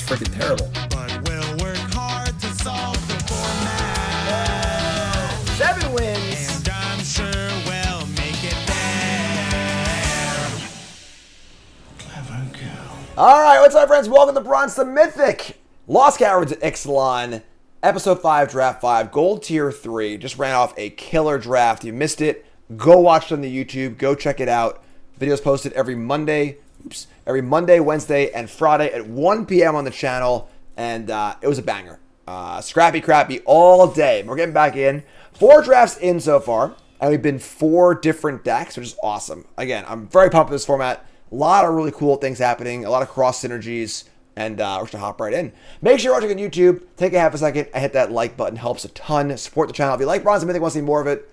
freaking terrible. But we'll work hard to solve the format. 7 wins. And I'm sure we'll make it there. Clever girl. All right, what's up, friends? Welcome to Bronze to Mythic. Lost Caverns of Ixalan, Episode 5, Draft 5, Gold Tier 3. Just ran off a killer draft. You missed it, go watch it on the YouTube. Go check it out. Videos posted every Monday, Wednesday, and Friday at 1 p.m. on the channel. And it was a banger. Scrappy crappy all day. We're getting back in. 4 drafts in so far, and we've been 4 different decks, which is awesome. Again, I'm very pumped with this format. A lot of really cool things happening, a lot of cross synergies, and we're just gonna hop right in. Make sure you're watching on YouTube. Take a half a second and hit that like button. Helps a ton. Support the channel. If you like Bronze and Mythic, want to see more of it,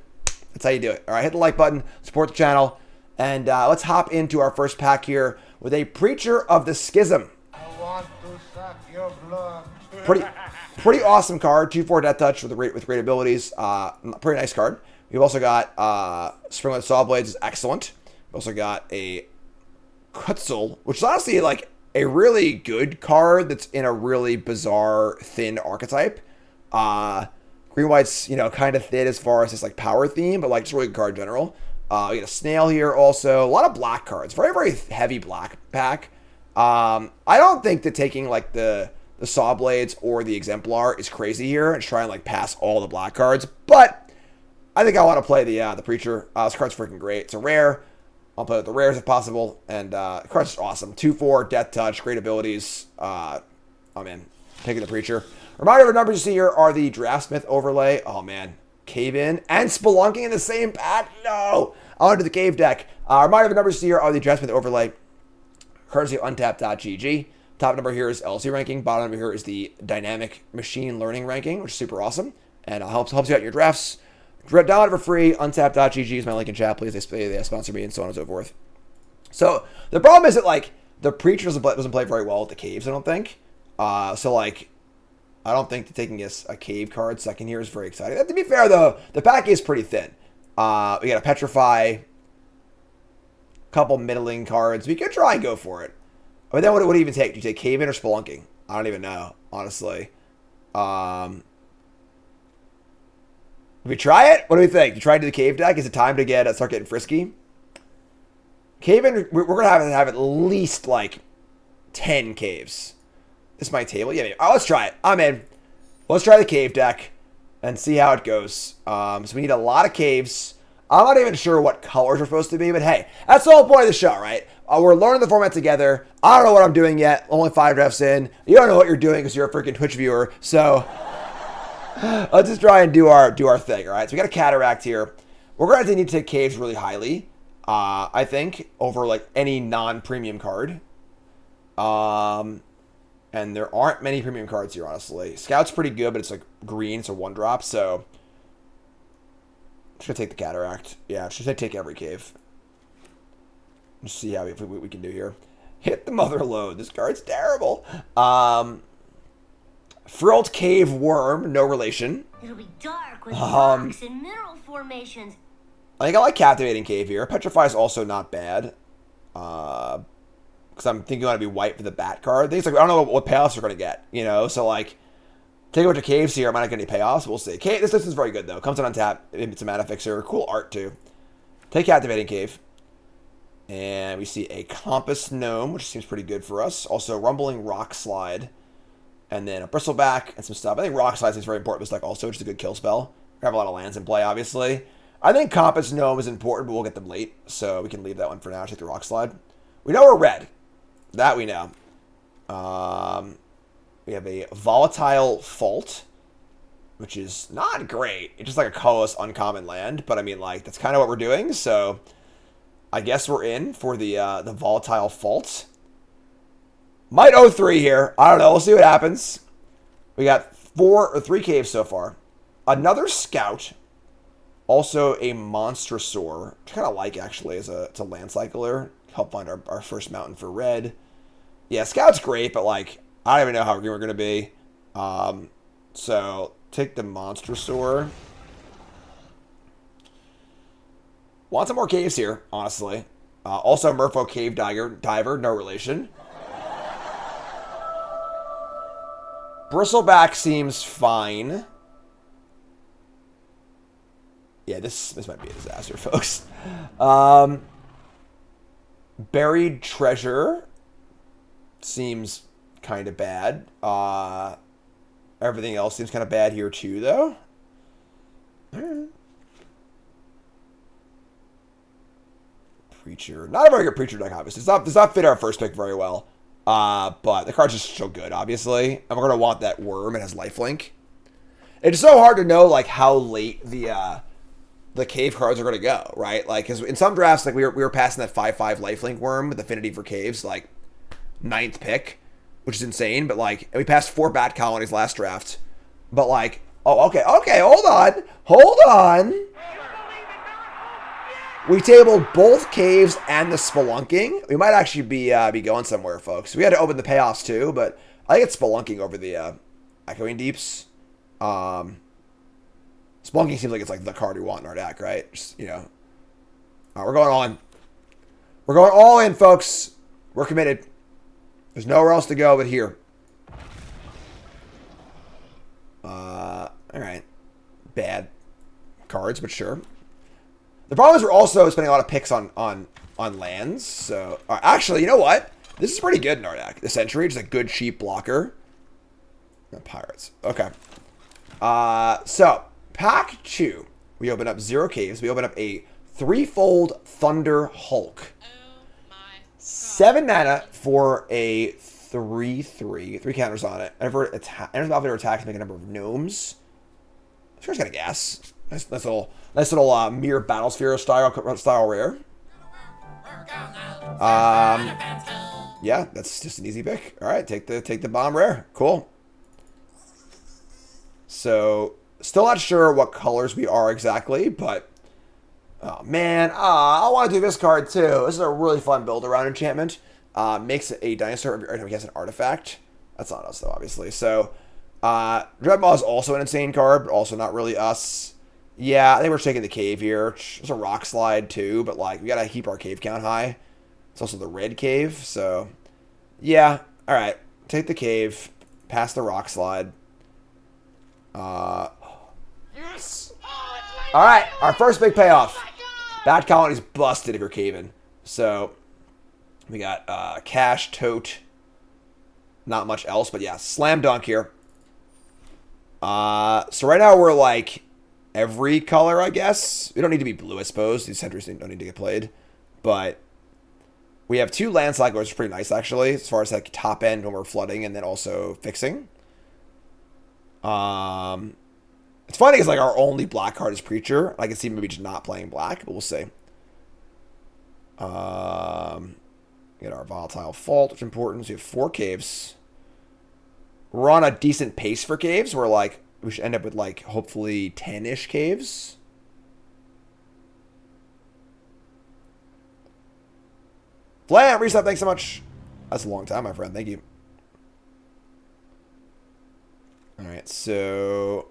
that's how you do it. All right, hit the like button. Support the channel, and let's hop into our first pack here with a Preacher of the Schism. I want to suck your blood. Pretty awesome card. 2/4 Death Touch with great abilities. Pretty nice card. We've also got Springlet Saw Blades is excellent. We've also got a Kutzel, which is honestly like a really good card that's in a really bizarre thin archetype. Green White's, kind of thin as far as this like power theme, but like just a really good card in general. We got a Snail here also. A lot of black cards. Very, very heavy black pack. I don't think that taking like the Saw Blades or the Exemplar is crazy here and try and like pass all the black cards, but I think I want to play the Preacher. This card's freaking great. It's a rare. I'll play with the rares if possible, and the card's just awesome. 2/4 Death Touch, great abilities. I'm in. Taking the Preacher. Reminder of the numbers you see here are the Draftsmith overlay. Oh man, Cave In and Spelunking in the same pack. No, I want to do the Cave deck. Reminder of the numbers you see here are the Draftsmith overlay. Courtesy of Untapped.gg. Top number here is LC ranking. Bottom number here is the dynamic machine learning ranking, which is super awesome and helps you out in your drafts. Download it for free. Untapped.gg is my link in chat. Please, they sponsor me and so on and so forth. So the problem is that like the Preacher doesn't play very well with the Caves. I don't think. So like I don't think that taking a Cave card second here is very exciting. To be fair though, the pack is pretty thin. We got a Petrify, a couple middling cards. We could try and go for it. But then what would it even take? Do you take Cave In or Spelunking? I don't even know, honestly. If we try it, what do we think? Do you try and do the Cave deck? Is it time to start getting frisky? Cave In, we're going to have at least like 10 caves. This is my table. Yeah, maybe. Oh, let's try it. I'm in. Let's try the Cave deck and see how it goes. So we need a lot of caves. I'm not even sure what colors are supposed to be, but hey, that's the whole point of the show, right? We're learning the format together. I don't know what I'm doing yet. Only 5 drafts in. You don't know what you're doing because you're a freaking Twitch viewer. So let's just try and do our thing, all right? So we got a Cataract here. We're going to need to take caves really highly, I think, over like any non-premium card. And there aren't many premium cards here, honestly. Scout's pretty good, but it's like green. It's a 1-drop, so I'm just going to take the Cataract. Yeah, just going to take every cave. Let's see how we can do here. Hit the Mother Load. This card's terrible. Frilled Cave Worm, no relation. It'll be dark with rocks and mineral formations. I think I like Captivating Cave here. Petrify is also not bad. Because I'm thinking I want to be white for the Bat card. Things like I don't know what payoffs we're going to get, So like, take a bunch of caves here. I might not get any payoffs. We'll see. This is very good though. Comes in on tap. It's a mana fixer. Cool art too. Take Captivating Cave. And we see a Compass Gnome, which seems pretty good for us. Also, Rumbling Rock Slide. And then a Bristleback and some stuff. I think Rock Slide is very important. It's like also just a good kill spell. We have a lot of lands in play, obviously. I think Compass Gnome is important, but we'll get them late. So we can leave that one for now. Take the Rock Slide. We know we're red. That we know. We have a Volatile Fault, which is not great. It's just like a colorless uncommon land. But I mean, like, that's kind of what we're doing. So I guess we're in for the Volatile Fault. Might 0-3 here. I don't know. We'll see what happens. We got 3 caves so far. Another Scout. Also a Monstrosaur, which I kind of like, actually, it's a land cycler. Help find our first mountain for red. Yeah, Scout's great, but, like, I don't even know how green we're going to be. So, take the Monstrosaur. Want some more caves here, honestly. Also, Merfolk Cave Diver, no relation. Bristleback seems fine. Yeah, this might be a disaster, folks. Buried Treasure seems kind of bad. Everything else seems kind of bad here too, though. Alright. Preacher. Not a very good Preacher deck, obviously. Does not fit our first pick very well. But the card's just so good, obviously. And we're going to want that Worm. It has lifelink. It's so hard to know, like, how late the cave cards are going to go, right? Like, because in some drafts, like, we were passing that 5/5 lifelink Worm with Affinity for Caves, like, 9th pick, which is insane. But, like, and we passed 4 Bat Colonies last draft. But, like, oh, okay, hold on. We tabled both Caves and the Spelunking. We might actually be going somewhere, folks. We had to open the payoffs too, but I think it's Spelunking over the Echoing Deeps. Spelunking seems like it's like the card we want in our deck, right? Just, you know. All right, we're going all in. We're going all in, folks. We're committed. There's nowhere else to go but here. All right. Bad cards, but sure. The problem is we're also spending a lot of picks on lands. So, actually, you know what? This is pretty good in our deck. The Century, just a good cheap blocker. No, Pirates. Okay. So, pack 2. We open up 0 caves. We open up a 3-fold Thunder Hulk. Oh my God. 7 mana for a 3/3. 3 counters on it. Whenever enters the battlefield or attacks, make a number of gnomes. This guy's got a gas. Nice little Mirror Battlesphere style rare. Yeah, that's just an easy pick. All right, take the bomb rare. Cool. So, still not sure what colors we are exactly, but oh man, I want to do this card too. This is a really fun build around enchantment. Makes a dinosaur every time he has an artifact. That's not us though, obviously. So, Dreadmaw is also an insane card, but also not really us. Yeah, I think we're taking the cave here. There's a rock slide too, but like we gotta keep our cave count high. It's also the red cave, so yeah. All right, take the cave, pass the rock slide. Yes. All right, our first big payoff. Bat Colony's busted if you're caving. So we got cash, tote, not much else, but yeah, slam dunk here. So right now we're like every color, I guess. We don't need to be blue, I suppose. These centers don't need to get played. But we have 2 landslide, which is pretty nice, actually, as far as like top end when we're flooding and then also fixing. It's funny because like our only black card is Preacher. I can see maybe just not playing black, but we'll see. Get our Volatile Fault, which is important. So we have 4 caves. We're on a decent pace for caves. We're like, we should end up with like hopefully 10-ish caves. Flam, reset, thanks so much. That's a long time, my friend. Thank you. Alright, so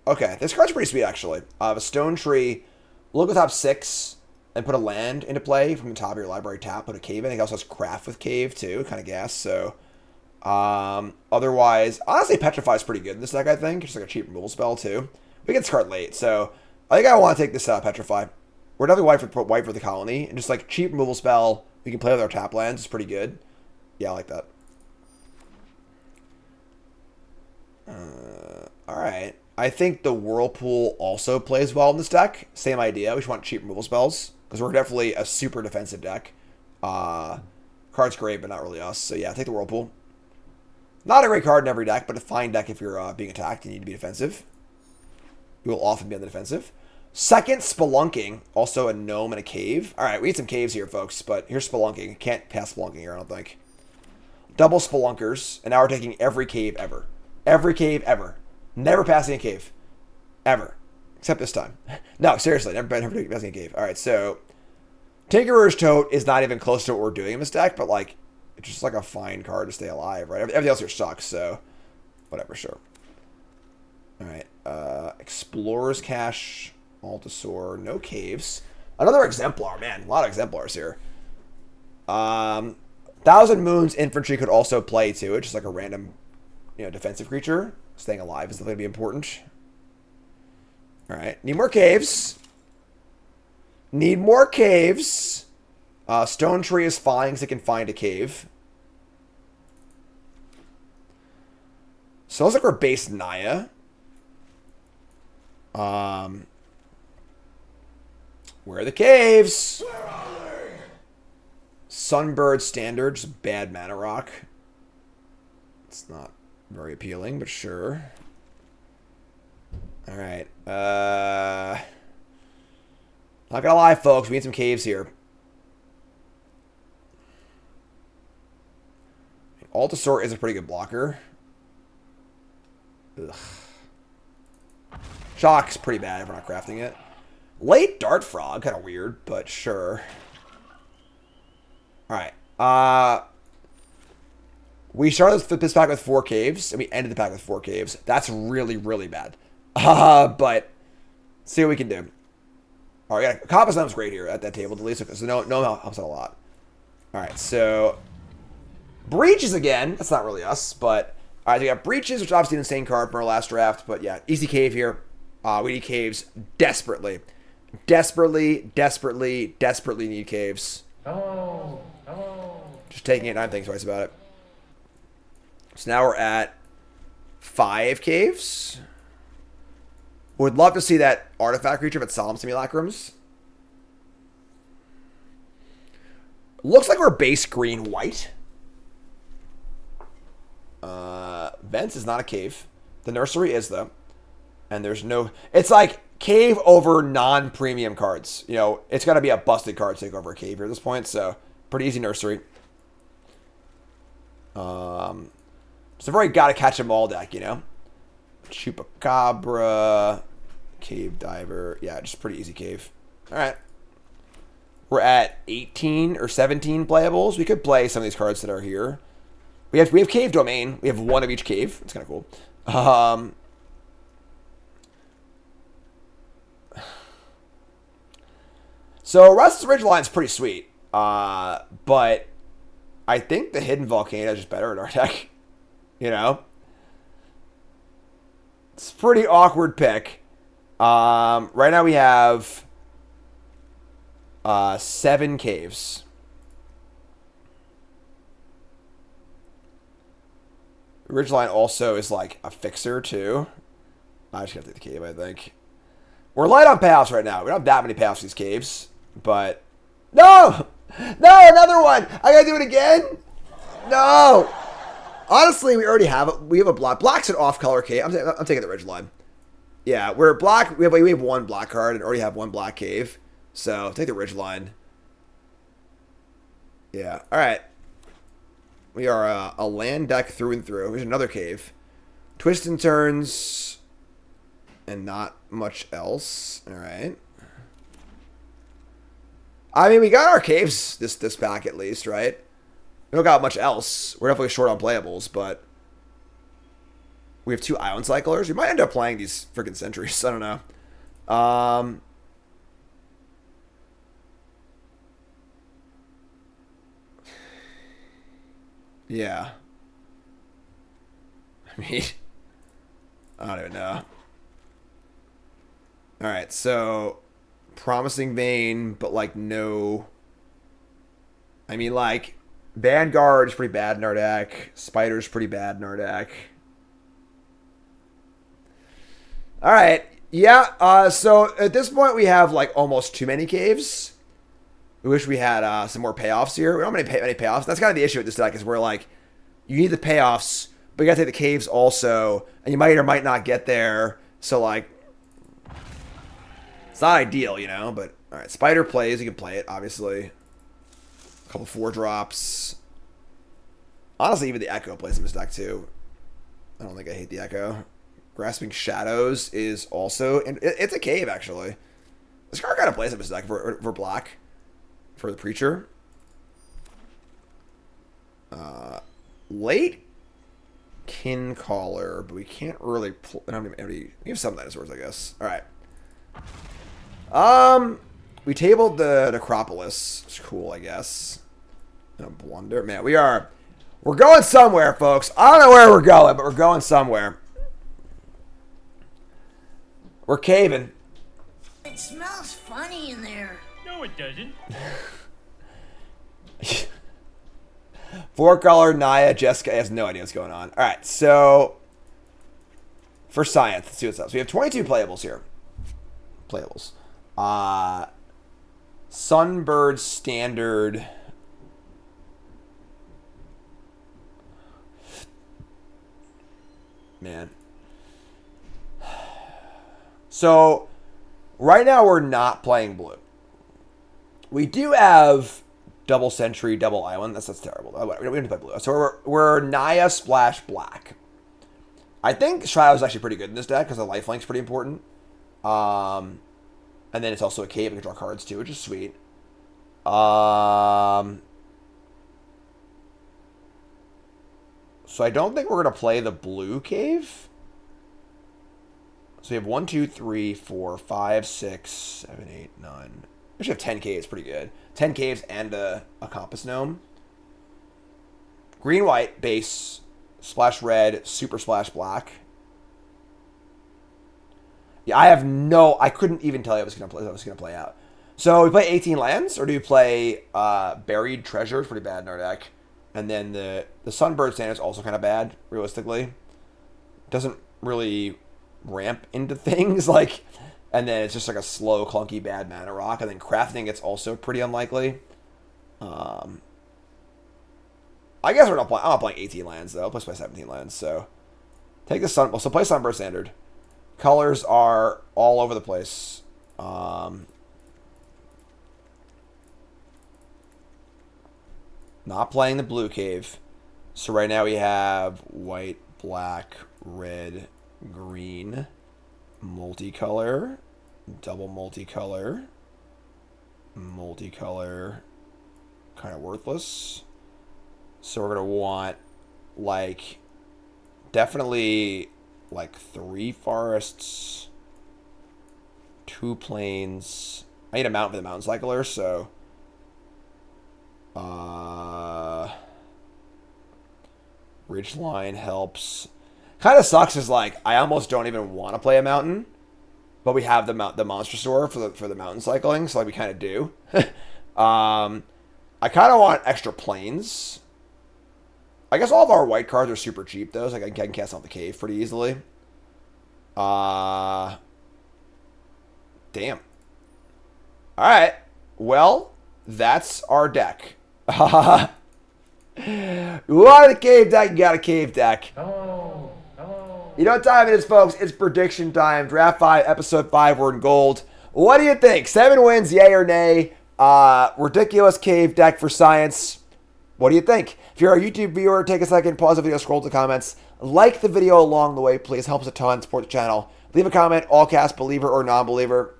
okay, this card's pretty sweet actually. A Stone Tree, look at top 6 and put a land into play from the top of your library tap, put a cave in. I think it also has Craft with Cave too, kind of gas, so otherwise, honestly, Petrify is pretty good in this deck, I think. Just like a cheap removal spell, too. We get this card late, so I think I want to take this Petrify. We're definitely white for the colony. And just like cheap removal spell, we can play with our tap lands. It's pretty good. Yeah, I like that. Alright. I think the Whirlpool also plays well in this deck. Same idea. We just want cheap removal spells. Because we're definitely a super defensive deck. Card's great, but not really us. So yeah, take the Whirlpool. Not a great card in every deck, but a fine deck if you're being attacked and you need to be defensive. We will often be on the defensive. Second, Spelunking. Also a gnome and a cave. Alright, we need some caves here, folks. But here's Spelunking. Can't pass Spelunking here, I don't think. Double Spelunkers. And now we're taking every cave ever. Every cave ever. Never passing a cave. Ever. Except this time. No, seriously. Never passing a cave. Alright, so Tinkerer's Tote is not even close to what we're doing in this deck, but like, it's just like a fine card to stay alive, right? Everything else here sucks, so whatever, sure. Alright, Explorer's Cache, Altasaur, no caves. Another Exemplar, man, a lot of Exemplars here. Thousand Moons Infantry could also play too. It's just like a random, defensive creature. Staying alive is going to be important. All right, need more caves. Need more caves. Stone Tree is fine because it can find a cave. So it looks like we're based Naya. Where are the caves? Sunbird Standard, just bad mana rock. It's not very appealing, but sure. Alright. Not gonna lie, folks, we need some caves here. Altasaur is a pretty good blocker. Ugh. Shock's pretty bad if we're not crafting it. Late Dart Frog, kind of weird, but sure. Alright. We started this pack with 4 caves, and we ended the pack with 4 caves. That's really, really bad. But see what we can do. Alright, yeah, Compass Numb's great here at that table, at least. So no helps out a lot. Alright, so Breaches again. That's not really us, but alright, so we got Breaches, which is obviously an insane card from our last draft, but yeah, easy cave here. We need caves desperately. Desperately need caves. Hello. Just taking it, and I'm thinking twice about it. So now we're at 5 caves. Would love to see that artifact creature at Solemn Simulacrums. Looks like we're base green-white. Vents is not a cave. The nursery is, though. And there's no... It's like cave over non-premium cards. It's got to be a busted card to take over a cave here at this point, so pretty easy nursery. It's a very gotta-catch-em-all deck, Chupacabra, Cave Diver. Yeah, just pretty easy cave. All right. We're at 18 or 17 playables. We could play some of these cards that are here. We have Cave Domain. We have 1 of each cave. That's kind of cool. So Restless Ridgeline is pretty sweet. But I think the Hidden Volcano is just better in our deck. It's a pretty awkward pick. Right now we have 7 caves. Ridgeline also is like a fixer too. I just gotta take the cave, I think. We're light on payoffs right now. We don't have that many payoffs these caves, but no, another one. I gotta do it again. No. Honestly, we already have it. We have a black. Black's an off-color cave. I'm taking the Ridgeline. Yeah, we're black. We have 1 black card and already have 1 black cave. So take the Ridgeline. Yeah. All right. We are a land deck through and through. Here's another cave. Twists and turns, and not much else. All right. I mean, we got our caves this pack at least, right? We don't got much else. We're definitely short on playables, but we have 2 Ion Cyclers. We might end up playing these freaking Sentries. I don't know. Yeah. I mean, I don't even know. Alright, so Promising Vein, but like no... I mean, like, Vanguard is pretty bad in our deck. Spider's pretty bad in our deck. Alright, yeah, so at this point we have like almost too many caves. We wish we had some more payoffs here. We don't have many payoffs. That's kind of the issue with this deck is we're like, you need the payoffs, but you got to take the caves also, and you might or might not get there. So like, it's not ideal, but all right, Spider plays. You can play it, obviously. A couple 4-drops. Honestly, even the Echo plays in this deck too. I don't think I hate the Echo. Grasping Shadows is also, and it's a cave actually. This card kind of plays in this deck for black. For the Preacher. Late Kin Caller, but we can't really... we have some dinosaurs, I guess. Alright. We tabled the Necropolis. It's cool, I guess. A blunder. Man, we're going somewhere, folks. I don't know where we're going, but we're going somewhere. We're caving. It smells funny in there. No, it doesn't. 4-color Naya Jessica has no idea what's going on. All right, so for science, let's see what's up. So we have 22 playables here. Playables. Sunbird standard. Man. So right now we're not playing blue. We do have double Sentry, double Island. That's terrible. We don't play blue. So we're Naya Splash Black. I think Shroud is actually pretty good in this deck because the lifelink's pretty important. And then it's also a cave. We can draw cards too, which is sweet. So I don't think we're going to play the blue cave. So we have 1, 2, 3, 4, 5, 6, 7, 8, 9. We should have 10 caves. Pretty good. 10 caves and a compass gnome. Green, white, base, splash red, super splash black. Yeah, I couldn't even tell you how it was going to play out. So we play 18 lands, or do you play Buried Treasure? It's pretty bad in our deck. And then the Sunbird Standard is also kind of bad, realistically. Doesn't really ramp into things, like, and then it's just like a slow, clunky, bad mana rock. And then crafting, it's also pretty unlikely. I guess I'm not playing 18 lands, though. I'll play 17 lands, so take the Sun. So play Sunbird Standard. Colors are all over the place. Not playing the blue cave. So right now we have white, black, red, green, multicolor, double multicolor, kind of worthless. So we're going to want, like, definitely, like, 3 forests, 2 plains. I need a mountain for the mountain cycler, so Ridgeline helps. Kind of sucks is, like, I almost don't even want to play a mountain, but we have the monster store for the mountain cycling, so like we kind of do. I kind of want extra plains. I guess all of our white cards are super cheap though, so I can cast out the cave pretty easily. Damn. Alright. Well, that's our deck. You want a cave deck, you got a cave deck. Hello. You know what time it is, folks? It's prediction time. Draft 5, Episode 5, we're in gold. What do you think? 7 wins, yay or nay? Ridiculous cave deck for science. What do you think? If you're a YouTube viewer, take a second, pause the video, scroll to the comments. Like the video along the way, please. Helps a ton. Support the channel. Leave a comment, all cast, believer or non-believer.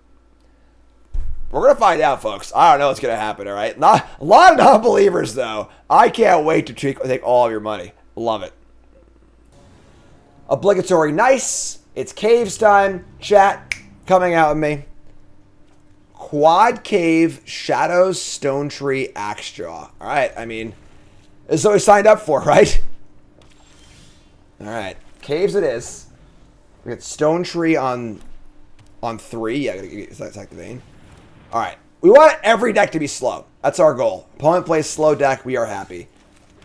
We're going to find out, folks. I don't know what's going to happen, all right? Not a lot of non-believers, though. I can't wait to take all of your money. Love it. Obligatory nice. It's caves time. Chat, coming out with me. Quad Cave, Shadows, Stone Tree, Axe Jaw. All right, I mean, this is what we signed up for, right? All right, caves it is. We got Stone Tree on 3. Yeah, it's like the vein. All right, we want every deck to be slow. That's our goal. Opponent plays slow deck. We are happy.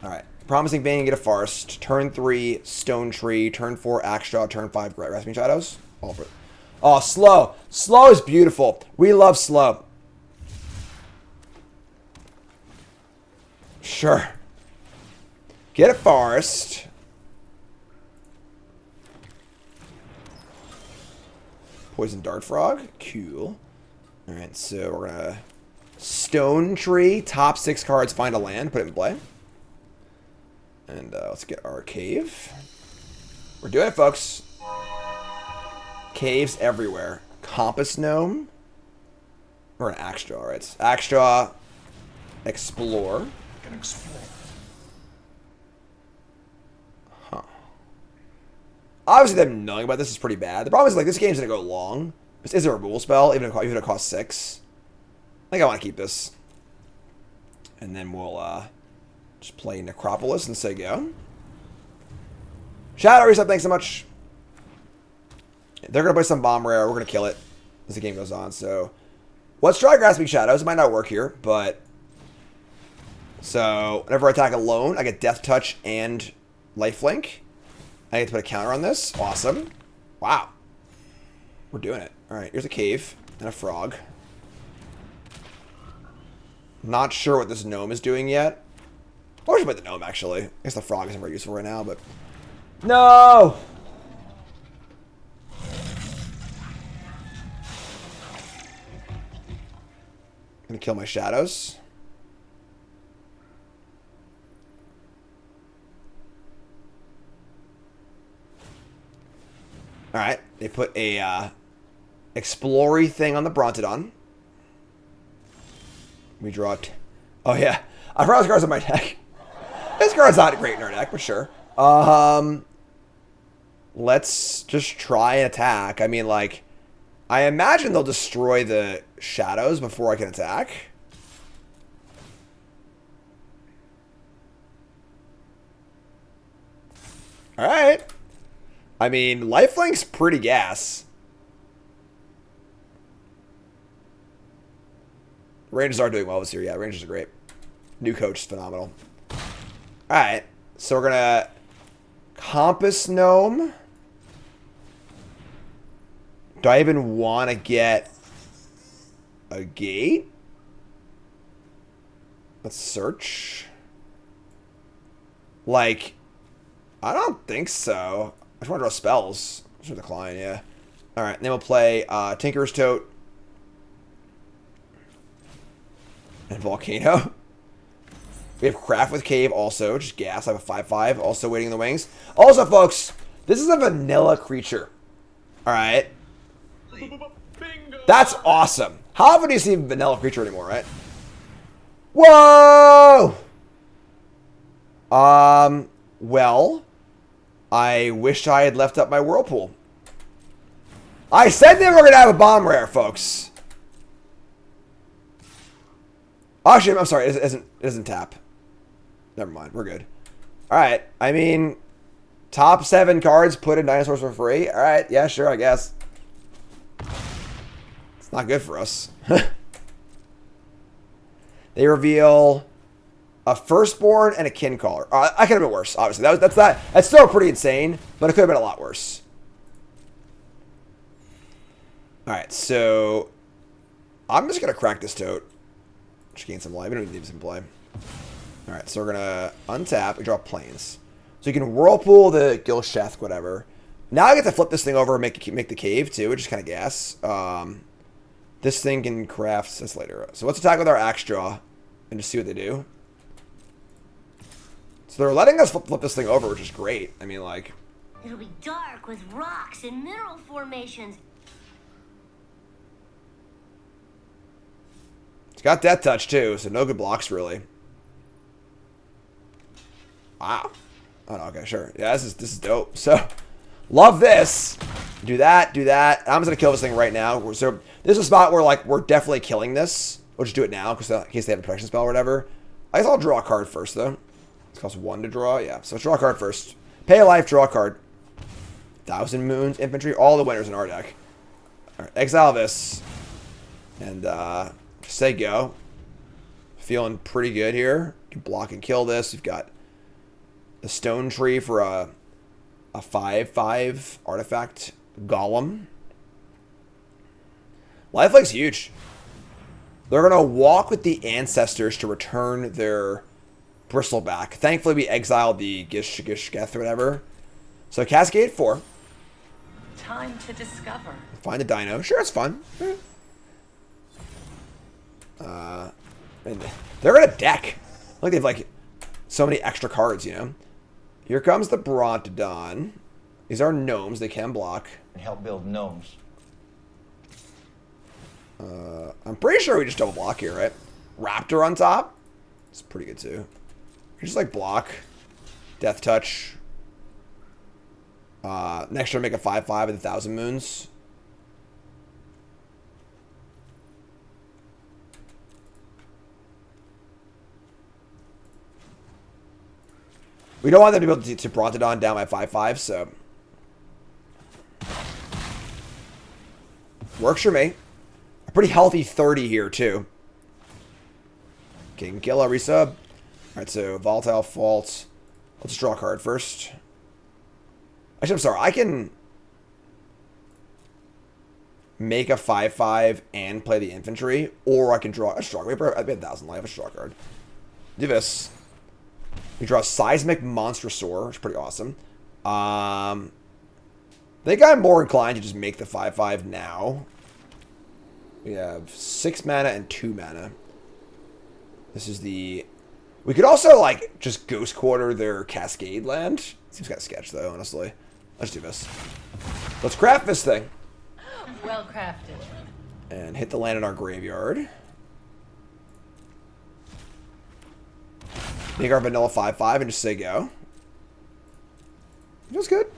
All right. Promising Vein, get a Forest. Turn 3, Stone Tree. Turn 4, Axe Jaw. Turn 5, Grasping Shadows. All for it. Oh, slow. Slow is beautiful. We love slow. Sure. Get a Forest. Poison Dart Frog. Cool. Alright, so we're going to Stone Tree. Top 6 cards. Find a land. Put it in play. And let's get our cave. We're doing it, folks. Caves everywhere. Compass Gnome. Or an Axe Jaw, right? It's Axe Jaw. Explore. Can explore. Huh. Obviously, them knowing about this is pretty bad. The problem is, like, this game's going to go long. This is a removal spell, even if it costs 6. I think I want to keep this. And then we'll Just play Necropolis and say go. Shadow Reset, thanks so much. They're going to play some Bomb Rare. We're going to kill it as the game goes on. So, let's try Grasping Shadows. It might not work here, but... So, whenever I attack alone, I get Death Touch and Lifelink. I get to put a counter on this. Awesome. Wow. We're doing it. Alright, here's a cave and a frog. Not sure what this gnome is doing yet. I should play the gnome, actually. I guess the frog isn't very useful right now, but... No! Gonna kill my shadows. Alright, they put a explory thing on the Brontodon. We draw it. Oh yeah, I forgot this card's on my deck. This card's not great in our deck, but sure. Let's just try and attack. I mean, like, I imagine they'll destroy the shadows before I can attack. Alright. I mean, Lifelink's pretty gas. Rangers are doing well this year. Yeah, Rangers are great. New coach is phenomenal. Alright. So we're going to Compass Gnome. Do I even want to get a gate? Let's search. Like, I don't think so. I just want to draw spells. Just decline, yeah. Alright, then we'll play Tinker's Tote. And Volcano. We have Craft with Cave also, just gas. I have a 5/5, also waiting in the wings. Also, folks, this is a vanilla creature. Alright. That's awesome. How often do you see vanilla creature anymore, right? Whoa! Well, I wish I had left up my Whirlpool. I said they were going to have a Bomb Rare, folks. Actually, I'm sorry. It isn't tap. Never mind. We're good. Alright. I mean, top 7 cards put in Dinosaurs for free. Alright. Yeah, sure, I guess. It's not good for us. They reveal a Firstborn and a Kincaller. I could have been worse, obviously. That's still pretty insane, but it could have been a lot worse. Alright, so I'm just going to crack this tote. Just gain some life. We don't even need some play. Alright, so we're going to untap. We draw planes. So you can Whirlpool the Gilsheth, whatever. Now I get to flip this thing over and make the cave, too, which is kind of gas. This thing can craft. That's later. So let's attack with our Axe Draw and just see what they do. So they're letting us flip this thing over, which is great. I mean, like... It'll be dark with rocks and mineral formations. It's got Death Touch, too, so no good blocks, really. Wow. Oh, no, okay, sure. Yeah, this is dope. So, love this. Do that, do that. I'm just going to kill this thing right now. So, this is a spot where, like, we're definitely killing this. We'll just do it now, because in case they have a protection spell or whatever. I guess I'll draw a card first, though. It costs 1 to draw, yeah. So, draw a card first. Pay a life, draw a card. 1,000 Moons, Infantry, all the winners in our deck. Alright, exile this. And, say go. Feeling pretty good here. You can block and kill this. You've got the Stone Tree for a 5/5 artifact golem. Lifelink's huge. They're going to walk with the ancestors to return their bristle back. Thankfully, we exiled the Gishgeth or whatever. So Cascade 4. Time to discover. Find the dino. Sure, it's fun. And they're in a deck. Like they have like so many extra cards, you know. Here comes the Brontodon. These are gnomes. They can block. And help build gnomes. I'm pretty sure we just double block here, right? Raptor on top. It's pretty good too. You just like block, Death Touch. Next turn make a 5/5 with 1,000 Moons. We don't want them to be able to Brontodon down by 5/5, so works for me. A pretty healthy 30 here too. King Killa resub. All right, so Volatile Fault. Let's draw a card first. Actually, I'm sorry. I can make a 5/5 and play the infantry, or I can draw a strong. I've 1,000 life. A straw card. Do this. We draw a Seismic Monstrosaur, which is pretty awesome. I think I'm more inclined to just make the 5/5 now. We have 6 mana and 2 mana. This is the... We could also, like, just Ghost Quarter their Cascade land. Seems kind of sketch, though, honestly. Let's do this. Let's craft this thing. Well crafted. And hit the land in our graveyard. Make our vanilla 5/5 and just say go. Feels good.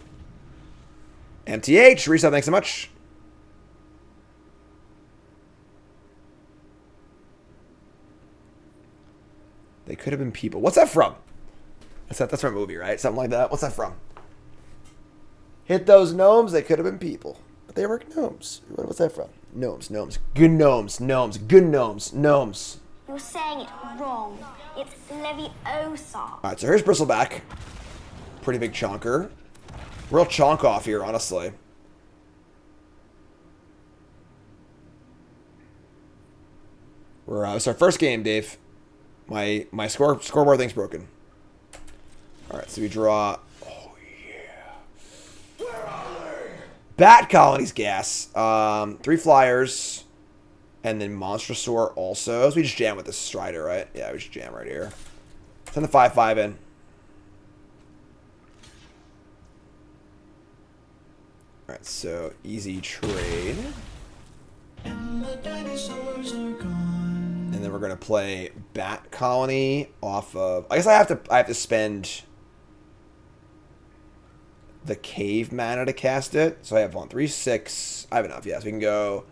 MTH, resub, thanks so much. They could have been people. What's that from? That's from a movie, right? Something like that. What's that from? Hit those gnomes, they could have been people. But they were gnomes. What's that from? Gnomes, gnomes. Good gnomes, gnomes. Good gnomes, gnomes. You're saying it wrong. It's Leviosa. Alright, so here's Bristleback. Pretty big chonker. Real chonk off here, honestly. It's our first game, Dave. My scoreboard thing's broken. Alright, so we draw... Oh, yeah. Bat Colony's gas. 3 flyers. And then Monstrosaur also. So we just jam with the Strider, right? Yeah, we just jam right here. Send the 5/5 in. Alright, so easy trade. And then we're gonna play Bat Colony off of... I guess I have to spend the cave mana to cast it. So I have 1, 3, 6. I have enough, yes. We can go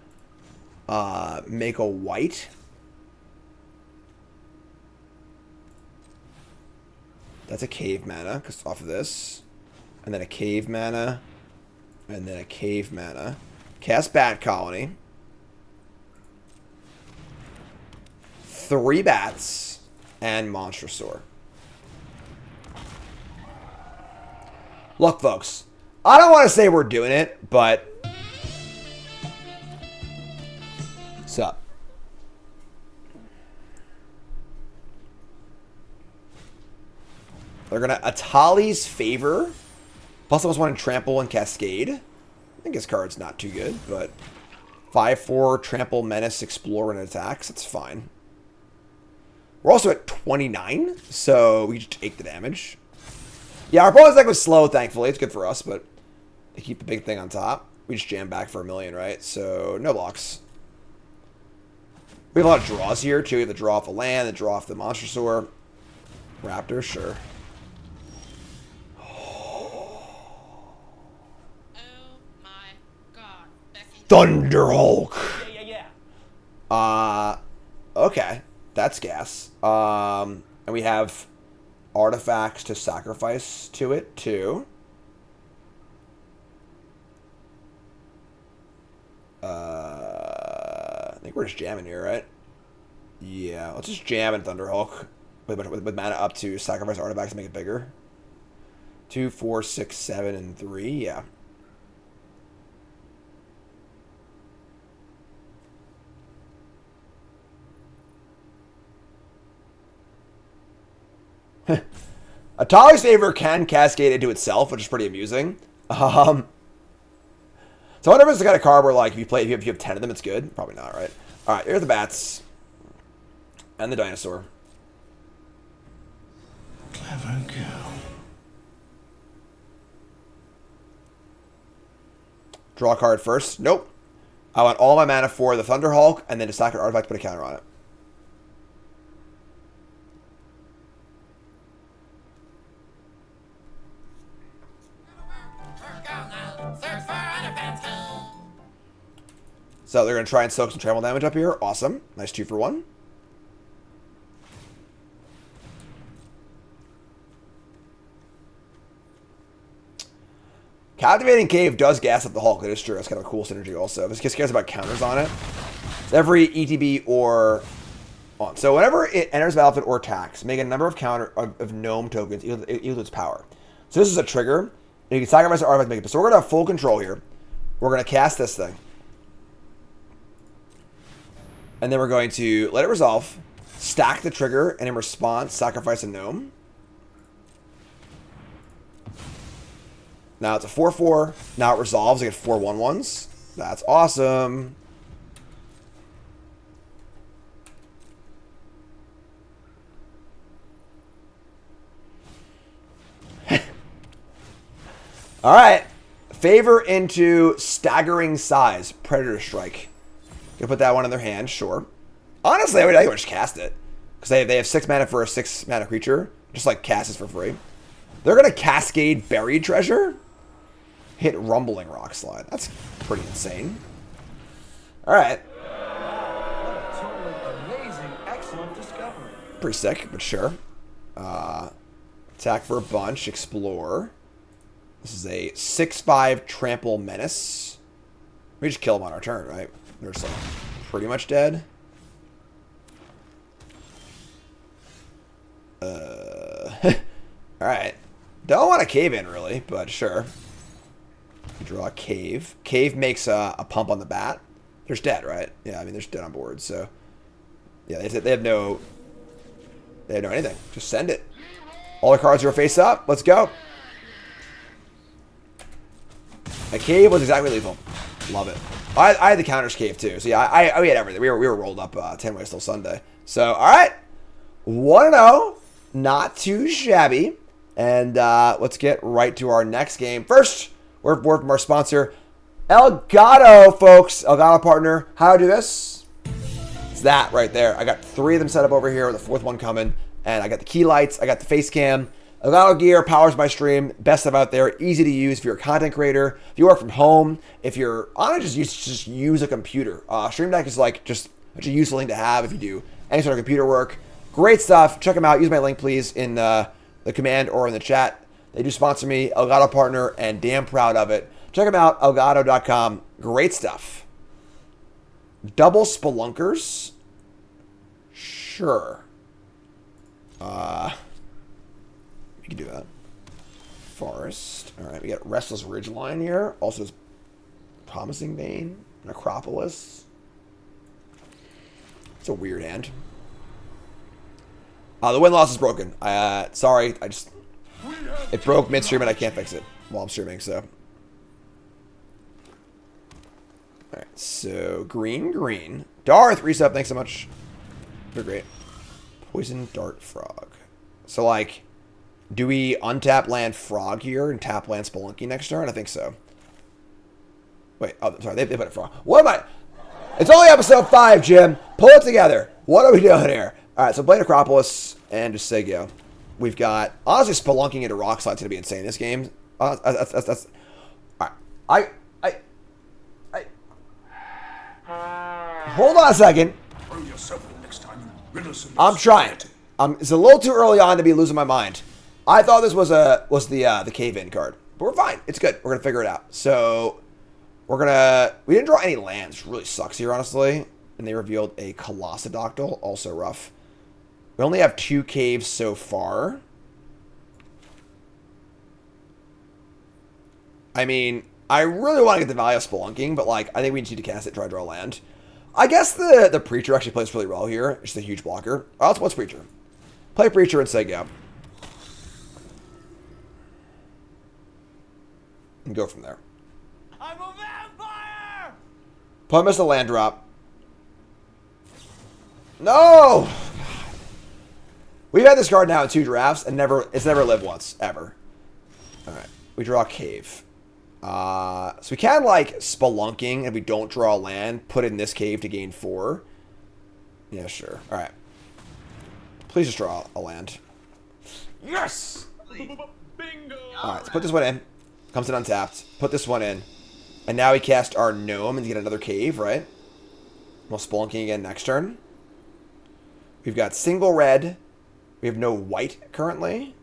make a white. That's a cave mana, because off of this. And then a cave mana. And then a cave mana. Cast Bat Colony. 3 bats. And Monstrosaur. Look, folks. I don't want to say we're doing it, but... What's up? They're going to Atali's Favor. Plus, I was wanting Trample and Cascade. I think his card's not too good, but 5/4 Trample, Menace, Explore, and Attacks. That's fine. We're also at 29, so we just take the damage. Yeah, our opponent's deck was slow, thankfully. It's good for us, but they keep the big thing on top. We just jam back for 1,000,000, right? So, no blocks. We have a lot of draws here, too. We have to draw off a land, then draw off the Monstrosaur. Raptor, sure. Thunderhulk. Okay. That's gas. And we have artifacts to sacrifice to it, too. I think we're just jamming here, right? Yeah, let's just jam in Thunderhulk. With mana up to sacrifice artifacts to make it bigger. 2, 4, 6, 7, and 3, yeah. Atali's Favor can cascade into itself, which is pretty amusing. So I wonder if it's the kind of card where, like, if you have 10 of them, it's good. Probably not, right? All right, here are the bats and the dinosaur. Clever girl. Draw a card first. Nope. I want all my mana for the Thunderhulk, and then to sack an artifact to put a counter on it. So they're going to try and soak some travel damage up here. Awesome. Nice 2 for 1. Captivating Cave does gas up the Hulk. It is true. That's kind of a cool synergy also. This just cares about counters on it. It's every ETB or on. So whenever it enters the battlefield or attacks, make a number of of gnome tokens equal to its power. So this is a trigger. And you can sacrifice an artifact to make it. So we're going to have full control here. We're going to cast this thing. And then we're going to let it resolve. Stack the trigger. And in response, sacrifice a gnome. Now it's a 4/4. Now it resolves. I get 4 1/1s. That's awesome. All right. Favor into staggering size. Predator Strike. Gonna put that one in their hand. Sure. Honestly, I would just cast it. Because they have 6 mana for a 6 mana creature. Just like cast it for free. They're going to Cascade Buried Treasure. Hit Rumbling Rock Slide. That's pretty insane. All right. What a totally amazing, excellent discovery. Pretty sick, but sure. Attack for a bunch. Explore. This is a 6/5 Trample Menace. We just kill them on our turn, right? They're just like pretty much dead. Alright. Don't want to cave in, really, but sure. Draw a cave. Cave makes a pump on the bat. They're just dead, right? Yeah, I mean, they're just dead on board, so... Yeah, they have no... They have no anything. Just send it. All the cards are face up. Let's go. A cave was exactly lethal. Love it. I had the counters cave, too. So, yeah, we had everything. We were rolled up 10 ways till Sunday. So, alright. 1-0. Not too shabby. And let's get right to our next game. First, word from our sponsor, Elgato, folks. Elgato partner. How do I do this? It's that right there. I got 3 of them set up over here with the 4th one coming. And I got the key lights. I got the face cam. Elgato gear powers my stream. Best stuff out there. Easy to use if you're a content creator. If you work from home. If you're honestly just use a computer. Stream Deck is like just such a useful thing to have if you do any sort of computer work. Great stuff. Check them out. Use my link, please, in the command or in the chat. They do sponsor me, Elgato partner, and damn proud of it. Check them out, elgato.com. Great stuff. Double Spelunkers. Sure. We can do that. Forest. All right, we got Restless Ridgeline here. Also, Promising Vein. Necropolis. It's a weird hand. The win-loss is broken. Sorry, it broke mid-stream and I can't fix it while I'm streaming, so. Alright, so green. Darth, resub, thanks so much. You're great. Poison Dart Frog. So, like, do we untap land Frog here and tap land Spelunky next turn? I think so. Wait, oh, sorry, they put a Frog. What am I? It's only episode 5, Jim. Pull it together. What are we doing here? Alright, so play Necropolis and just say go. We've got, honestly, spelunking into rock slide's gonna be insane this game. That's alright. Hold on a second. I'm trying. It's a little too early on to be losing my mind. I thought this was the cave-in card. But we're fine. It's good. We're gonna figure it out. So we didn't draw any lands, which really sucks here, honestly. And they revealed a Colossadoctyl, also rough. We only have 2 caves so far. I mean, I really want to get the value of Spelunking, but like, I think we need to cast it, try to draw land. I guess the Preacher actually plays really well here. It's a huge blocker. What's Preacher? Play Preacher and say go. And go from there. I'm a vampire! Play miss a land drop. No! We've had this card now in 2 drafts and it's never lived once, ever. Alright, we draw a cave. So we can, like, Spelunking, if we don't draw a land, put it in this cave to gain 4. Yeah, sure. Alright. Please just draw a land. Yes! Alright, let's put this one in. Comes in untapped. Put this one in. And now we cast our Gnome and get another cave, right? We'll Spelunking again next turn. We've got single red. We have no white currently.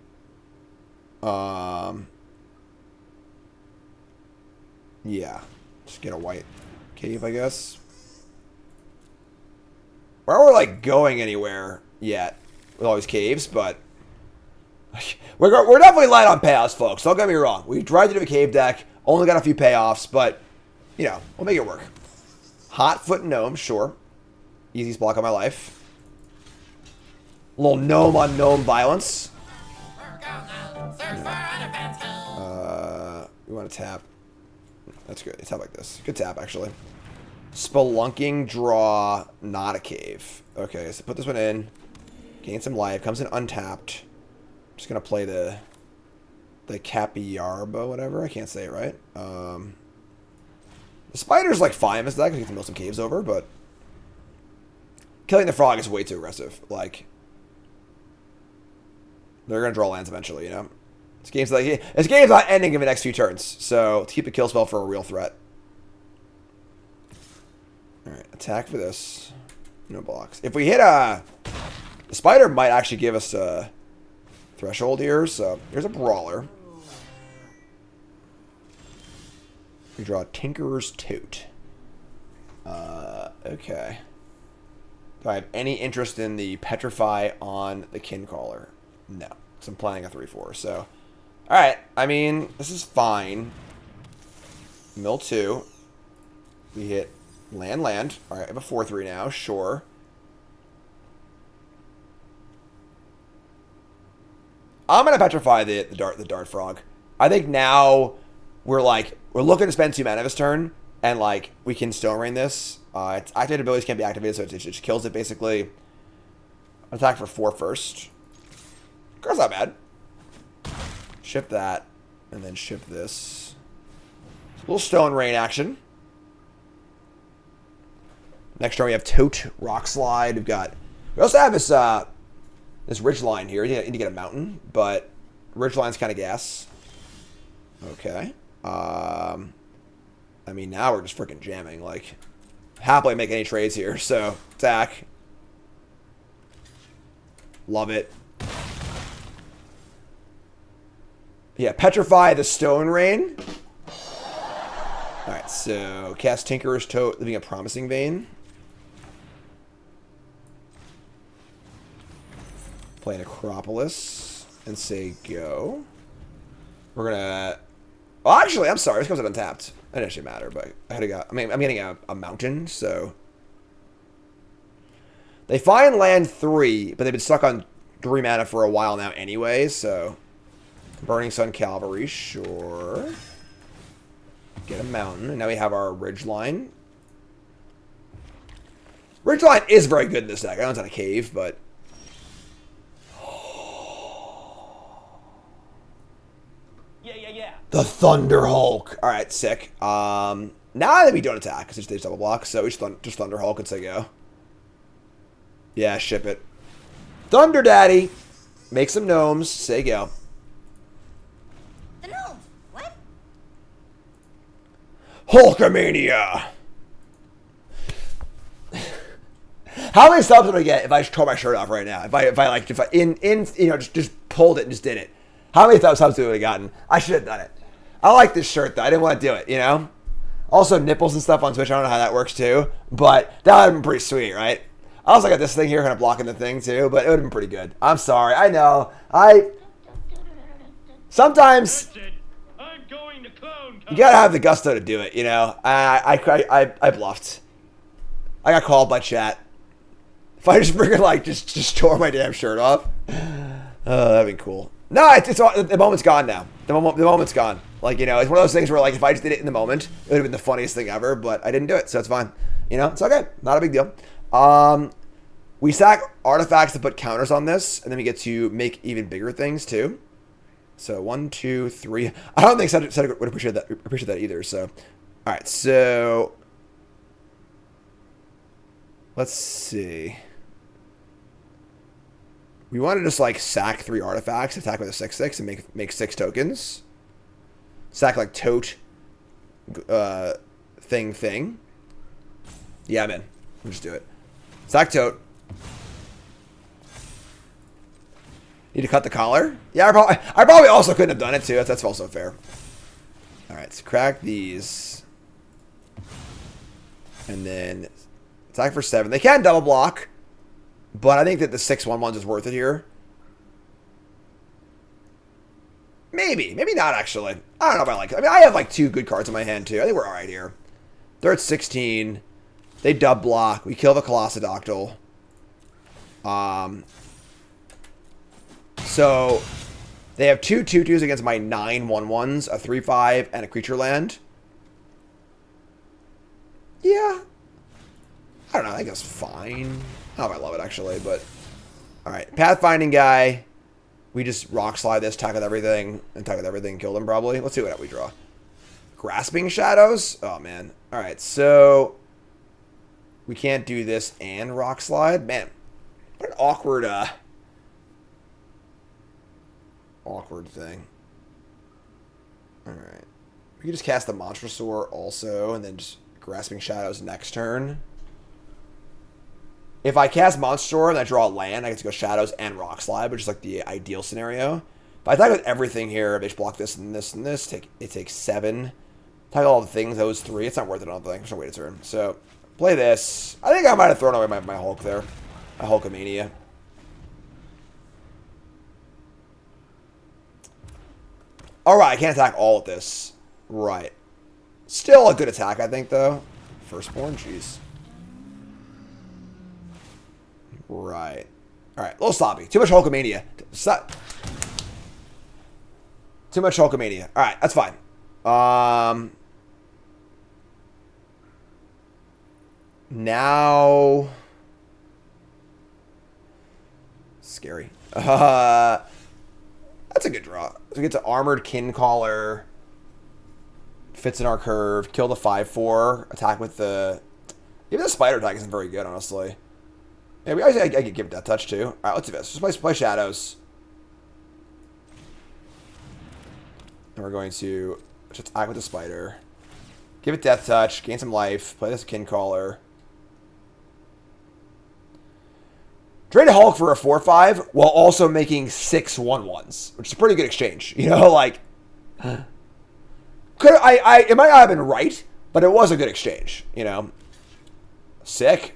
Yeah. Just get a white cave, I guess. We aren't like going anywhere yet with all these caves, but we're definitely light on payoffs, folks. Don't get me wrong. We tried to do a cave deck, only got a few payoffs, but you know, we'll make it work. Hotfoot Gnome, sure. Easiest block of my life. A little gnome on gnome violence. We want to tap. That's good. Tap like this. Good tap, actually. Spelunking, draw, not a cave. Okay, so put this one in. Gain some life. Comes in untapped. Just going to play the Capyarba, whatever. I can't say it right. The spider's like fine in this deck. I get to mill some caves over, but killing the frog is way too aggressive. Like, they're going to draw lands eventually, you know? This game's not ending in the next few turns, so to keep a kill spell for a real threat. Alright, attack for this. No blocks. If we hit the spider might actually give us a threshold here, so here's a brawler. We draw Tinkerer's Tote. Okay. Do I have any interest in the Petrify on the Kincaller? No. So I'm playing a 3-4, so... Alright, I mean, this is fine. Mill 2. We hit land. Alright, I have a 4-3 now, sure. I'm going to Petrify the dart frog. I think now we're looking to spend 2 mana this turn, and like, we can Stone Rain this. Its activated abilities can't be activated, so it just kills it basically. Attack for 4 first. Card's not bad. Ship that, and then ship this. A little Stone Rain action. Next turn we have Tote, Rock Slide. We also have this this ridge line here. You need to get a mountain, but ridge line's kind of gas. Okay. I mean, now we're just freaking jamming. Like, happily make any trades here. So attack. Love it. Yeah, Petrify the Stone Rain. Alright, so cast Tinkerer's Tote, leaving a Promising Vein. Play an Acropolis and say go. We're gonna... Well, actually, I'm sorry. This comes out untapped. It didn't actually matter, but I'm getting a mountain, so... They find land 3, but they've been stuck on 3 mana for a while now anyway, so... Burning Sun Cavalry, sure. Get a mountain. And now we have our Ridgeline. Ridgeline is very good in this deck. I know it's not a cave, but... Yeah. The Thunder Hulk. Alright, sick. Now that we don't attack, because it's double block, so we just Thunder Hulk and say go. Yeah, ship it. Thunder Daddy. Make some gnomes. Say go. Hulkamania! How many subs would I get if I tore my shirt off right now? If I just pulled it and just did it. How many subs would I have gotten? I should have done it. I like this shirt though. I didn't want to do it, you know? Also nipples and stuff on Twitch. I don't know how that works too. But that would have been pretty sweet, right? I also got this thing here kind of blocking the thing too, but it would have been pretty good. I'm sorry. I know. Sometimes... You gotta have the gusto to do it, you know. I bluffed. I got called by chat. If I just freaking just tore my damn shirt off, that'd be cool. No, it's the moment's gone now. The moment's gone. Like, you know, it's one of those things where like if I just did it in the moment, it would have been the funniest thing ever. But I didn't do it, so it's fine. You know, it's okay. Not a big deal. We sack artifacts to put counters on this, and then we get to make even bigger things too. So 1, 2, 3. I don't think Cedric would appreciate that either. So, all right. So let's see. We want to just like sack 3 artifacts, attack with a 6/6, and make 6 tokens. Sack like Tote, thing. Yeah, I'm in. We'll just do it. Sack Tote. Need to cut the collar? Yeah, I probably also couldn't have done it too. That's also fair. Alright, so crack these. And then attack for 7. They can double block, but I think that the 6/1/1s is worth it here. Maybe. Maybe not, actually. I don't know if I like it. I mean, I have like 2 good cards in my hand, too. I think we're alright here. They're at 16. They dub block. We kill the Colossadoctyl. So they have 2 2/2s against my 9/1/1s, a 3/5, and a creature land. Yeah. I don't know. I think it's fine. I don't know if I love it, actually, but... Alright. Pathfinding guy. We just rock slide this, attack with everything, and attack with everything, kill them, probably. Let's see what we draw. Grasping Shadows? Oh, man. Alright, so... We can't do this and rock slide. Man, what an awkward, awkward thing. Alright. We can just cast the Monstrosaur also, and then just Grasping Shadows next turn. If I cast Monstrosaur and I draw a land, I get to go Shadows and Rock Slide, which is like the ideal scenario. But I attack with everything here. They just block this and this and this. It takes 7. Attack all the things, those 3. It's not worth it, I don't think. I'm just gonna wait a turn. So, play this. I think I might have thrown away my Hulk there. My Hulkamania. Alright, I can't attack all of this. Right. Still a good attack, I think, though. Firstborn, jeez. Right. Alright, a little sloppy. Too much Hulkamania. Too much Hulkamania. Alright, that's fine. Now... Scary. That's a good draw. So we get to Armored Kincaller. Fits in our curve. Kill the 5/4. Attack with the... Even the Spider attack isn't very good, honestly. Yeah, I could give it Death Touch, too. Alright, let's do this. Just play Shadows. And we're going to just attack with the Spider. Give it Death Touch. Gain some life. Play this Kincaller. Trade a Hulk for a 4/5 while also making 6/1/1s, which is a pretty good exchange. You know, like... It might not have been right, but it was a good exchange, you know. Sick.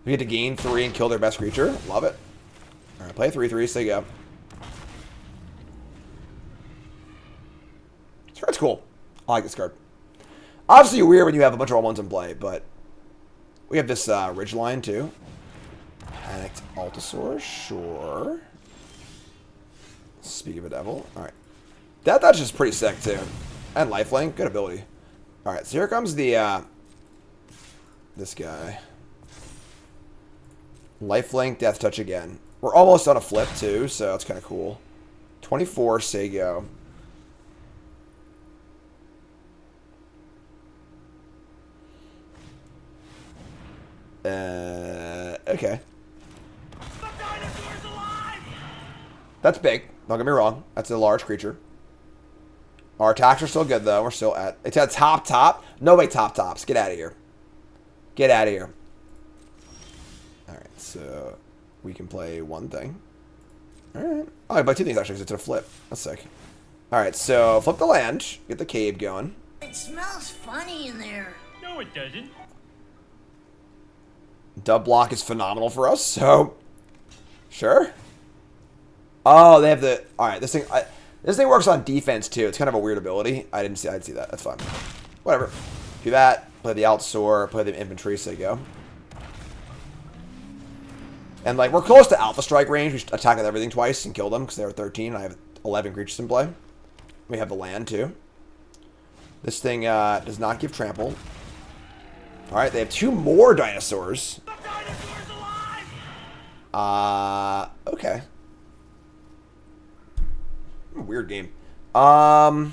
We get to gain 3 and kill their best creature. Love it. Alright, play 3/3, so you go. This card's cool. I like this card. Obviously weird when you have a bunch of 1/1s in play, but we have this Ridgeline too. Panicked Altasaur, sure. Speak of a Devil. Alright. Death Touch is pretty sick too. And Lifelink, good ability. Alright, so here comes the this guy. Lifelink, Death Touch again. We're almost on a flip too, so that's kind of cool. 24, say go. Okay. That's big. Don't get me wrong. That's a large creature. Our attacks are still good though. We're still at... It's at top. No way tops. Get out of here. Get out of here. Alright, so... We can play one thing. Alright. Oh, I play 2 things actually because it's a flip. That's sick. Alright, so flip the land. Get the cave going. It smells funny in there. No, it doesn't. Dub block is phenomenal for us, so... Sure. Oh, they have the... Alright, this thing works on defense, too. It's kind of a weird ability. I'd see that. That's fine. Whatever. Do that. Play the Altasaur. Play the Infantry, so you go. And, like, we're close to Alpha Strike range. We should attack with everything twice and kill them, because they're 13, and I have 11 creatures in play. We have the land, too. This thing does not give trample. Alright, they have 2 more dinosaurs. The dinosaur's alive! Okay. Weird game. I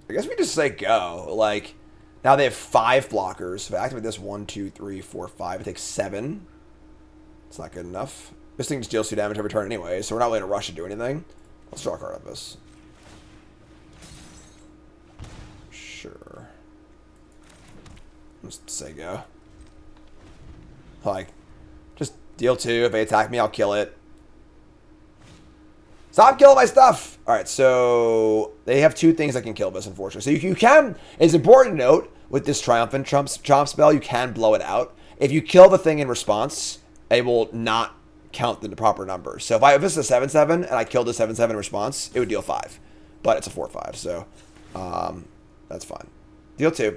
guess we just say go. Like, now they have 5 blockers. If I activate this 1, 2, 3, 4, 5, it takes 7. It's not good enough. This thing just deals 2 damage every turn anyway, so we're not really in a rush to do anything. Let's draw a card of this. Sure. Just say go. Like, just deal 2. If they attack me, I'll kill it. Stop killing my stuff. All right, so they have 2 things that can kill this, unfortunately. So you can, it's important to note, with this Triumphant Chomp spell, you can blow it out. If you kill the thing in response, it will not count the proper numbers. So if this is a 7/7 and I killed a 7/7 in response, it would deal 5. But it's a 4/5, so that's fine. Deal 2.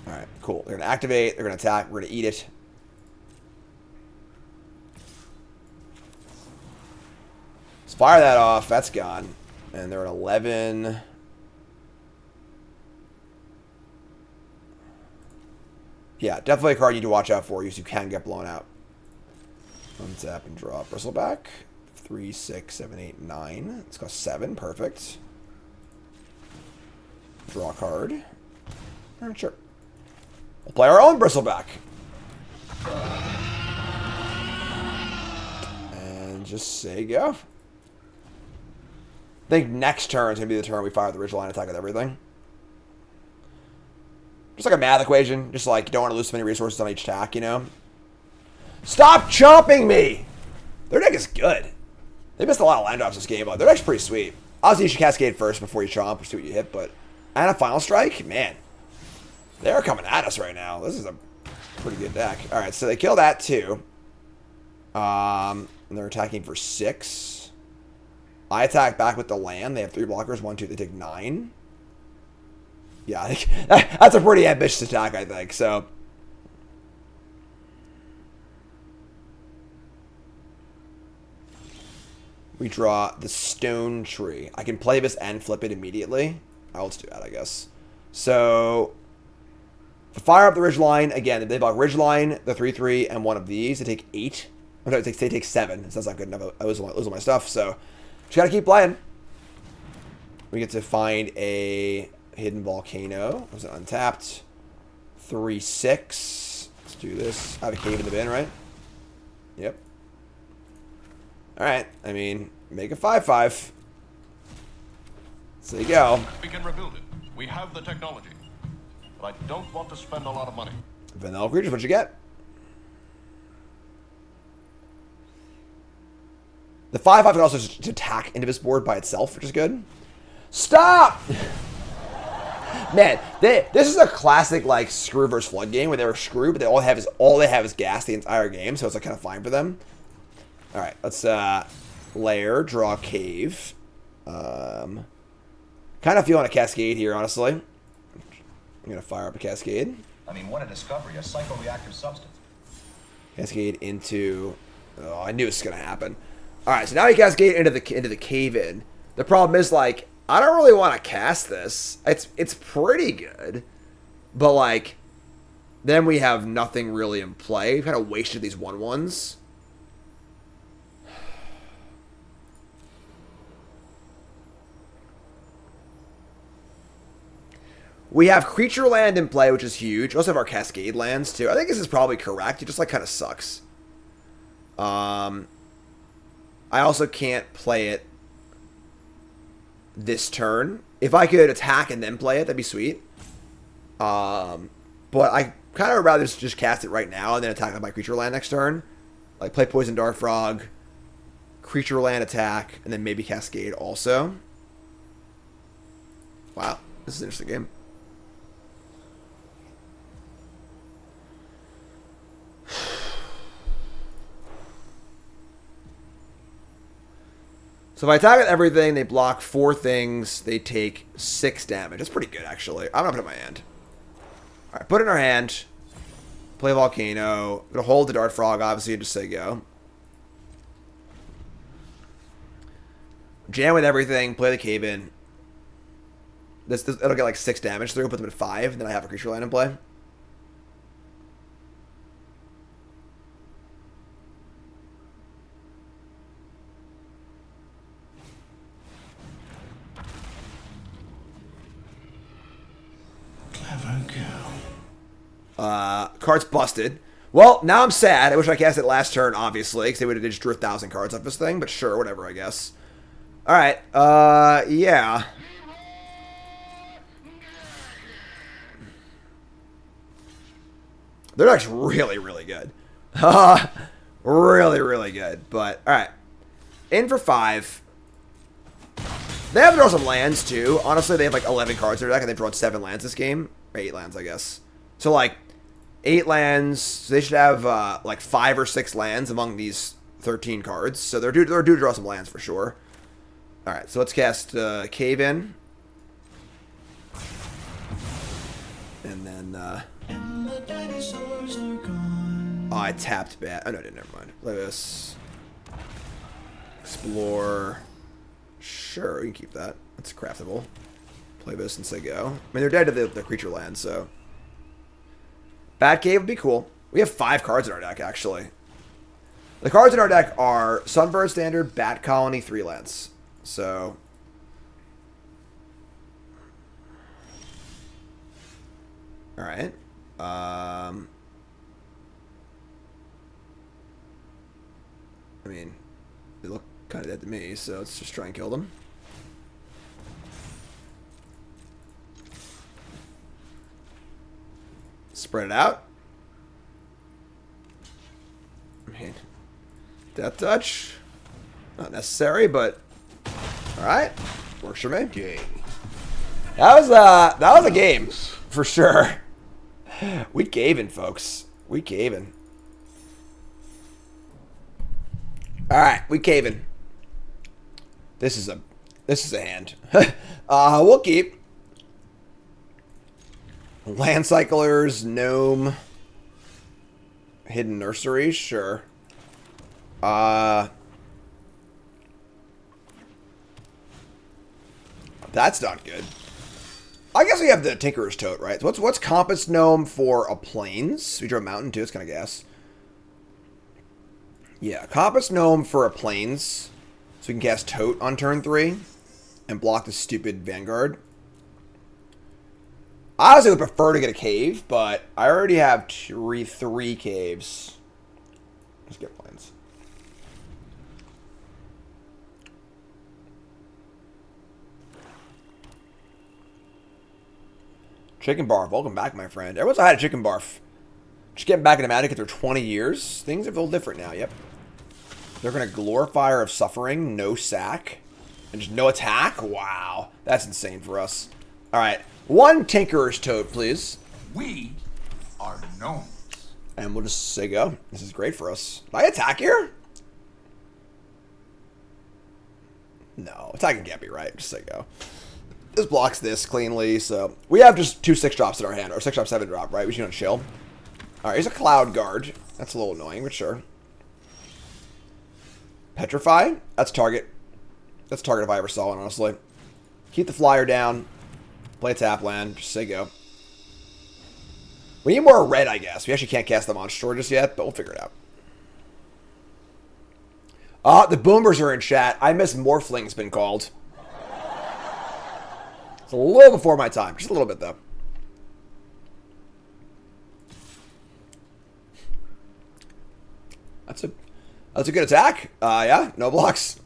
Alright, cool. They're going to activate, they're going to attack, we're going to eat it. Let's fire that off, that's gone. And they're at 11. Yeah, definitely a card you need to watch out for, because you can get blown out. Untap and draw Bristleback. 3, 6, 7, 8, 9. It's got 7, perfect. Draw a card. Alright, sure. We'll play our own Bristleback. And just say go. I think next turn is going to be the turn we fire the Ridgeline attack with everything. Just like a math equation. Just like you don't want to lose so many resources on each attack, you know? Stop chomping me! Their deck is good. They missed a lot of land drops this game, but their deck's pretty sweet. Obviously, you should Cascade first before you chomp or see what you hit, but... And a Final Strike? Man. They're coming at us right now. This is a pretty good deck. Alright, so they kill that too. And they're attacking for 6. I attack back with the land. They have 3 blockers. 1, 2, they take 9. Yeah, I think that's a pretty ambitious attack, I think. So, we draw the Stone Tree. I can play this and flip it immediately. Oh, let's do that, I guess. So, to fire up the Ridgeline, again, they block Ridgeline, the 3/3, and 1 of these. They take 8. Oh, no, they take 7. That's not good enough. I lose all my stuff, so just gotta keep playing. We get to find a Hidden Volcano. Was it untapped? 3, 6. Let's do this. I have a cave in the bin, right? Yep. Alright, I mean, make a 5/5. So there you go. We can rebuild it. We have the technology. But I don't want to spend a lot of money. Vanilla creatures, what'd you get? The 5/5 can also just attack into this board by itself, which is good. Stop! Man, this is a classic like screw versus flood game where they were screwed, but all they have is gas the entire game, so it's like kind of fine for them. All right, let's layer, draw cave. Kind of feeling a cascade here, honestly. I'm gonna fire up a cascade. I mean, what a discovery! A psychoreactive substance. Cascade into. Oh, I knew this was gonna happen. All right, so now you cascade into the cave in. The problem is like I don't really want to cast this. It's pretty good, but like then we have nothing really in play. We've kind of wasted these 1/1s. We have creature land in play, which is huge. We also have our cascade lands too. I think this is probably correct. It just like kind of sucks. I also can't play it this turn. If I could attack and then play it, that'd be sweet. But I kind of would rather just cast it right now and then attack with my creature land next turn. Like play Poison Dart Frog, creature land attack, and then maybe cascade also. Wow, this is an interesting game. So if I attack with everything, they block 4 things. They take 6 damage. That's pretty good, actually. I'm going to put it in my hand. All right, put it in our hand. Play Volcano. I'm going to hold the Dart Frog, obviously, and just say go. Jam with everything. Play the Cave in. It'll get like 6 damage through. Put them at 5, and then I have a creature land in play. Cards busted. Well, now I'm sad. I wish I cast it last turn, obviously, because they would have just drew 1,000 cards off this thing. But sure, whatever, I guess. All right. Yeah. Their deck's really, really good. Really, really good. But, alright. In for 5. They have to draw some lands, too. Honestly, they have like 11 cards in their deck, and they've drawn 7 lands this game. Or 8 lands, I guess. So, like, 8 lands. So they should have, like, 5 or 6 lands among these 13 cards. So they're due to draw some lands for sure. Alright, so let's cast Cave In. And then, oh, I tapped bad. Oh, no, I didn't. Never mind. Play this. Explore. Sure, we can keep that. That's craftable. Play this and say go. I mean, they're dead to the creature land, so. Bat Cave would be cool. We have 5 cards in our deck, actually. The cards in our deck are Sunbird Standard, Bat Colony, 3 lands. So. Alright. I mean, they look kind of dead to me, so let's just try and kill them. Spread it out. I mean, Death Touch. Not necessary, but alright. Works for me. Game. That was a game. For sure. We caving, folks. We caving. Alright, we caving. This is a hand. We'll keep. Land Cyclers, Gnome. Hidden Nursery, sure. That's not good. I guess we have the Tinkerer's Tote, right? So what's Compass Gnome for a Plains? We drew a mountain too, it's kind of gas. Yeah, Compass Gnome for a Plains. So we can cast Tote on turn 3 and block the stupid Vanguard. I honestly would prefer to get a cave, but I already have three caves. Let's get Plains. Chicken Barf, welcome back, my friend. Everyone's had a Chicken Barf. Just getting back into Magic after 20 years. Things are a little different now, yep. They're going to Glorifier of Suffering, no sack, and just no attack? Wow, that's insane for us. Alright, 1 Tinkerer's Tote, please. We are gnomes. And we'll just say go. This is great for us. Can I attack here? No, attacking can't be right. Just say go. This blocks this cleanly, so we have just 2 6-drops in our hand, or 6-drop, 7-drop, right? We should chill. Alright, here's a Cloud Guard. That's a little annoying, but sure. Petrify? That's target. That's target if I ever saw one, honestly. Keep the flyer down. Play a tap land. Just say go. We need more red, I guess. We actually can't cast the Monster Sword just yet, but we'll figure it out. The Boomers are in chat. I miss Morphling's been called. It's a little before my time. Just a little bit, though. That's a good attack. Yeah, no blocks.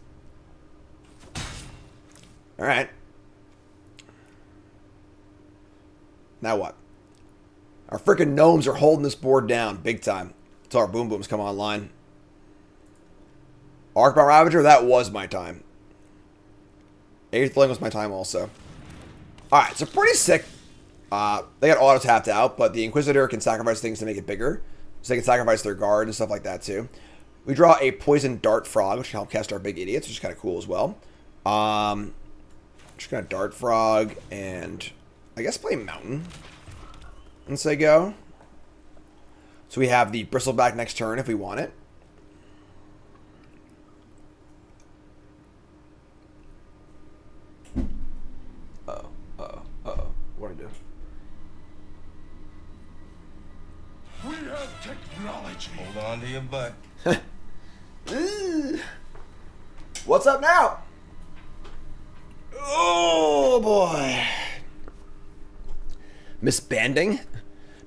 Alright. Now what? Our freaking gnomes are holding this board down big time until our boom booms come online. Arcbound Ravager, that was my time. 8th Flame was my time also. Alright, so pretty sick. They got auto tapped out, but the Inquisitor can sacrifice things to make it bigger. So they can sacrifice their guard and stuff like that too. We draw a Poison Dart Frog, which can help cast our big idiots, which is kind of cool as well. Just gonna Dart Frog and I guess play Mountain and say go. So we have the Bristleback next turn if we want it. What do I do? We have technology. Hold on to your butt. What's up now? Oh boy. Miss Banding?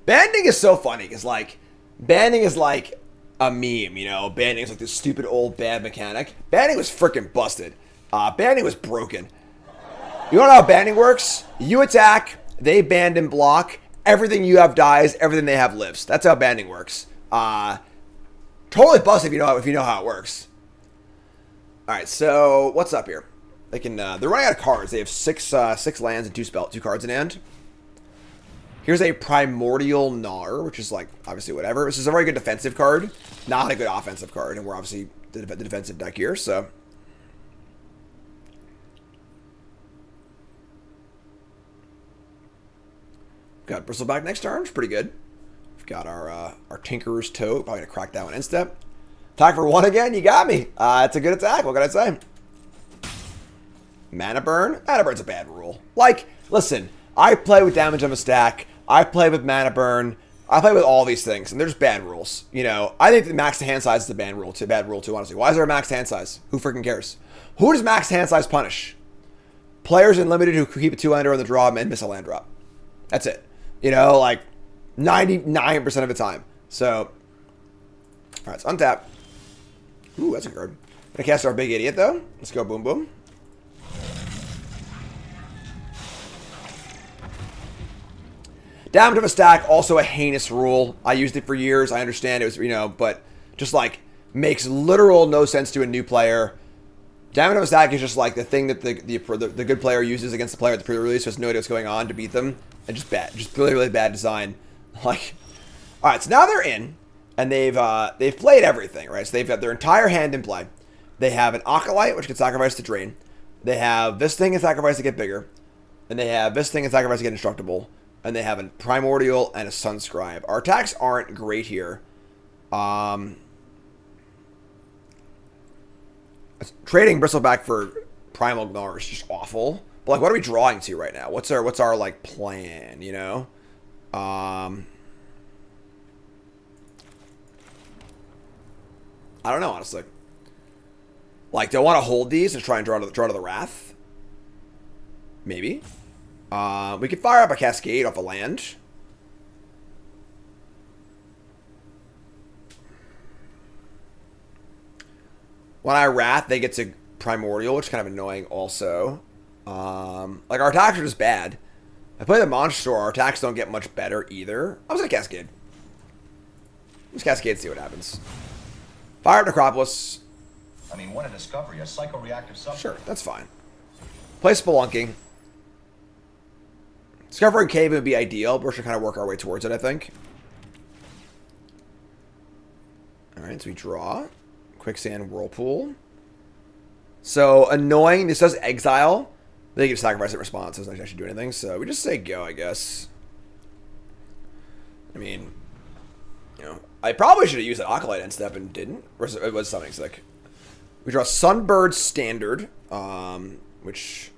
Banding is so funny because like banding is like a meme, you know. Banding is like this stupid old bad mechanic. Banding was freaking busted. Banding was broken. You don't know how banding works? You attack, they band and block, everything you have dies, everything they have lives. That's how banding works. Totally bust if you know how it works. All right, so what's up here? They can they're running out of cards. They have six lands and two cards in hand. Here's a Primordial Gnar, which is like obviously whatever. This is a very good defensive card, not a good offensive card, and we're obviously the defensive deck here, so. Got Bristleback next turn, it's pretty good. We've got our Tinkerer's Toe, probably gonna crack that one instep. Attack for 1 again, you got me. It's a good attack, what can I say? Mana Burn? Mana Burn's a bad rule. Like, listen, I play with damage on a stack, I play with Mana Burn, I play with all these things, and they're just bad rules. You know, I think the max hand size is a bad rule too, honestly. Why is there a max hand size? Who freaking cares? Who does max hand size punish? Players in Limited who keep a 2-lander on the draw and miss a land drop. That's it. You know, like 99% of the time. So, alright, let's untap. Ooh, that's a card. Gonna cast our Big Idiot, though. Let's go boom boom. Damage of a stack, also a heinous rule. I used it for years. I understand it was, you know, but just like makes literal no sense to a new player. Damage of a stack is just like the thing that the good player uses against the player at the pre-release, so has no idea what's going on to beat them. And just bad, just really, really bad design. Like, all right, so now they're in, and they've played everything, right? So they've got their entire hand in play. They have an Acolyte, which can sacrifice to drain. They have this thing and sacrifice to get bigger, and they have this thing and sacrifice to get indestructible, and they have a Primordial and a Sunscribe. Our attacks aren't great here. Trading Bristleback for Primal Gnar is just awful. But like, what are we drawing to right now? What's our like plan? You know, I don't know, honestly. Like, do I want to hold these and try and draw to the Wrath? Maybe. We could fire up a Cascade off a land. When I Wrath, they get to Primordial, which is kind of annoying also. Like, our attacks are just bad. I play the Monster, our attacks don't get much better either. I'm just gonna Cascade. Let's Cascade and see what happens. Fire up Necropolis. I mean, what a discovery, a psychoreactive substance. Sure, that's fine. Play Spelunking. Discovering Cave would be ideal, but we're going to kind of work our way towards it, I think. Alright, so we draw. Quicksand Whirlpool. So, annoying. This does exile. They get sacrifice in response. Doesn't actually do anything, so we just say go, I guess. I mean, you know, I probably should have used an Acolyte end step and didn't. Or it was something sick. We draw Sunbird Standard, which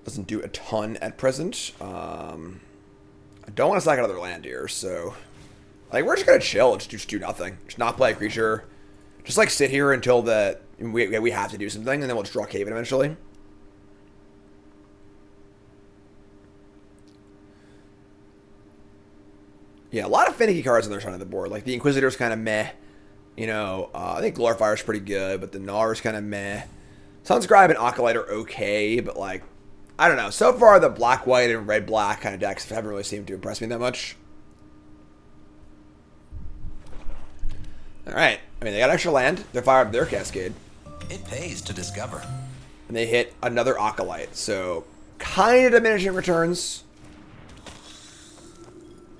doesn't do a ton at present. I don't want to sack another land here, so like we're just gonna chill and just do nothing. Just not play a creature. Just like sit here until we have to do something, and then we'll just draw Cave-In eventually. Yeah, a lot of finicky cards on their side of the board. Like the Inquisitor's kind of meh. You know, I think Glorifier's pretty good, but the Gnar's kind of meh. Sunscribe and Acolyte are okay, but like, I don't know. So far, the black-white and red-black kind of decks haven't really seemed to impress me that much. Alright. I mean, they got extra land. They fire up their Cascade. It pays to discover. And they hit another Acolyte. So, kind of diminishing returns.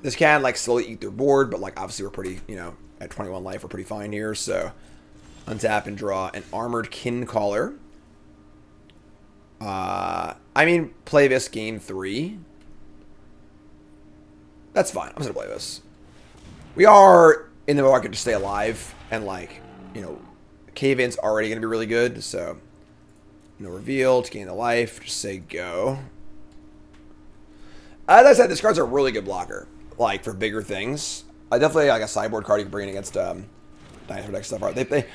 This can, like, slowly eat their board, but, like, obviously we're pretty, you know, at 21 life, we're pretty fine here. So, untap and draw an Armored Kincaller. I mean, play this, gain 3. That's fine. I'm just gonna play this. We are in the market to stay alive, and like, you know, Cave-In's already gonna be really good, so no reveal to gain the life. Just say go. As I said, this card's a really good blocker, like for bigger things. I definitely like a sideboard card you can bring in against dinosaur deck stuff.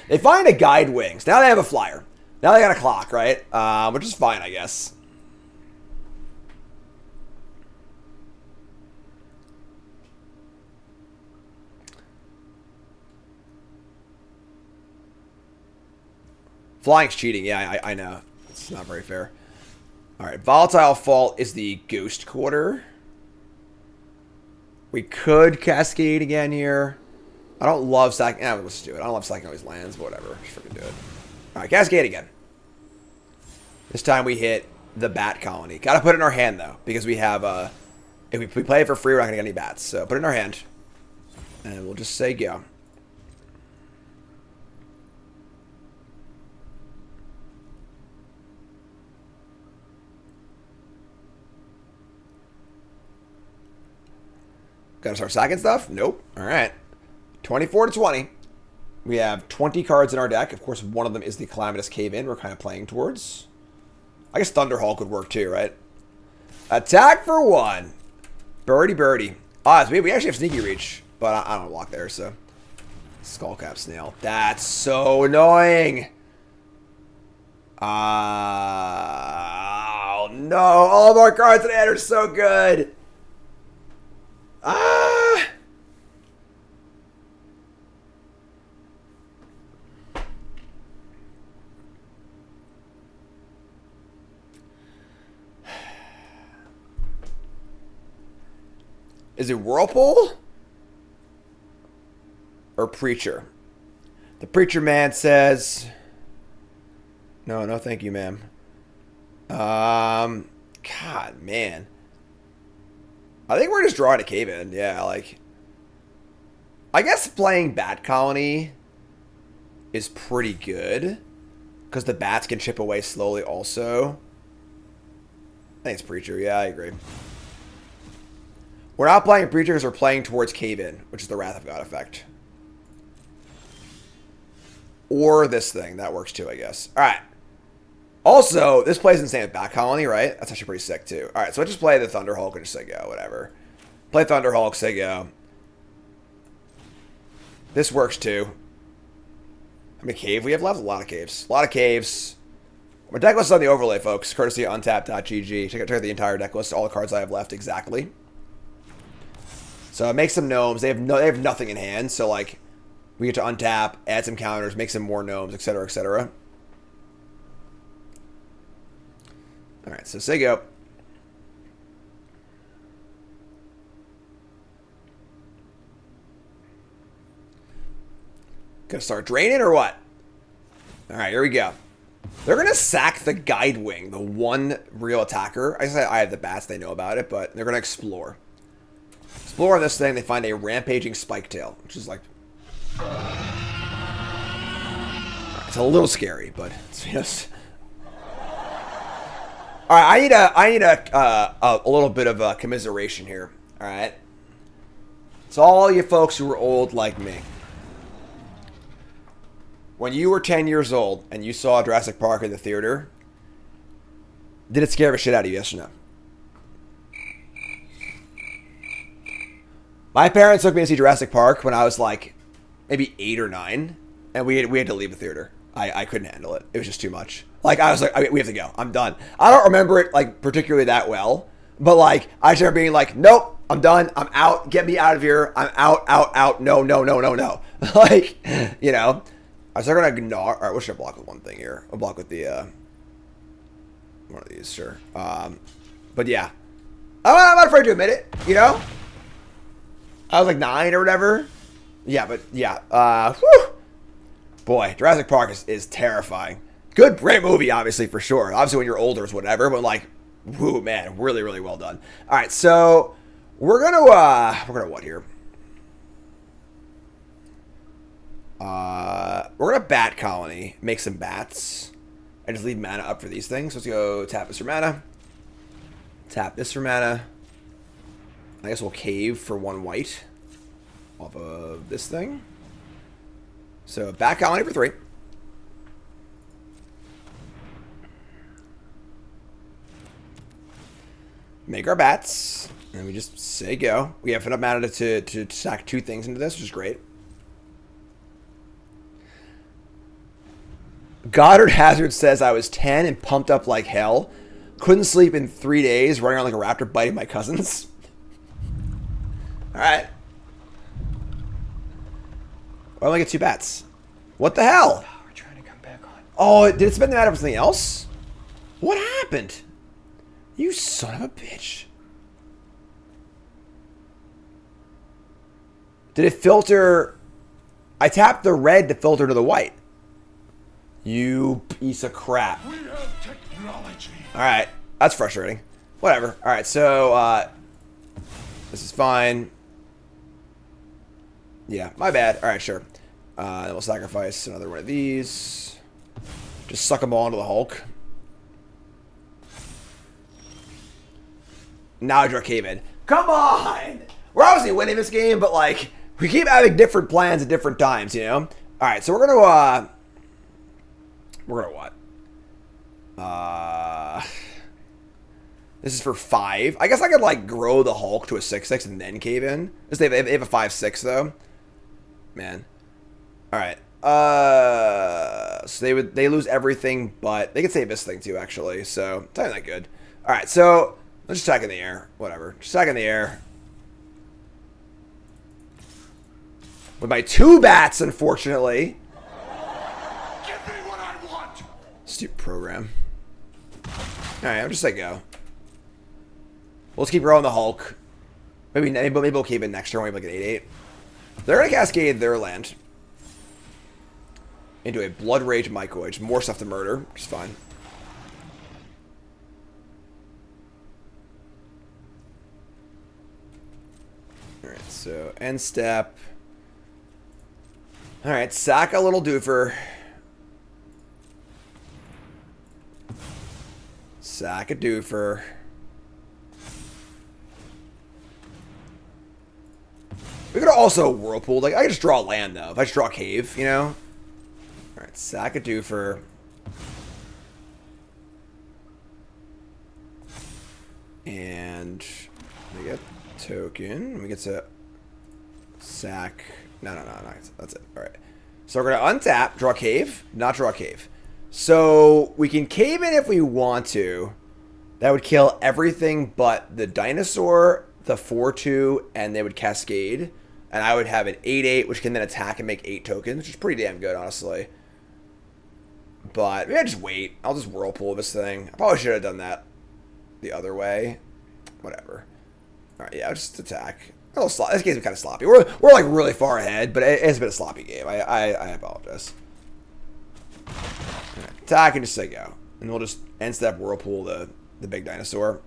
They find a Guide Wings. Now they have a flyer. Now they got a clock, right? Which is fine, I guess. Flying's cheating. Yeah, I know. It's not very fair. All right, Volatile Fault is the Ghost Quarter. We could Cascade again here. I don't love sacking. Yeah, let's do it. I don't love sacking all these lands, but whatever. Just freaking do it. All right, Cascade again. This time we hit the bat colony. Got to put it in our hand, though, because we have... if we play it for free, we're not going to get any bats. So put it in our hand. And we'll just say go. Gotta start sacking stuff? Nope. Alright. 24 to 20. We have 20 cards in our deck. Of course, one of them is the Calamitous Cave-In we're kind of playing towards. I guess Thunderhawk would work too, right? Attack for 1. Birdie, birdie. Ah, so we actually have Sneaky Reach, but I don't block there, so. Skullcap Snail. That's so annoying. Oh, no. All of our cards in hand are so good. Ah! Is it Whirlpool? Or Preacher? The Preacher Man says... No, no thank you, ma'am. God, man. I think we're just drawing a cave-in. Yeah, like... I guess playing Bat Colony is pretty good. Because the bats can chip away slowly also. I think it's Preacher. Yeah, I agree. We're not playing Preacher because we're playing towards Cave-In, which is the Wrath of God effect. Or this thing. That works too, I guess. Alright. Also, this plays insane with Bat Colony, right? That's actually pretty sick too. Alright, so I just play the Thunderhawk and just say go, whatever. Play Thunderhawk, say go. This works too. How many cave we have left? A lot of caves. A lot of caves. My deck list is on the overlay, folks. Courtesy of untap.gg. Check out the entire deck list. All the cards I have left exactly. So make some gnomes. They have nothing in hand. So like, we get to untap, add some counters, make some more gnomes, etc., etc. All right, so say go. Gonna start draining or what? All right, here we go. They're gonna sack the Guidewing, the one real attacker. I said I have the bats; they know about it, but they're gonna explore. Explore on this thing, they find a rampaging Spiketail, which is like... It's a little scary, but it's just... Alright, I need a little bit of commiseration here, alright? It's all you folks who are old like me. When you were 10 years old and you saw Jurassic Park in the theater, did it scare the shit out of you, yes or no? My parents took me to see Jurassic Park when I was like maybe 8 or 9, and we had to leave the theater. I couldn't handle it. It was just too much. Like, I was like, we have to go. I'm done. I don't remember it like particularly that well, but like I just remember being like, nope, I'm done. I'm out. Get me out of here. I'm out. No. Like, you know, I was gonna ignore. All right, what should I block with one thing here? I'll block with the one of these, sure. But yeah, I'm not afraid to admit it. You know. I was like 9 or whatever. Yeah, but yeah. Whew. Boy, Jurassic Park is terrifying. Great movie, obviously, for sure. Obviously, when you're older is whatever, but like, whoo, man, really, really well done. All right, so we're gonna what here? We're gonna Bat Colony, make some bats, and just leave mana up for these things. So let's go tap this for mana. Tap this for mana. I guess we'll cave for 1 white off of this thing. So Bat Colony for 3. Make our bats, and we just say go. We have enough mana to stack 2 things into this, which is great. Goddard Hazard says I was 10 and pumped up like hell. Couldn't sleep in 3 days, running around like a raptor biting my cousins. Alright. I only get 2 bats. What the hell? Oh, we're trying to come back on. Oh, did it spend the mana for something else? What happened? You son of a bitch. Did it filter? I tapped the red to filter to the white. You piece of crap. We have technology. Alright, that's frustrating. Whatever. Alright, so, this is fine. Yeah, my bad. Alright, sure. Then we'll sacrifice another one of these. Just suck them all into the Hulk. Now I draw Cave-In. Come on! We're obviously winning this game, but, like, we keep having different plans at different times, you know? Alright, so we're gonna, what? This is for 5. I guess I could, like, grow the Hulk to a 6/6 and then cave in. They have a 5/6, though. Man. Alright. So they lose everything, but they can save this thing, too, actually. So, it's not that good. Alright, so let's just attack in the air. Whatever. Just attack in the air. With my 2 bats, unfortunately. Give me what I want. Stupid program. Alright, I'll just say go. We'll just keep rolling the Hulk. Maybe we'll cave in next turn. Maybe like an 8/8. They're gonna cascade their land into a Blood Rage Mycoid. More stuff to murder, which is fine. Alright, so end step. Alright, sack a little doofer. Sack a doofer. We could also Whirlpool. Like, I could just draw a land, though. If I just draw a cave, you know? Alright, sack a doofer. And we get token. We get to sack. No. That's it. Alright. So we're going to untap, draw a cave, not draw a cave. So we can cave in if we want to. That would kill everything but the dinosaur, the 4/2, and they would cascade. And I would have an 8/8, which can then attack and make 8 tokens, which is pretty damn good, honestly. But maybe I just wait. I'll just Whirlpool this thing. I probably should have done that the other way. Whatever. Alright, yeah, I'll just attack. A little sloppy. This game's kind of sloppy. We're like really far ahead, but it's been a sloppy game. I apologize. Right, attack and just say go. And we'll just end step Whirlpool the big dinosaur.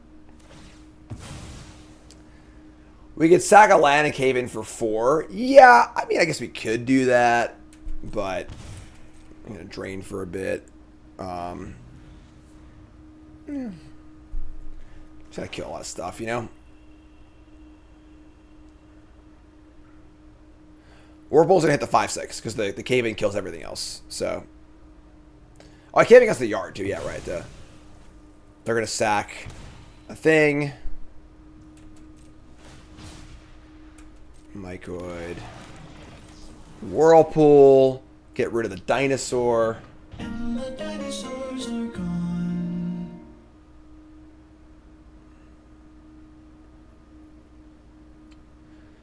We could sack a land and cave in for 4. Yeah, I mean, I guess we could do that, but I'm going to drain for a bit. Yeah. Just gotta kill a lot of stuff, you know? Whirlpool's going to hit the 5/6, because the cave-in kills everything else, so. Oh, I cave against the yard, too. Yeah, right. They're going to sack a thing. Mycoid. Whirlpool. Get rid of the dinosaur. And the dinosaurs are gone.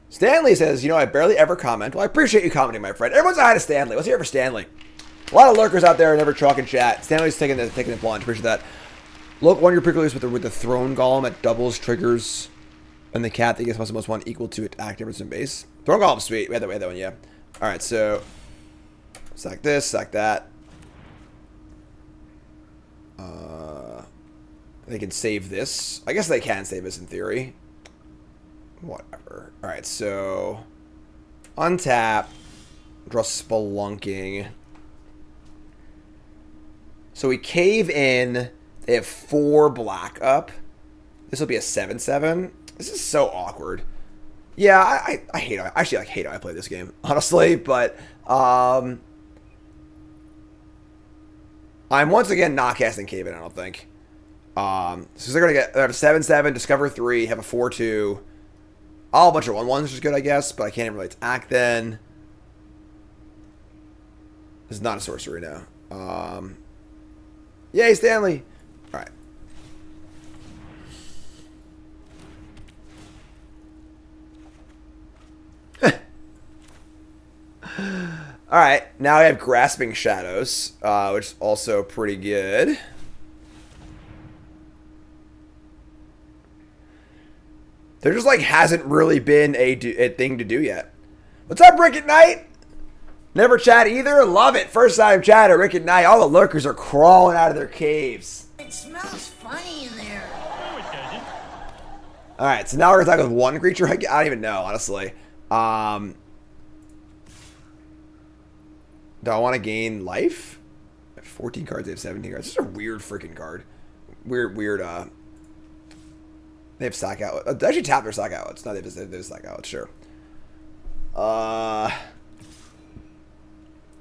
Stanley says, you know, I barely ever comment. Well, I appreciate you commenting, my friend. Everyone's a hi to Stanley. Let's hear it for Stanley. A lot of lurkers out there never talk in chat. Stanley's taking the plunge. Appreciate that. Look, one of your particulars with the throne golem that doubles triggers. And the cat that gets most one equal to attack difference in base. Throne golem, sweet. We had that one, yeah. Alright, so sack this, sack that. They can save this. I guess they can save this in theory. Whatever. Alright, so untap. Draw Spelunking. So we cave in. They have 4 black up. This will be a 7/7. This is so awkward. Yeah, I hate it. I actually hate how I play this game, honestly. But I'm once again not casting Cave-In, I don't think. So they're have a 7/7, discover 3, have a 4/2. All a bunch of 1/1s, which is good, I guess. But I can't even really attack then. This is not a sorcery now. Yay, Stanley! All right. Alright, now I have Grasping Shadows, which is also pretty good. There just, like, hasn't really been a thing to do yet. What's up, Rick at Night? Never chat either? Love it. First time chat at Rick at Night. All the lurkers are crawling out of their caves. It smells funny in there. No, it doesn't. Alright, so now we're going to talk with one creature. I don't even know, honestly. Do I want to gain life? I have 14 cards, they have 17 cards. This is a weird freaking card. Weird, they have sack outlet. They actually tap their sack outlets. No, they have sack outlets, sure.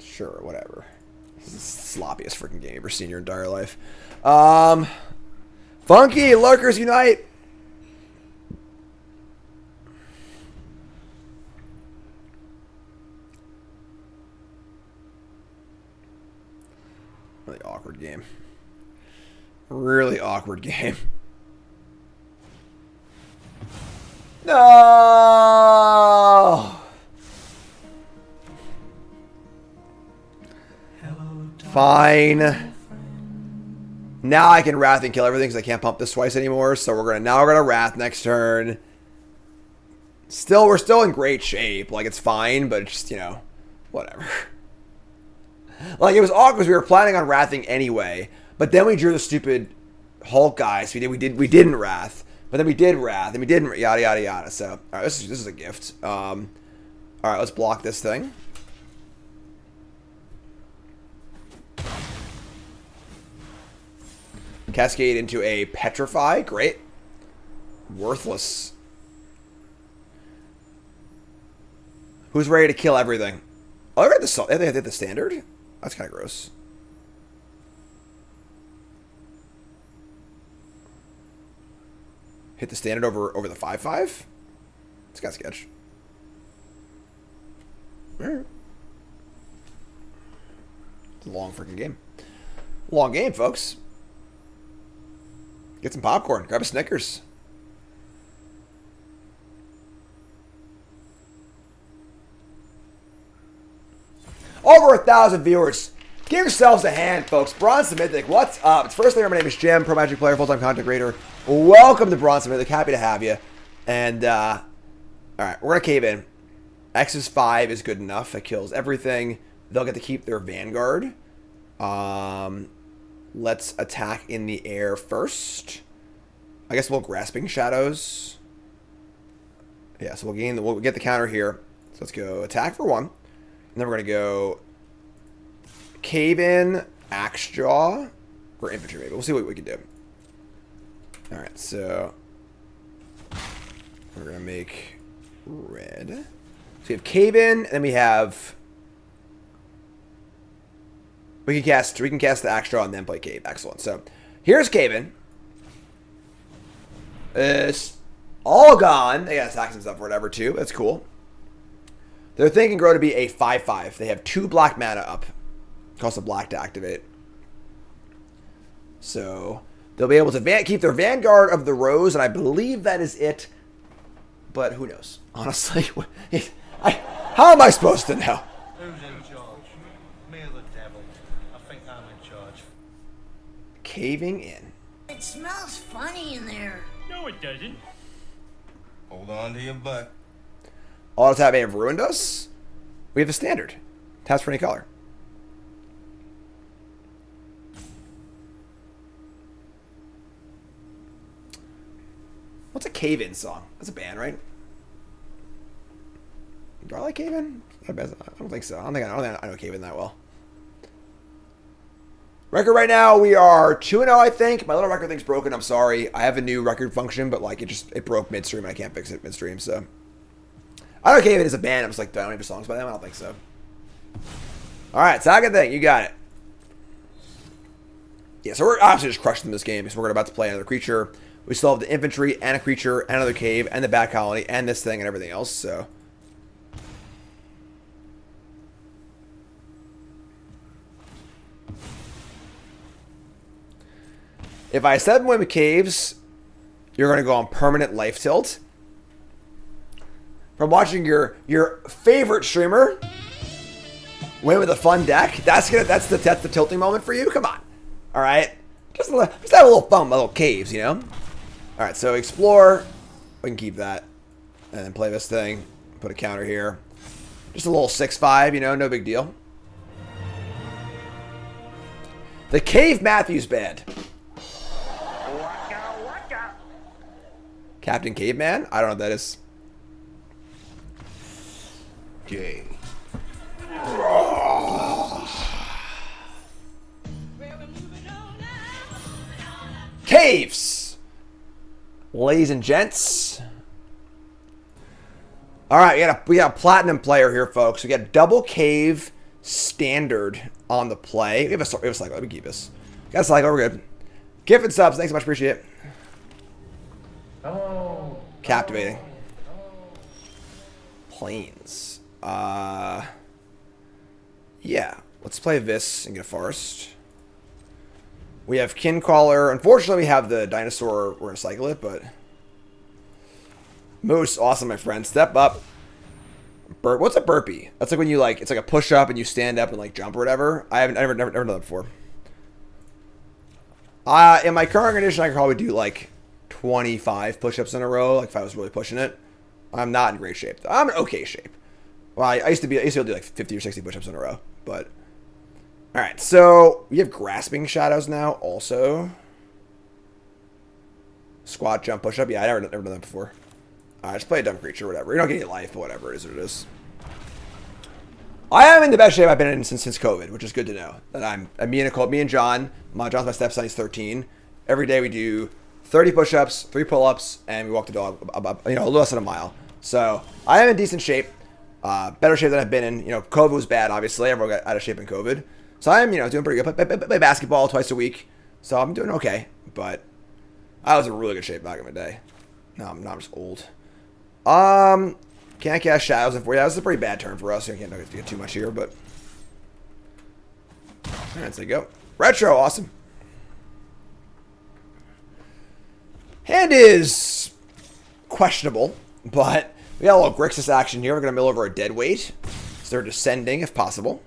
Sure, whatever. This is the sloppiest freaking game you've ever seen in your entire life. Funky, Lurkers Unite! Really awkward game. Really awkward game. No! Fine. Now I can Wrath and kill everything because I can't pump this twice anymore. So we're gonna Wrath next turn. We're still in great shape. Like, it's fine, but it's just, you know, whatever. Like, it was awkward because we were planning on Wrathing anyway, but then we drew the stupid Hulk guys. We didn't Wrath, but then we did Wrath, and we didn't yada yada yada. So, all right, this is a gift. All right, let's block this thing. Cascade into a Petrify. Great. Worthless. Who's ready to kill everything? Oh, they did the standard? That's kind of gross. Hit the standard over the 5/5? It's got sketch. Alright. It's a long freaking game. Long game, folks. Get some popcorn. Grab a Snickers. Over 1,000 viewers. Give yourselves a hand, folks. Bronze Mythic, what's up? It's first name. My name is Jim, Pro Magic player, full-time content creator. Welcome to Bronze Mythic. Happy to have you. And, all right, we're going to cave in. X's 5 is good enough. That kills everything. They'll get to keep their Vanguard. Let's attack in the air first. I guess we'll Grasping Shadows. Yeah, so we'll get the counter here. So let's go attack for 1. And then we're going to go Cave In, Axe Jaw, or Infantry maybe. We'll see what we can do. Alright, so we're going to make red. So we have Cave In, and then we have... We can cast the Axe Jaw and then play Cave. Excellent. So here's Cave In. It's all gone. They got attacks and stuff or whatever too. That's cool. Their thing can grow to be a 5/5. They have 2 black mana up. Cost a black to activate. So they'll be able to keep their Vanguard of the Rose, and I believe that is it. But who knows? Honestly, how am I supposed to know? Who's in charge? Me or the devil? I think I'm in charge. Caving in. It smells funny in there. No, it doesn't. Hold on to your butt. Auto tap may have ruined us. We have the standard. Taps for any color. What's a Cave-In song? That's a band, right? Do I like Cave-In? I don't think so. I don't think I know Cave-In that well. Record right now, we are 2-0, I think. My little record thing's broken. I'm sorry. I have a new record function, but like it broke midstream, and I can't fix it midstream. So I don't know if it is a band. I'm just like, do I don't have songs by them? I don't think so. All right, second thing, you got it. Yeah, so we're obviously just crushing this game because we're about to play another creature. We still have the infantry and a creature and another cave and the bat colony and this thing and everything else. So. If I 7-win with caves, you're going to go on permanent life tilt. From watching your favorite streamer win with a fun deck, that's the tilting moment for you. Come on, all right, just have a little fun, with little caves, you know. All right, so explore, we can keep that, and then play this thing. Put a counter here. Just a little 6/5, you know, no big deal. The Cave Matthews Band. Captain Caveman? I don't know what that is. J. Caves! Ladies and gents. Alright, we got a platinum player here, folks. We got double cave standard on the play. We have a cycle. Let me keep this. Got a cycle, we're good. Gift and subs, thanks so much, appreciate it. Hello. Captivating. Planes. Yeah. Let's play this and get a forest. We have Kincaller. Unfortunately, we have the dinosaur. We're going to cycle it, but... Moose, awesome, my friend. Step up. What's a burpee? That's like when you, like, it's like a push-up and you stand up and, like, jump or whatever. I've never done that before. In my current condition, I could probably do, like, 25 push-ups in a row, like, if I was really pushing it. I'm not in great shape. I'm in okay shape. Well, I used to be able to do, like, 50 or 60 push-ups in a row, but... Alright, so we have Grasping Shadows now also. Squat, jump, push up. Yeah, I never done that before. Alright, just play a dumb creature, whatever. You don't get any life, but whatever. It is what it is. I am in the best shape I've been in since COVID, which is good to know. That me and John, John's my stepson, he's 13. Every day we do 30 push-ups, 3 pull-ups, and we walk the dog about, a little less than a mile. So I am in decent shape. Better shape than I've been in. COVID was bad, obviously. Everyone got out of shape in COVID. So I'm, doing pretty good. Play basketball twice a week. So I'm doing okay. But I was in really good shape back in the day. No, I'm just old. Can't cast Shadows in 4. Yeah, this is a pretty bad turn for us. I can't get too much here, but... Alright, there you go. Retro, awesome. Hand is questionable, but we got a little Grixis action here. We're going to mill over a dead weight. So they're descending if possible.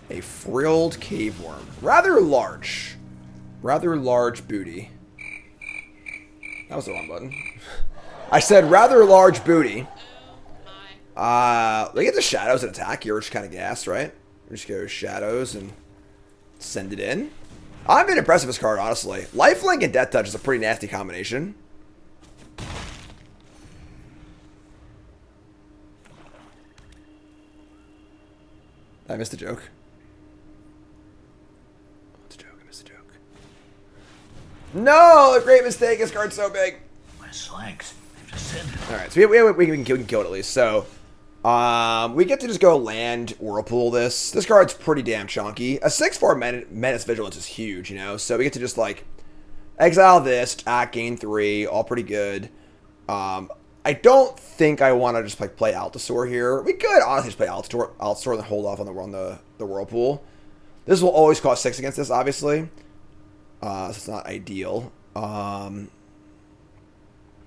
A frilled cave worm. Rather large. Rather large booty. That was the wrong button. I said rather large booty. They get the shadows and attack here, which is kind of gas, right? We just go shadows and send it in. I've been impressed with this card, honestly. Lifelink and Death Touch is a pretty nasty combination. I missed a joke. No, a great mistake. This card's so big. My slanks, they've descended. All right, so we can kill it at least. So, we get to just go land Whirlpool this. This card's pretty damn chunky. A 6/4 Menace Vigilance is huge, So we get to just, like, exile this, attack, gain 3, all pretty good. I don't think I want to just, like, play Altasaur here. We could honestly just play Altasaur and hold off on the Whirlpool. This will always cost 6 against this, obviously. So it's not ideal.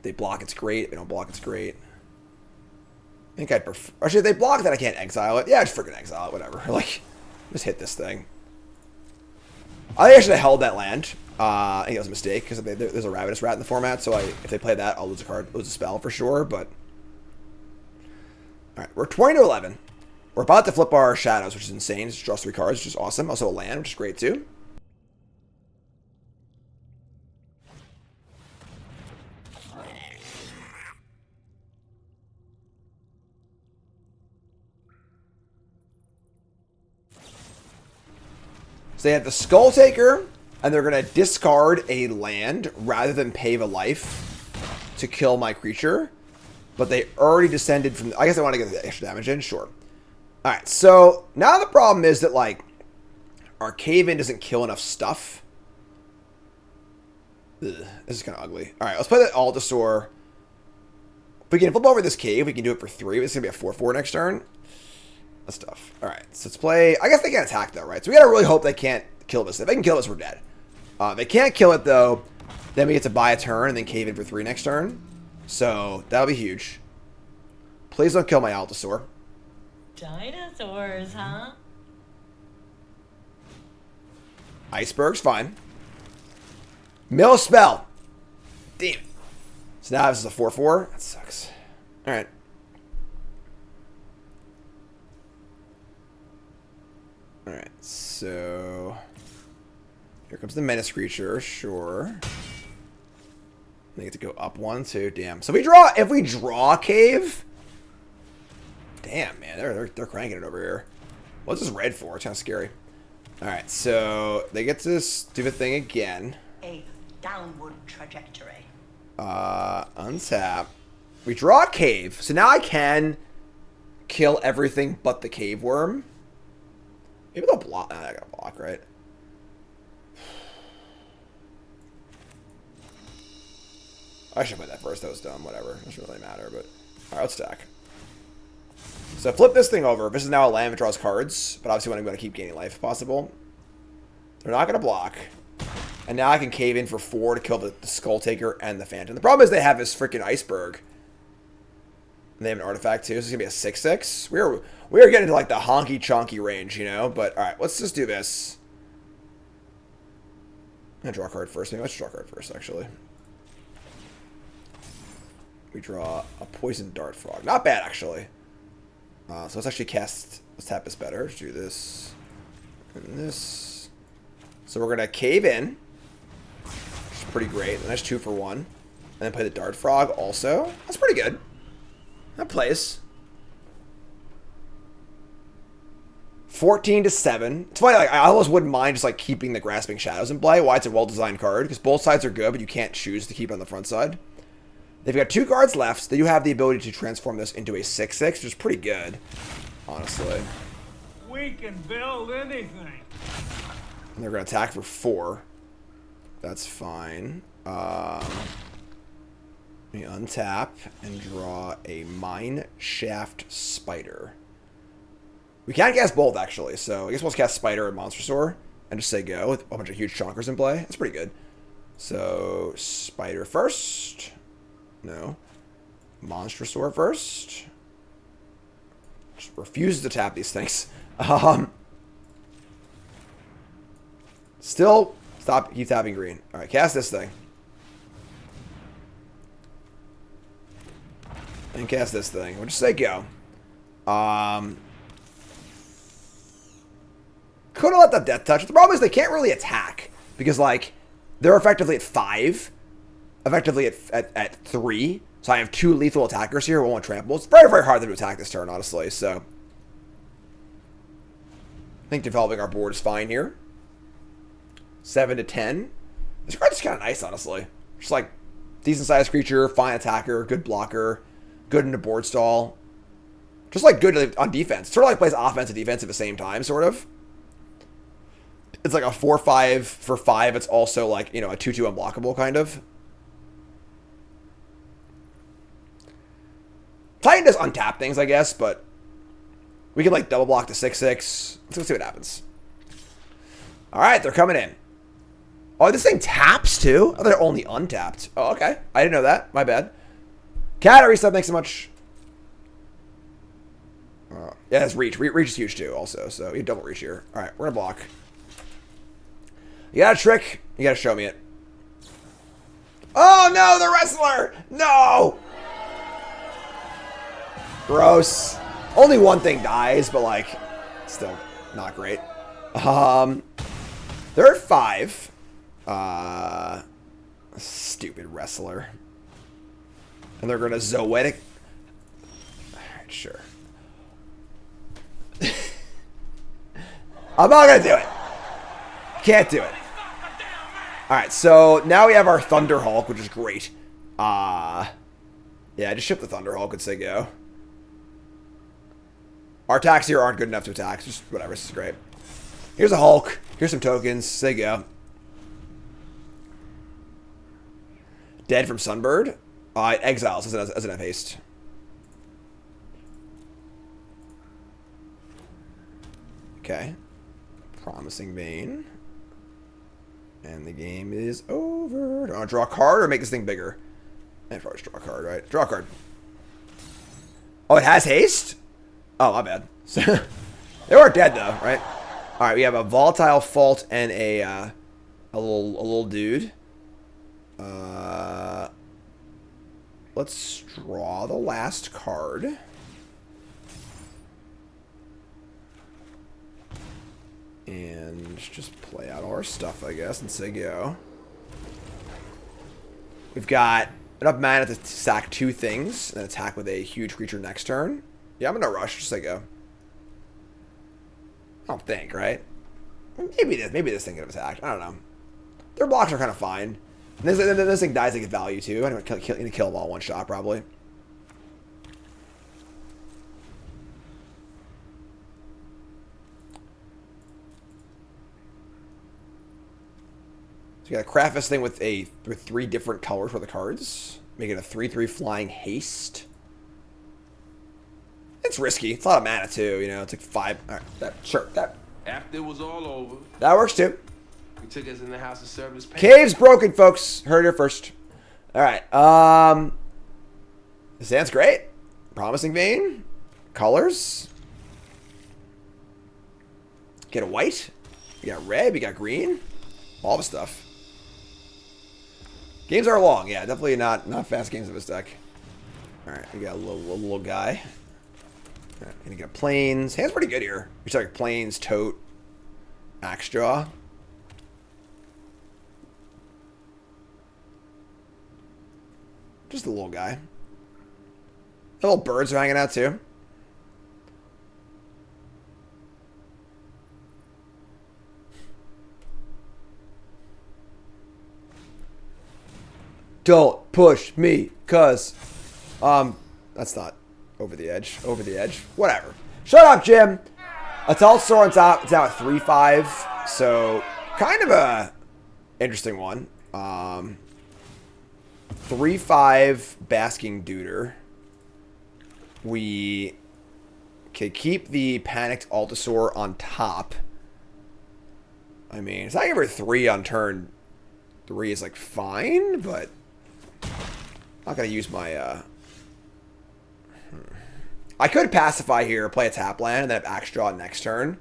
They block, it's great. If they don't block, it's great. I think I'd prefer... Actually, if they block, then I can't exile it. Yeah, just freaking exile it, whatever. Like, just hit this thing. I think I should have held that land. I think that was a mistake, because there's a Ravenous Rat in the format, so if they play that, I'll lose a spell for sure, but... Alright, we're 20-11. We're about to flip our Shadows, which is insane. It's draws 3 cards, which is awesome. Also a land, which is great, too. So they have the Skull Taker, and they're going to discard a land rather than pave a life to kill my creature. But they already descended from... I guess they want to get the extra damage in? Sure. Alright, so now the problem is that, like, our cave-in doesn't kill enough stuff. Ugh, this is kind of ugly. Alright, let's play that Altasaur. If we can flip over this cave, we can do it for 3. It's going to be a 4/4 next turn. That's tough. Alright, so let's play... I guess they can't attack, though, right? So we gotta really hope they can't kill this. If they can kill this, we're dead. If they can't kill it, though, then we get to buy a turn and then cave in for 3 next turn. So, that'll be huge. Please don't kill my Altasaur. Dinosaurs, huh? Iceberg's fine. Mill spell. Damn it. So now this is a 4/4. That sucks. All right. All right. So here comes the Menace Creature. Sure. They get to go up 1, 2. Damn. So if we draw a cave. Damn, man, they're cranking it over here. What's this red for? It's kind of scary. All right, so they get to do the thing again. A downward trajectory. Untap. We draw a cave, so now I can kill everything but the cave worm. Maybe they'll block. Nah, I gotta block, right? I should put that first. That was dumb. Whatever. It doesn't really matter. But all right, let's stack. So flip this thing over. This is now a land that draws cards, but obviously I'm going to keep gaining life if possible. They're not going to block. And now I can cave in for 4 to kill the Skull Taker and the Phantom. The problem is they have this freaking Iceberg. And they have an artifact too, so it's going to be a 6/6. We are getting to like the honky-chonky range, you know? But alright, let's just do this. I'm going to draw a card first. Maybe let's draw a card first, actually. We draw a Poison Dart Frog. Not bad, actually. So let's actually let's tap this better. Let's do this and this. So we're going to cave in, which is pretty great. And that's 2 for 1. And then play the Dart Frog also. That's pretty good. That plays. 14-7. It's funny, like, I almost wouldn't mind just like keeping the Grasping Shadows in play. Why it's a well-designed card, because both sides are good, but you can't choose to keep it on the front side. They've got 2 cards left. They do have the ability to transform this into a 6/6, which is pretty good, honestly. We can build anything. And they're going to attack for 4. That's fine. We untap and draw a Mine Shaft Spider. We can cast both, actually. So I guess we'll cast Spider and Monster Sword and just say go with a bunch of huge chonkers in play. That's pretty good. So Spider first. No. Monster Sword first. Just refuses to tap these things. Still, keep tapping green. Alright, cast this thing. And cast this thing. We'll just say go. Could have let that Death Touch. The problem is they can't really attack. Because, like, they're effectively at 5. Effectively at 3. So I have 2 lethal attackers here, 1 trample. It's very, very hard to attack this turn, honestly. So I think developing our board is fine here. 7-10. This card is kind of nice, honestly. Just like decent sized creature, fine attacker, good blocker, good into board stall. Just like good on defense. Sort of like plays offense and defense at the same time, sort of. It's like a 4/5 for 5. It's also like, you know, a 2/2 unblockable kind of. Titan does untap things, I guess, but we can like double block the 6/6. Let's see what happens. All right, they're coming in. Oh, this thing taps too? Oh, they're only untapped. Oh, okay. I didn't know that. My bad. Cat, reset. Thanks so much. Yeah, it's reach. Reach is huge too, also. So you double reach here. All right, we're gonna block. You got a trick? You gotta show me it. Oh no, the wrestler! No! Gross. Only one thing dies, but like, still not great. They're at 5. Stupid wrestler. And they're gonna Zoetic. Alright, sure. I'm not gonna do it. Can't do it. Alright, so now we have our Thunderhawk, which is great. Yeah, just ship the Thunderhawk and say go. Our attacks here aren't good enough to attack. Just whatever, this is great. Here's a Hulk. Here's some tokens. Say go. Dead from Sunbird. It exiles. Doesn't have haste. Okay. Promising Vein. And the game is over. Do I want to draw a card or make this thing bigger? I probably just draw a card, right? Draw a card. Oh, it has haste? Oh, my bad. They weren't dead though, right? All right, we have a Volatile Fault and a little dude. let's draw the last card. And just play out all our stuff, I guess, and say go. We've got enough mana to sack 2 things and attack with a huge creature next turn. Yeah, I'm in no rush. Just say go. I don't think, right? Maybe this thing could have attacked. I don't know. Their blocks are kind of fine. And this thing dies to get value too. I'm going to kill them all one shot probably. So you got to craft this thing with 3 different colors for the cards. Make it a 3/3 flying haste. It's risky. It's a lot of mana too, you know. It's like 5. All right, sure. After it was all over, that works too. he took us in the house and served us. Cave's broken, folks. Heard it here first. All right. This hand's great. Promising Vein. Colors. Get a white. You got red. You got green. All the stuff. Games are long. Yeah, definitely not fast games of this deck. All right. We got a little guy. All right, gonna get planes. Hand's pretty good here. We start like planes, tote, axe draw. Just a little guy. The little birds are hanging out too. Don't push me, cuz that's not over the edge. Over the edge. Whatever. Shut up, Jim. Atal'Sor on top. It's now at 3/5. So kind of a interesting one. 3/5 Basking Duder. We can keep the Panicked Altasaur on top. I mean, it's not ever 3 on turn 3 is like fine, but I'm not gonna use my I could pacify here, play a tap land, and then have axe draw next turn.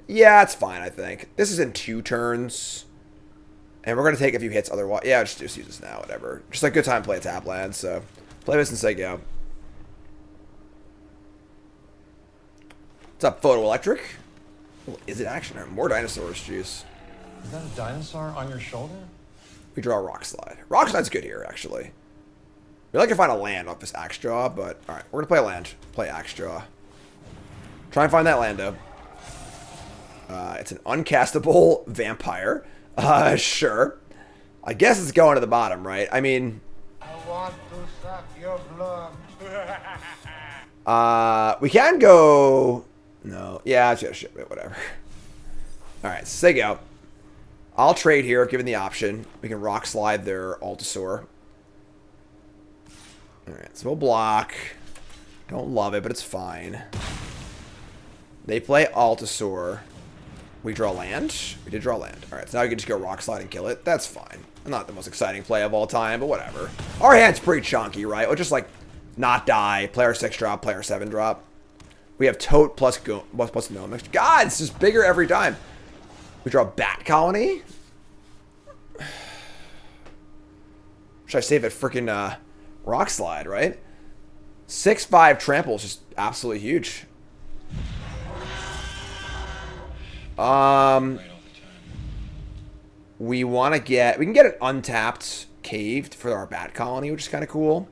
Yeah, it's fine, I think. This is in 2 turns. And we're going to take a few hits otherwise. Yeah, just use this now, whatever. Just like good time to play a tap land, so play this and say go. What's up, Photoelectric? Oh, is it action? More dinosaurs, juice. Is that a dinosaur on your shoulder? We draw a Rock Slide. Rock Slide's good here, actually. We'd like to find a land off this axe draw, but alright, we're going to play a land. Play axe draw. Try and find that lando. It's an uncastable vampire. Sure. I guess it's going to the bottom, right? I mean... I want to suck your blood. We can go... No. Yeah, it's just shit, whatever. Alright, say go. I'll trade here, given the option. We can Rock Slide their Altasaur. Alright, so we'll block. Don't love it, but it's fine. They play Altasaur. We draw land. We did draw land. Alright, so now we can just go Rock Slide and kill it. That's fine. Not the most exciting play of all time, but whatever. Our hand's pretty chunky, right? We'll just, like, not die. Player 6 drop, player 7 drop. We have Tote plus Gnome. God, it's just bigger every time. We draw Bat Colony. Should I save it freaking Rock Slide, right? 6/5 trample is just absolutely huge. We want to get... We can get an untapped caved for our Bat Colony, which is kind of cool.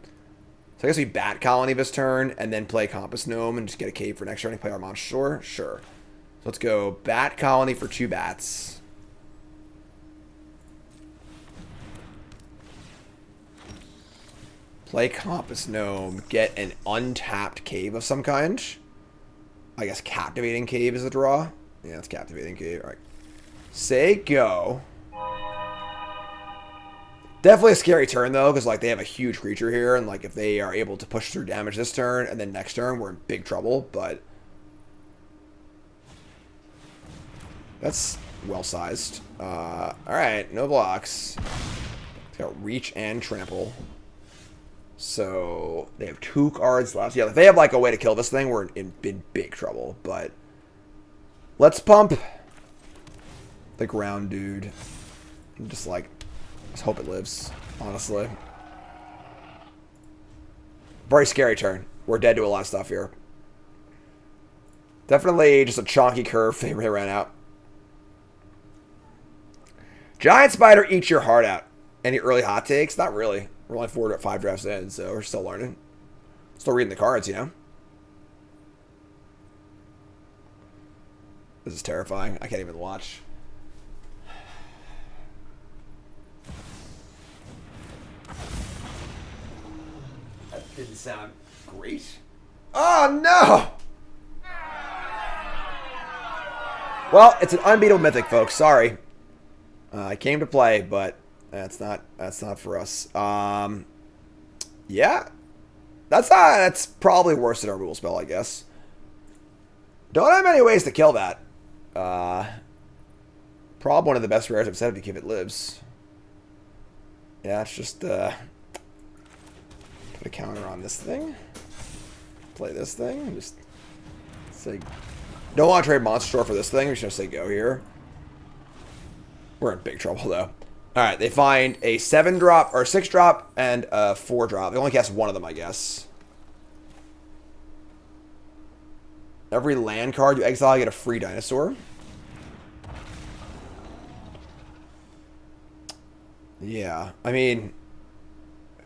So I guess we Bat Colony this turn, and then play Compass Gnome and just get a cave for next turn and play our Monster. Sure. So let's go Bat Colony for 2 bats. Play Compass Gnome, get an untapped cave of some kind. I guess Captivating Cave is a draw. Yeah, it's Captivating Cave. All right. Say go. Definitely a scary turn, though, because, like, they have a huge creature here, and, like, if they are able to push through damage this turn, and then next turn, we're in big trouble, but... That's well-sized. Alright, no blocks. It's got Reach and Trample. So, they have 2 cards left. Yeah, if they have, like, a way to kill this thing, we're in big trouble, but... Let's pump the ground dude. And just, like... Just hope it lives, honestly. Very scary turn. We're dead to a lot of stuff here. Definitely just a chonky curve. They ran out. Giant Spider eats your heart out. Any early hot takes? Not really. We're only 4 to 5 drafts in, so we're still learning. Still reading the cards, you know? This is terrifying. I can't even watch. That didn't sound great. Oh, no! Well, it's an unbeatable Mythic, folks. Sorry. I came to play, but that's not for us. Yeah. That's probably worse than our rule spell, I guess. Don't have many ways to kill that. Probably one of the best rares I've said if it lives. Yeah, it's just put a counter on this thing. Play this thing. And just say don't want to trade Monster Store for this thing. I'm just gonna say go here. We're in big trouble though. Alright, they find a 7-drop or 6-drop and a 4-drop. They only cast one of them, I guess. Every land card you exile, you get a free dinosaur. Yeah, I mean,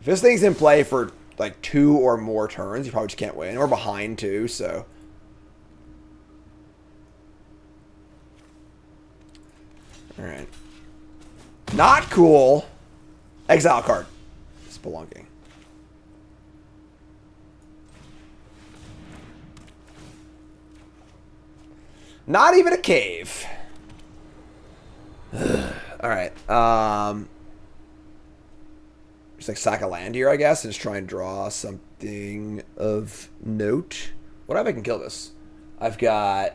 if this thing's in play for like 2 or more turns, you probably just can't win. We're behind too, so. Alright. Not cool. Exile card. Spelunking. Not even a cave. Alright. Just like sack a land here, I guess, and just try and draw something of note. What if I can kill this? I've got...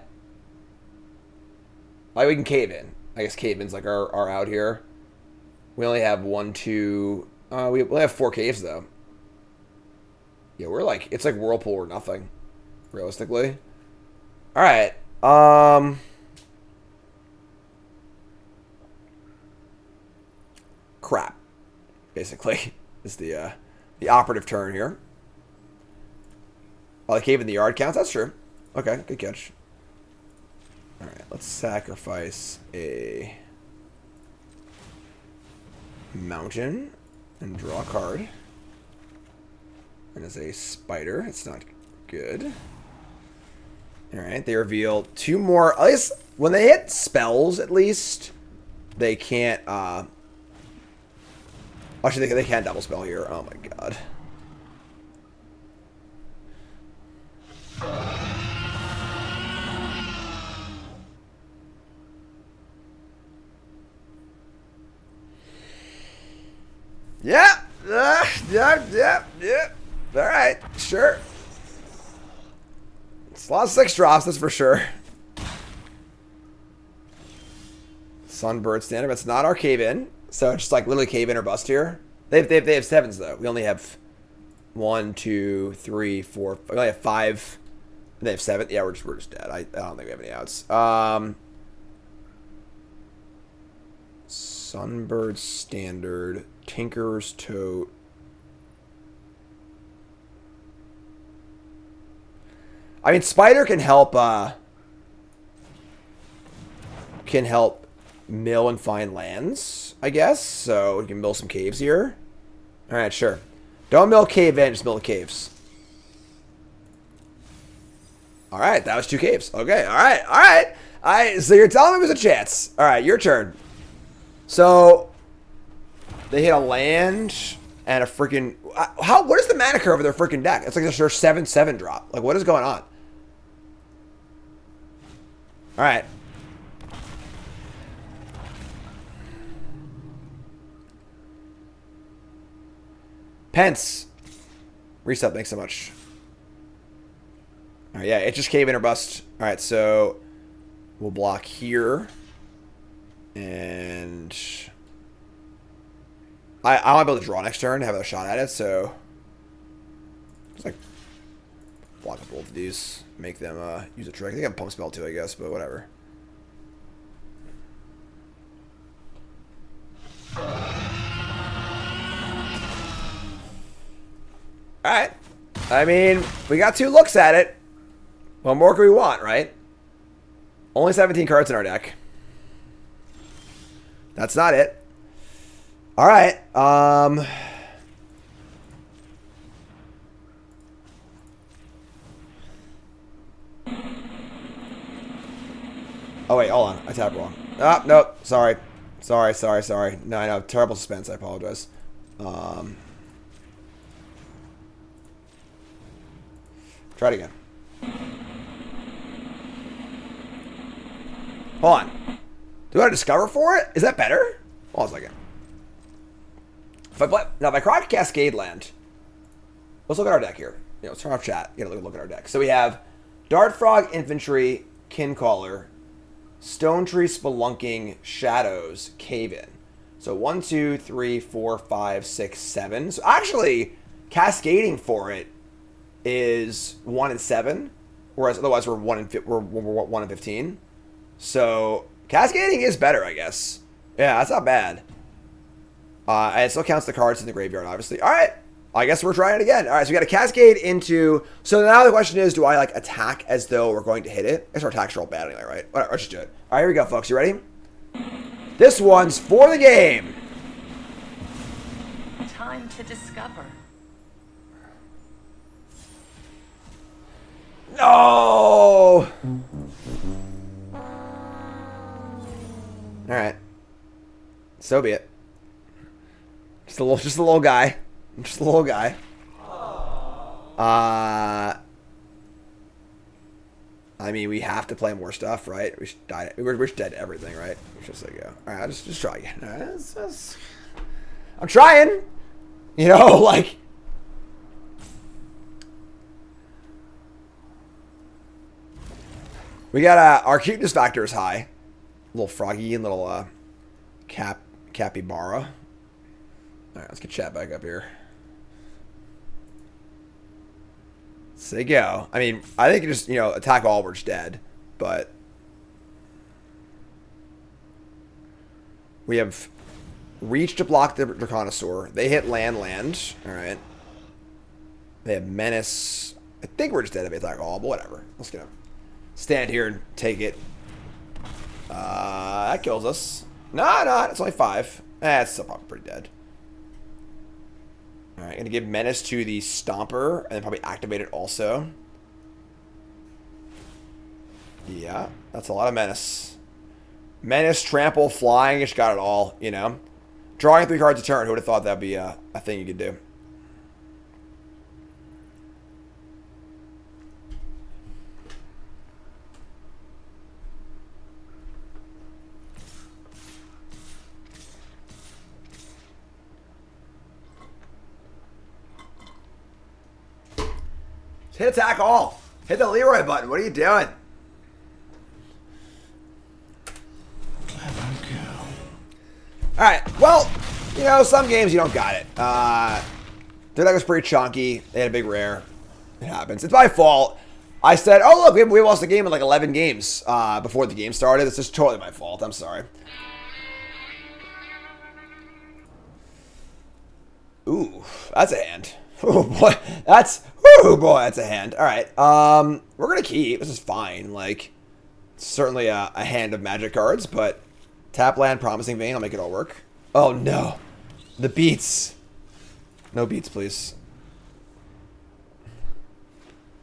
Like, we can cave in. I guess cave-ins like are out here. We only have 1, 2... we only have 4 caves, though. Yeah, we're like... It's like Whirlpool or nothing. Realistically. Alright. Crap. Basically. Is the operative turn here. Oh, the cave in the yard counts? That's true. Okay, good catch. Alright, let's sacrifice a mountain and draw a card. And as a spider, it's not good. Alright, they reveal 2 more. At least when they hit spells, at least they can't. Actually, they can't double spell here. Oh my god. Yeah. Yeah. All right, sure. It's a lot of 6 drops, that's for sure. Sunbird standard, but it's not our cave in. So it's just like literally cave in or bust here. They have 7s though. We only have 1, 2, 3, 4. We only have 5. They have 7. Yeah, we're just dead. I don't think we have any outs. Sunbird standard, Tinker's Tote. I mean, Spider can help. Mill and find lands, I guess. So we can mill some caves here. All right, sure. Don't mill cave in, just mill the caves. All right, that was 2 caves. Okay, all right. So you're telling me there's a chance. All right, your turn. So they hit a land and a freaking. What is the mana curve of their freaking deck? It's like their 7/7 drop. Like, what is going on? All right. Pence. Reset, thanks so much. Alright, yeah, it just cave in or bust. Alright, so we'll block here. And I want to be able to draw next turn, have a shot at it, so just like block up both of these, make them use a trick. I think I have a pump spell too, I guess, but whatever. Alright. I mean, we got 2 looks at it. What more can we want, right? Only 17 cards in our deck. That's not it. All right. Oh, wait. Hold on. I tapped wrong. Ah, nope. Sorry. Sorry. No, I know. Terrible suspense. I apologize. Try it again. Hold on. Do I discover for it? Is that better? Hold on a second. If I crack Cascade Land, let's look at our deck here. Let's turn off chat. Get a look at our deck. So we have Dart Frog Infantry, Kincaller, Stone Tree Spelunking, Shadows, Cave In. So 1, 2, 3, 4, 5, 6, 7. So actually, cascading for it is 1 and 7, whereas otherwise we're 1 and 15. So cascading is better, I guess. Yeah, that's not bad. And it still counts the cards in the graveyard, obviously. All right, I guess we're trying it again. All right, so we got a cascade into. So now the question is, do I like attack as though we're going to hit it? I guess our attacks are all bad anyway, right? Whatever, let's just do it. All right, here we go, folks. You ready? This one's for the game. Time to discover. No. All right. So be it. Just a little guy. Just a little guy. I mean, we have to play more stuff, right? We should die. We're dead to everything, right? Just like go. All right, just try again. All right, I'm trying. Like. We got our cuteness factor is high. A little froggy and little capybara. All right, let's get chat back up here. Say go. I mean, I think you just, attack all, we're just dead. But we have reach to block the Draconisaur. They hit land. All right. They have menace. I think we're just dead if they attack all, but whatever. Let's get stand here and take it. That kills us. No, it's only 5. It's still probably pretty dead. Alright, gonna give menace to the Stomper and then probably activate it also. Yeah, that's a lot of menace. Menace, trample, flying, just got it all, Drawing 3 cards a turn, who would have thought that'd be a thing you could do? Hit attack all. Hit the Leroy button. What are you doing? Alright, well, some games you don't got it. Their deck was pretty chunky. They had a big rare. It happens. It's my fault. I said, oh, look, we lost the game in like 11 games before the game started. It's just totally my fault. I'm sorry. Ooh, that's a hand. Oh, boy. That's a hand. All right. We're going to keep. This is fine. Like, it's certainly a hand of magic cards, but tap land, Promising Vein. I'll make it all work. Oh, no. The beats. No beats, please.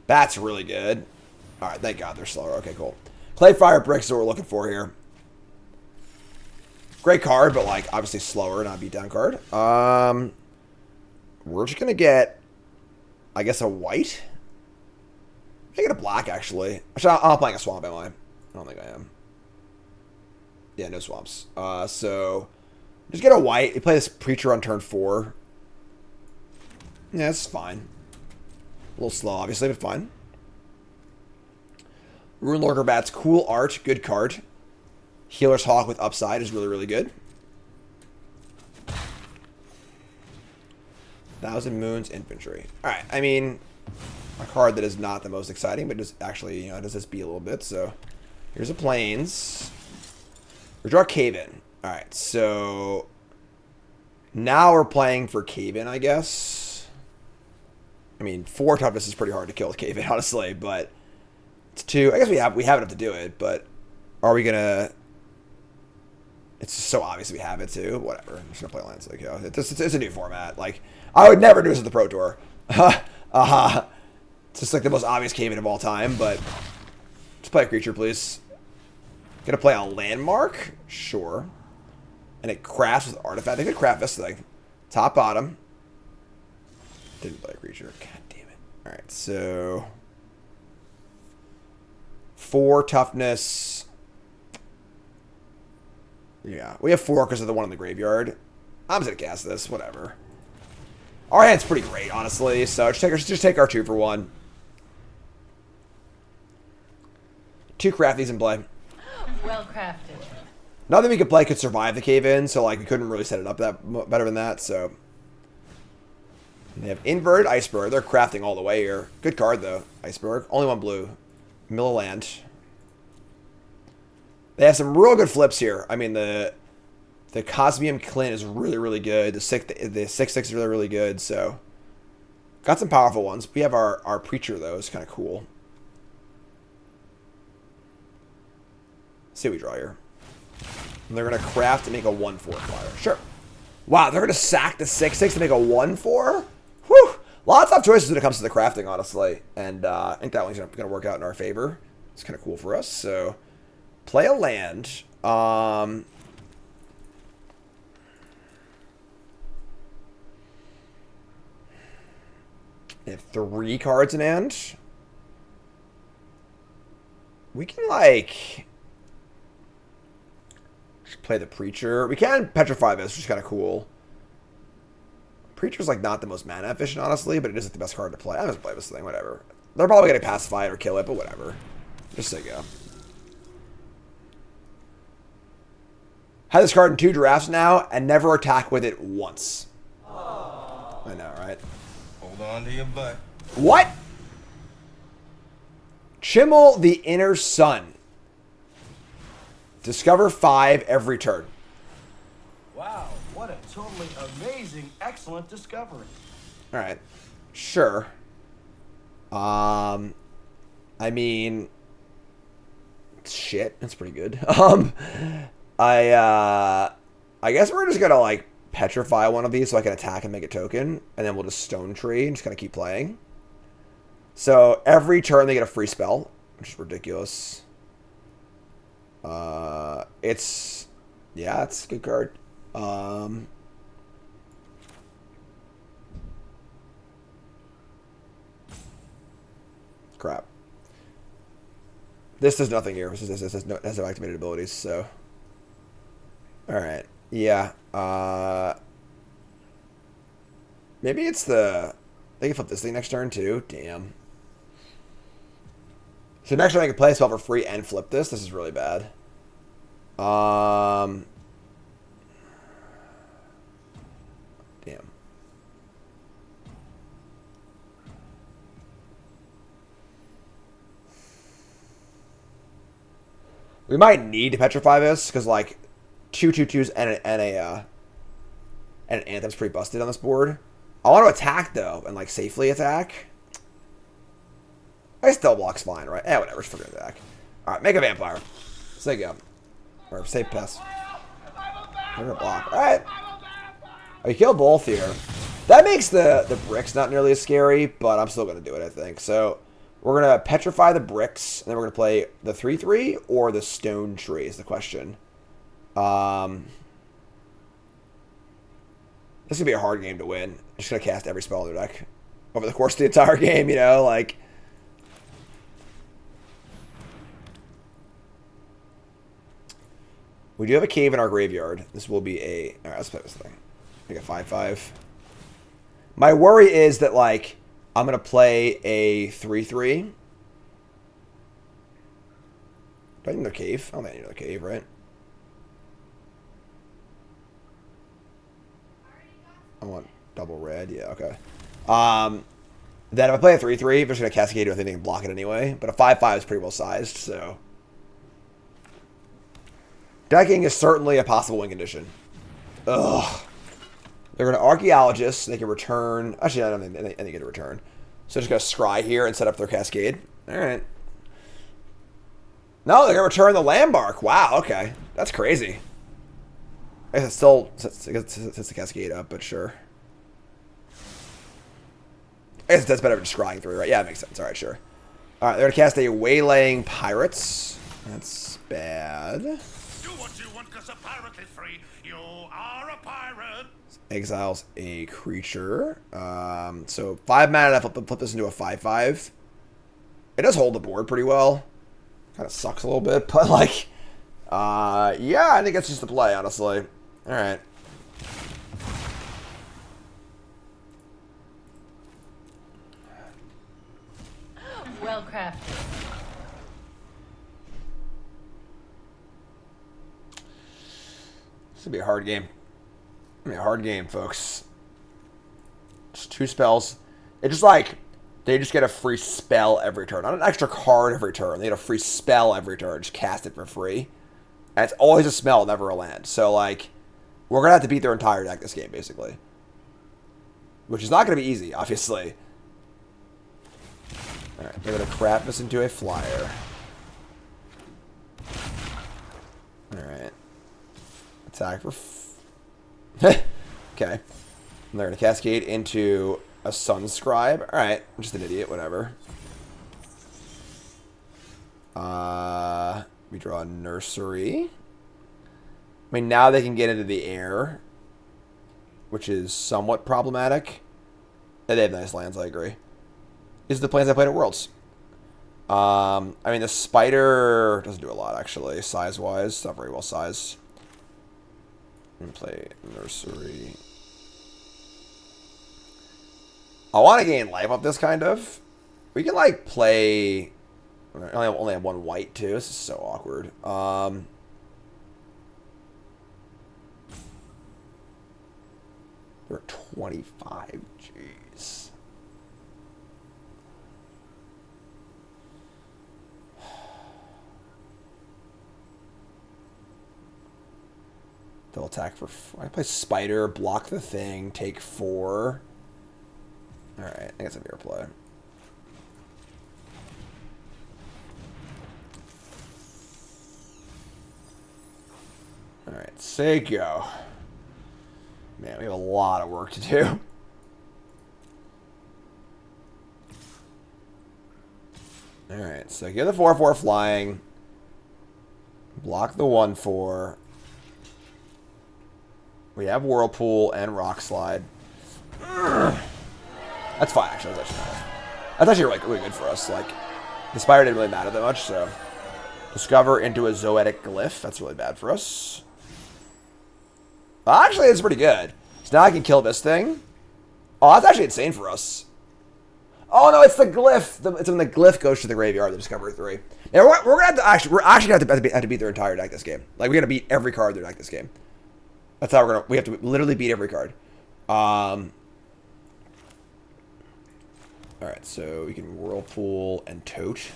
That's really good. All right. Thank God they're slower. Okay, cool. Clayfire Bricks is what we're looking for here. Great card, but, like, obviously slower, not a beatdown card. We're just going to get, I guess, a white. Make it a black, actually. Actually, I'm not playing a swamp, am I? I don't think I am. Yeah, no swamps. So, just get a white. You play this Preacher on turn 4. Yeah, it's fine. A little slow, obviously, but fine. Rune Lurker Bats, cool art, good card. Healer's Hawk with upside is really, really good. Thousand Moons Infantry. Alright, I mean, a card that is not the most exciting, but just actually, does this be a little bit. So, here's a Plains. We draw Cave In. Alright, so now we're playing for Cave In, I guess. I mean, 4 toughness is pretty hard to kill with Cave-In, honestly, but it's 2. I guess we have enough to do it, but are we gonna? It's just so obvious we have it too. Whatever. I'm just gonna play lands like it's a new format. Like I would never do this with the Pro Tour. It's just like the most obvious Cave-In of all time, but just play a creature, please. Gonna play a landmark? Sure. And it crafts with artifact. I could craft this thing. Top, bottom. Didn't play a creature. God damn it. Alright, so 4 toughness. Yeah, we have 4 because of the one in the graveyard. I'm just gonna cast this, whatever. Our hand's pretty great, honestly, so just take our 2 for 1. 2 crafties in play. Well crafted. Nothing we could play could survive the Cave-In, so like we couldn't really set it up that better than that. So they have inverted Iceberg. They're crafting all the way here. Good card though, Iceberg. Only 1 blue. Mill of land. They have some real good flips here. I mean the Cosmium Clint is really good. The 6/6 is really good. So got some powerful ones. We have our Preacher though. It's kind of cool. See what we draw here. And they're going to craft to make a 1/4 flyer. Sure. Wow, they're going to sack the 6/6 to make a 1/4? Whew. Lots of choices when it comes to the crafting, honestly. And I think that one's going to work out in our favor. It's kind of cool for us. So, play a land. They have 3 cards in hand. We can, like... play the Preacher. We can petrify this, which is kind of cool. Preacher's like not the most mana efficient, honestly, but it is like the best card to play. I'm just play this thing, whatever. They're probably gonna pacify it or kill it, but whatever. Just say go. Had this card in 2 drafts now and never attack with it once. I know, right? Hold on to your butt. What? Chimmel the Inner Sun. Discover 5 every turn. Wow, what a totally amazing, excellent discovery. Alright. Sure. I mean... shit, that's pretty good. I guess we're just gonna, like, petrify one of these so I can attack and make a token. And then we'll just Stone Tree and just kind of keep playing. So, every turn they get a free spell, which is ridiculous. It's a good card. Crap. This does nothing here. This has no activated abilities, so. Alright. Yeah. Maybe it's the... they can flip this thing next turn, too. Damn. So next turn I can play a spell for free and flip this. This is really bad. Damn. We might need to petrify this because like 2/2/2s and an Anthem's pretty busted on this board. I want to attack though and like safely attack. I still block's fine, right? Eh, whatever. Just forget attack. All right, make a vampire. Say go. Or say pass. We're gonna block. All right. Oh, you kill both here. That makes the bricks not nearly as scary, but I'm still gonna do it. I think so. We're gonna petrify the bricks, and then we're gonna play the 3/3 or the Stone Tree is the question. This is gonna be a hard game to win. I'm just gonna cast every spell in their deck over the course of the entire game. You know, like. We do have a cave in our graveyard. This will be a... Alright, let's play this thing. Make a 5/5. My worry is that, like, I'm going to play a 3/3. Do I need another cave? I don't think I need another cave, right? I want double red. Yeah, okay. Then if I play a 3/3, I'm just going to cascade with anything and block it anyway. But a 5/5 is pretty well sized, so... Decking is certainly a possible win condition. Ugh. They're going to Archaeologist. They can return... Actually, I don't think they get a return. So just gonna scry here and set up their Cascade. Alright. No, they're gonna return the Landmark. Wow, okay. That's crazy. I guess it still sets the Cascade up, but sure. I guess that's better than scrying through, right? Yeah, it makes sense. Alright, sure. Alright, they're gonna cast a Waylaying Pirates. That's bad. Do what you want because a pirate is free. You are a pirate. Exiles a creature. So 5 mana, I flip this into a 5/5. It does hold the board pretty well. Kind of sucks a little bit, but like, yeah, I think it's just a play, honestly. All right. Well crafted. This would be a hard game. It's gonna be a hard game, folks. Just 2 spells. It's just like they just get a free spell every turn. Not an extra card every turn. They get a free spell every turn. Just cast it for free. And it's always a spell, never a land. So like, we're gonna have to beat their entire deck this game, basically. Which is not gonna be easy, obviously. Alright, they're gonna craft this into a flyer. Alright. Attack for... okay. And they're going to Cascade into a Sunscribe. Alright, I'm just an idiot, whatever. We draw a Nursery. I mean, now they can get into the air, which is somewhat problematic. They have nice lands, I agree. These are the plans I played at Worlds. I mean, the Spider doesn't do a lot, actually, size-wise. It's not very well sized. And play Nursery. I want to gain life off this, kind of. We can, like, play... I only have 1 white, too. This is so awkward. They're 25. Jeez. They'll attack for... I play Spider, block the thing, take 4. Alright, I think it's a fair play. Alright, say go. Man, we have a lot of work to do. Alright, so get the 4/4 flying. Block the 1/4. We have Whirlpool and Rock Slide. That's fine, actually. That's actually really good for us. Like, the Spider didn't really matter that much, so... Discover into a Zoetic Glyph. That's really bad for us. Actually, it's pretty good. So now I can kill this thing. Oh, that's actually insane for us. Oh, no, it's the Glyph. It's when the Glyph goes to the graveyard, the Discovery 3. Now, we're going to have to actually... We're actually going to have to beat their entire deck this game. Like, we're going to beat every card in their deck this game. That's how we're going to... We have to literally beat every card. Alright, so we can Whirlpool and Tote.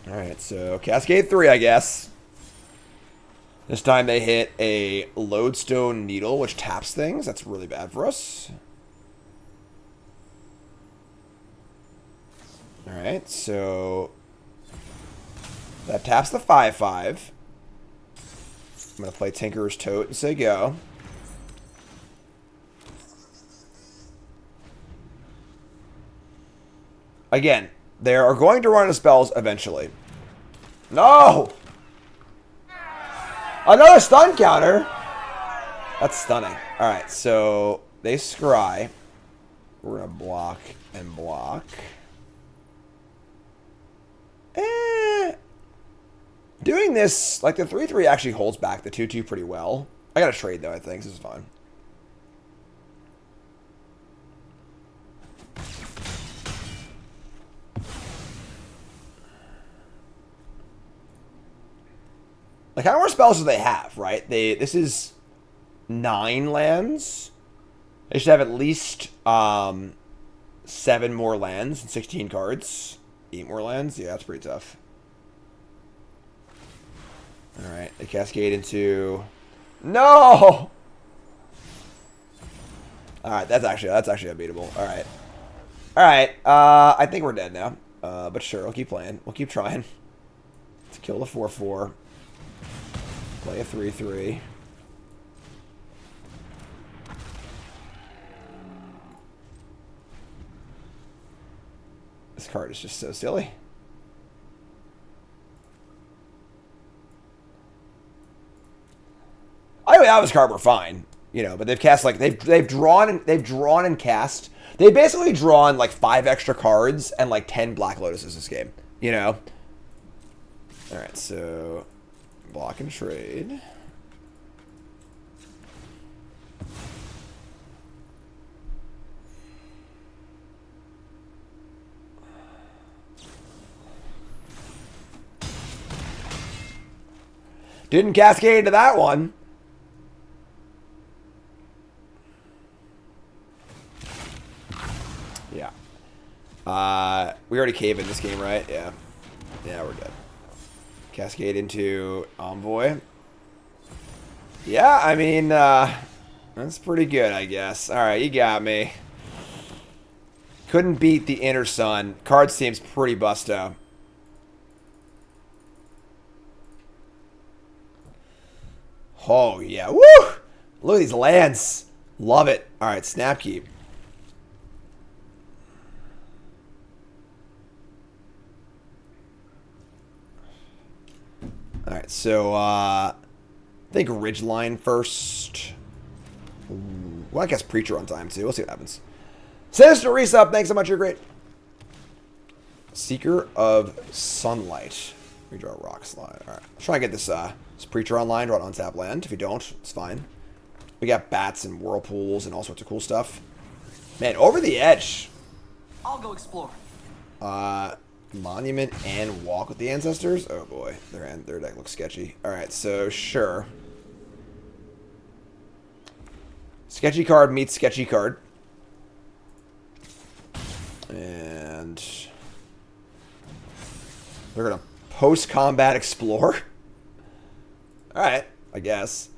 Alright, so Cascade 3, I guess. This time they hit a Lodestone Needle, which taps things. That's really bad for us. Alright, so... That taps the 5/5. I'm going to play Tinker's Tote and say go. Again, they are going to run out of spells eventually. No! Another stun counter? That's stunning. Alright, so they scry. We're going to block and block. Doing this, like the 3/3 actually holds back the 2/2 pretty well. I got to trade though, I think. This is fine. Like, how many more spells do they have, right? This is 9 lands. They should have at least 7 more lands and 16 cards. 8 more lands? Yeah, that's pretty tough. Alright, they cascade into... No! All right, that's actually unbeatable. All right. All right. I think we're dead now. But sure, we'll keep playing. We'll keep trying. Let's kill the 4/4. Play a 3/3. This card is just so silly. I think that was card were fine, you know, but they've cast like they've drawn and cast. They've basically drawn like 5 extra cards and like 10 Black Lotuses this game, you know. All right, so block and trade. Didn't cascade into that one. Yeah. We already cave in this game, right? Yeah. Yeah, we're dead. Cascade into Envoy. Yeah, I mean, that's pretty good, I guess. All right, you got me. Couldn't beat the Inner Sun. Card seems pretty busto. Oh, yeah. Woo! Look at these lands. Love it. All right, snap keep. All right, so I think Ridgeline first. Well, I guess Preacher on time, too. We'll see what happens. Sinister Resub, thanks so much. You're great. Seeker of Sunlight. Redraw Rock Slide. All right, let's try and get this Preacher online. Draw an untap land. If you don't, it's fine. We got bats and whirlpools and all sorts of cool stuff. Man, Over the Edge. I'll go explore. Monument and Walk with the Ancestors. Oh boy, their deck looks sketchy. All right, so sure. Sketchy card meets sketchy card. And we're gonna post-combat explore. All right, I guess.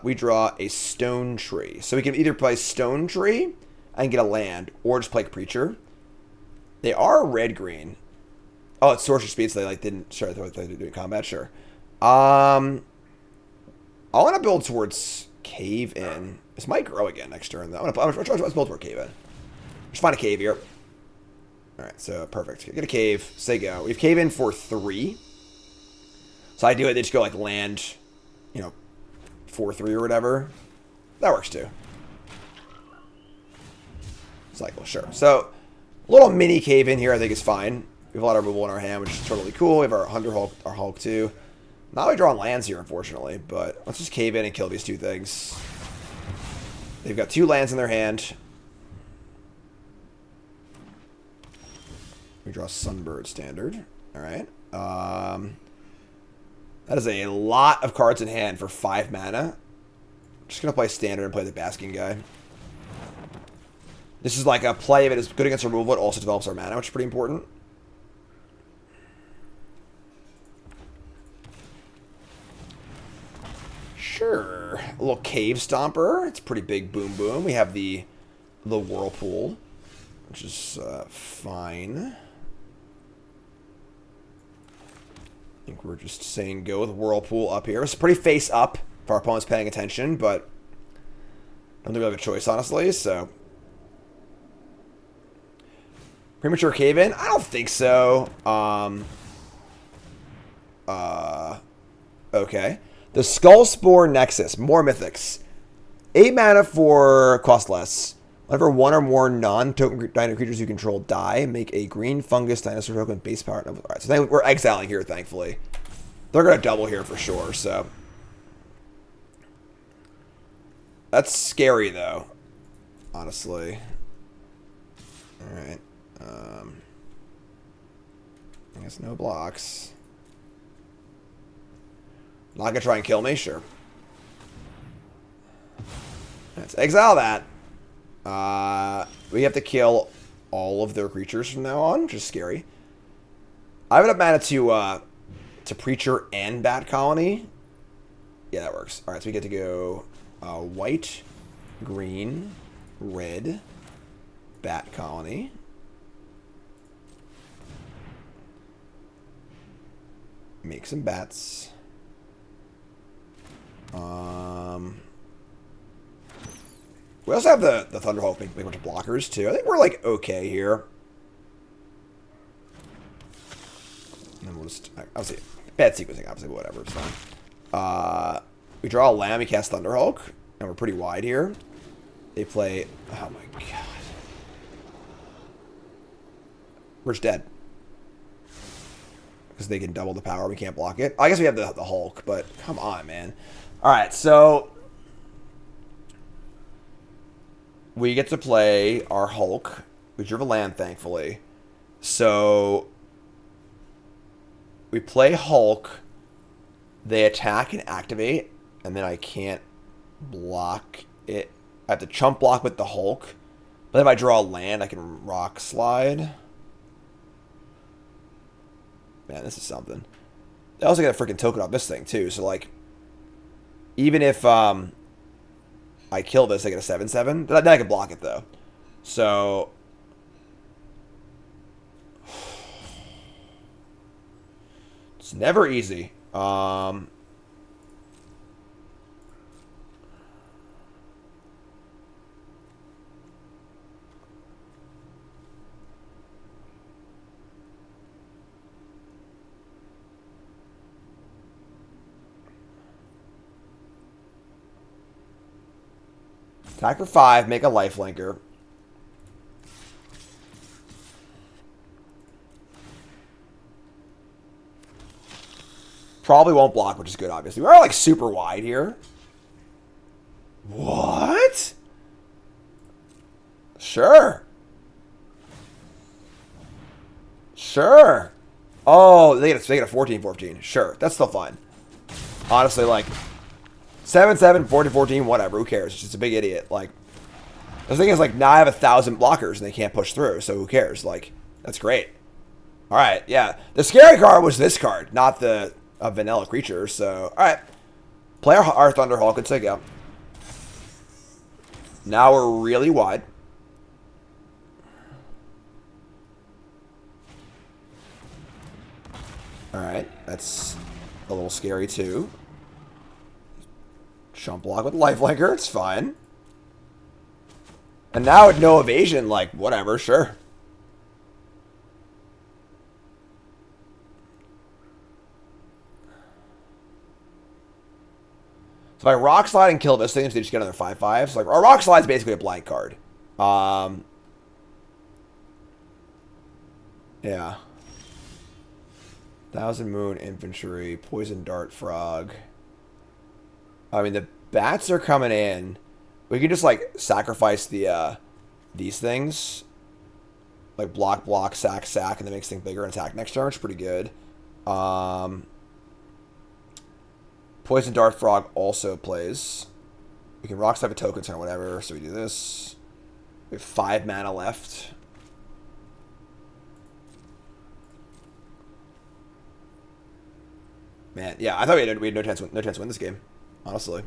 We draw a Stone Tree. So we can either play Stone Tree and get a land, or just play Preacher. They are red-green. Oh, it's Sorcerer Speed, so they like didn't... Sure, I thought they were doing combat, sure. I want to build towards Cave In. This might grow again next turn, though. Let's build toward Cave In. Just find a cave here. Alright, so perfect. Get a cave. Say go. We have Cave In for 3. So I do it, they just go like land, you know, 4/3 or whatever. That works too. Cycle, sure. So, a little mini cave in here I think is fine. We have a lot of removal in our hand, which is totally cool. We have our Hunter Hulk, our Hulk too. Not really drawing lands here, unfortunately, but let's just cave in and kill these 2 things. They've got 2 lands in their hand. We draw Sunbird Standard. Alright. That is a lot of cards in hand for 5 mana. Just going to play Standard and play the Basking guy. This is like a play that is good against removal. It also develops our mana, which is pretty important. Sure. A little Cave Stomper. It's pretty big boom boom. We have the Whirlpool, which is fine. I think we're just saying go with Whirlpool up here. It's pretty face up if our opponent's paying attention, but I don't think we have a choice, honestly, so. Premature Cave In? I don't think so. Okay. The Skullspore Nexus. More Mythics. 8 mana for cost less. Whenever 1 or more non-token dino creatures you control die, make a green fungus dinosaur token base power. Alright, so we're exiling here, thankfully. They're going to double here for sure, so. That's scary, though. Honestly. Alright. I guess no blocks. Not going to try and kill me? Sure. Let's exile that. We have to kill all of their creatures from now on, which is scary. I have enough mana to Preacher and Bat Colony. Yeah, that works. Alright, so we get to go white, green, red bat colony. Make some bats. We also have the Thunderhawk make a bunch of blockers too. I think we're like okay here. And then we'll just obviously bad sequencing, obviously, but whatever, it's fine. We draw a land, we cast Thunderhawk, and we're pretty wide here. They play, oh my god. We're just dead. Because they can double the power, we can't block it. I guess we have the Hulk, but come on, man. Alright, so we get to play our Hulk. We drew a land, thankfully. So we play Hulk. They attack and activate, and then I can't block it. I have to chump block with the Hulk. But if I draw a land, I can rock slide. Man, this is something. They also get a freaking token off this thing, too. So, like, even if I kill this, I get a 7/7. Then I can block it, though. So it's never easy. Attack for 5, make a lifelinker. Probably won't block, which is good, obviously. We're like super wide here. What? Sure. Sure. Oh, they get a 14/14. Sure, that's still fine. Honestly, like 7/7, 14/14, whatever. Who cares? It's just a big idiot. Like, the thing is, like, now I have 1,000 blockers and they can't push through. So who cares? Like, that's great. All right, yeah. The scary card was this card, not the vanilla creature. So all right, play our Thunderhawk and take out. Now we're really wide. All right, that's a little scary too. Chump block with lifelinker, it's fine. And now with no evasion, like, whatever, sure. So if I rock slide and kill this thing, so they just get another 5/5. So like, our rock slide is basically a blank card. Yeah. Thousand Moon Infantry, Poison Dart Frog. I mean, the bats are coming in. We can just, like, sacrifice the, these things. Like, block, block, sack, sack, and that makes things bigger and attack next turn, which is pretty good. Poison Dart Frog also plays. We can rock slide a token turn or whatever, so we do this. We have 5 mana left. Man, yeah, I thought we had no chance to win this game. Honestly.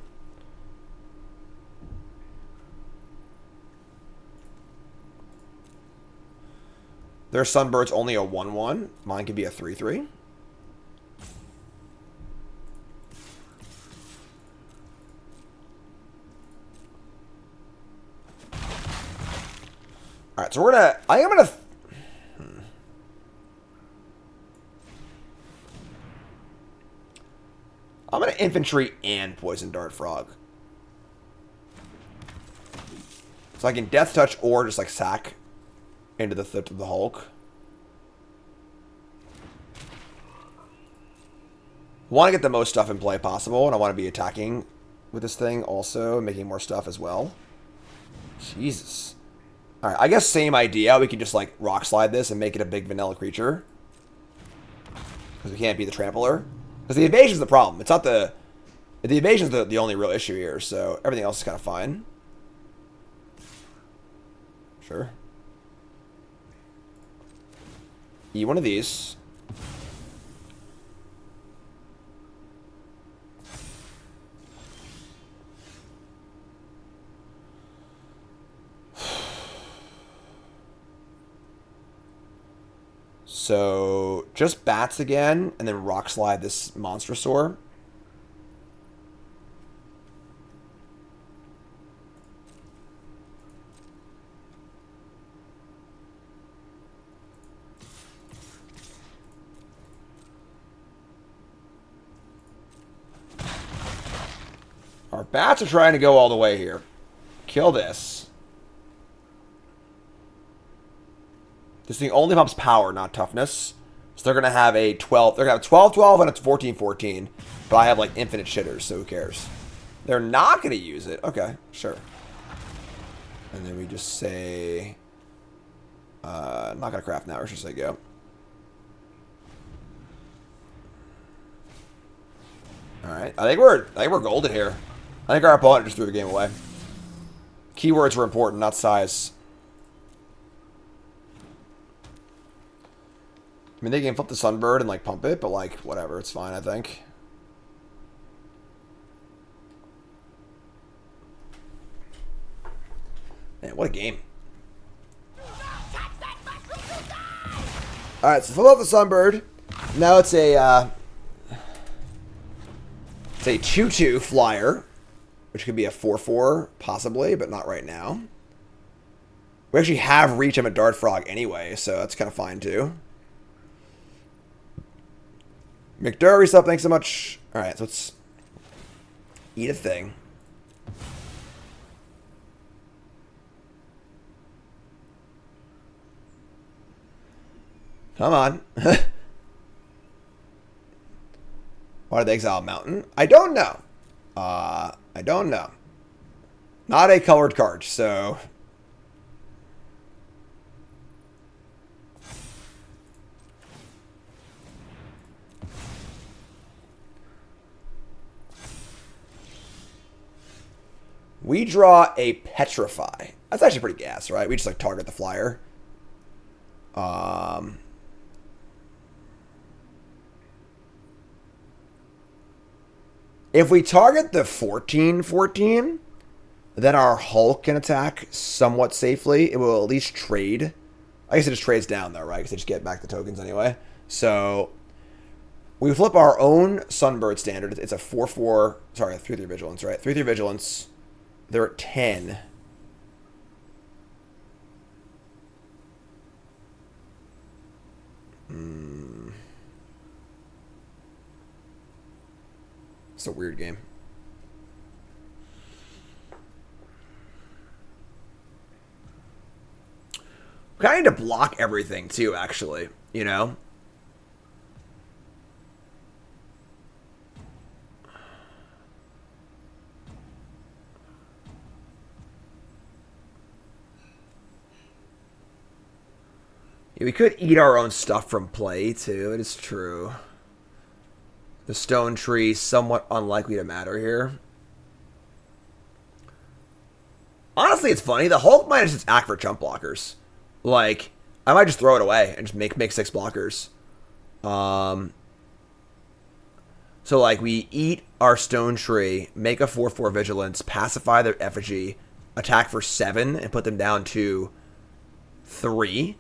Their Sunbird's only a 1/1. Mine could be a 3/3. Alright, so we're gonna... I think I'm gonna... I'm gonna infantry and Poison Dart Frog. So I can Death Touch or just like sack into the thip of the Hulk. Want to get the most stuff in play possible, and I want to be attacking with this thing also, making more stuff as well. Jesus. Alright, I guess same idea. We can just like rock slide this and make it a big vanilla creature. Because we can't be the trampler. Because the evasion's the problem. It's not the... The evasion's the only real issue here, so everything else is kind of fine. Sure. Eat one of these. So just bats again, and then rock slide this Monstrosaur. Our bats are trying to go all the way here. Kill this. This thing only pumps power, not toughness. So they're going to have a 12. They're going to have 12-12 and it's 14-14. But I have like infinite shitters, so who cares? They're not going to use it. Okay, sure. And then we just say... not going to craft now. Or should I say go? Alright. I think we're golden here. I think our opponent just threw the game away. Keywords were important, not size. I mean, they can flip the Sunbird and, like, pump it, but, like, whatever. It's fine, I think. Man, what a game. Alright, so flip out the Sunbird. Now it's a, it's a 2-2 flyer, which could be a 4-4, possibly, but not right now. We actually have reach him a Dart Frog anyway, so that's kind of fine, too. McDurry stuff, thanks so much. Alright, so let's eat a thing. Come on. Why did they exile Mountain? I don't know. I don't know. Not a colored card, so... We draw a Petrify. That's actually pretty gas, right? We just like target the flyer. If we target the 14-14, then our Hulk can attack somewhat safely. It will at least trade. I guess it just trades down though, right? Because they just get back the tokens anyway. So we flip our own Sunbird standard. It's a 4-4. Sorry, 3-3 vigilance, right? 3-3 vigilance. They're at 10. It's a weird game. We kind of need to block everything too, actually. You know? Yeah, we could eat our own stuff from play, too. It is true. The stone tree, somewhat unlikely to matter here. Honestly, it's funny. The Hulk might just act for chump blockers. Like, I might just throw it away and just make 6 blockers. So, like, we eat our stone tree, make a 4-4 vigilance, pacify their effigy, attack for 7, and put them down to 3.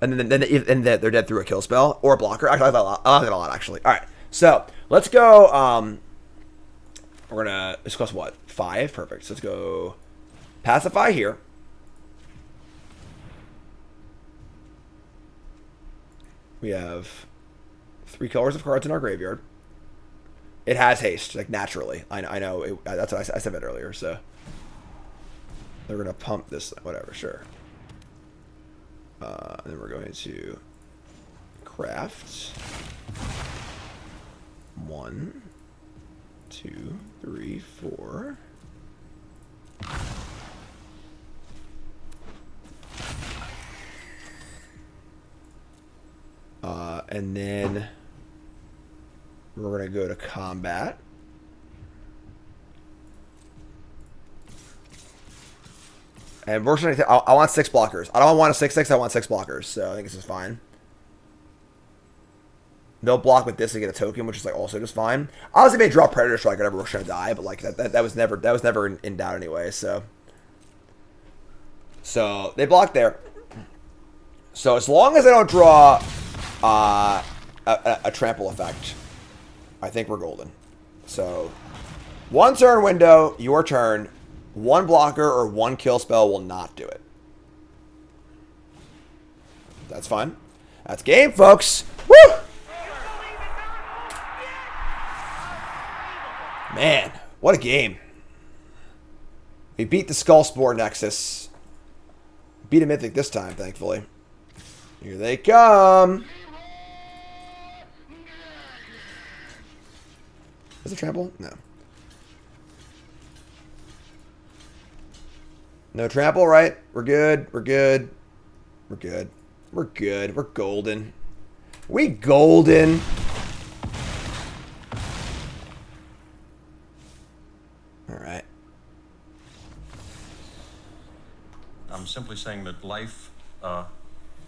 And then they're dead through a kill spell or a blocker. Actually, I like that a lot, actually. All right, so let's go. We're gonna discuss what 5. Perfect. So let's go pacify here. We have 3 colors of cards in our graveyard. It has haste, like naturally. I know. That's what I said that earlier. So they're gonna pump this. Whatever. Sure. And then we're going to craft 1, 2, 3, 4. And then we're going to go to combat. And unfortunately, I want 6 blockers. I don't want a 6/6. I want 6 blockers. So I think this is fine. They'll block with this to get a token, which is like also just fine. Obviously, if they draw Predator Strike, whatever, we're gonna die. But like that was never in doubt anyway. So they block there. So as long as I don't draw a trample effect, I think we're golden. So, 1 turn window, your turn. 1 blocker or 1 kill spell will not do it. That's fine. That's game, folks. Woo! Man, what a game. We beat the Skullspore Nexus. Beat a Mythic this time, thankfully. Here they come. Is it trample? No. No trample, right? We're good. We're good. We're good. We're good. We're golden. We golden. All right. I'm simply saying that life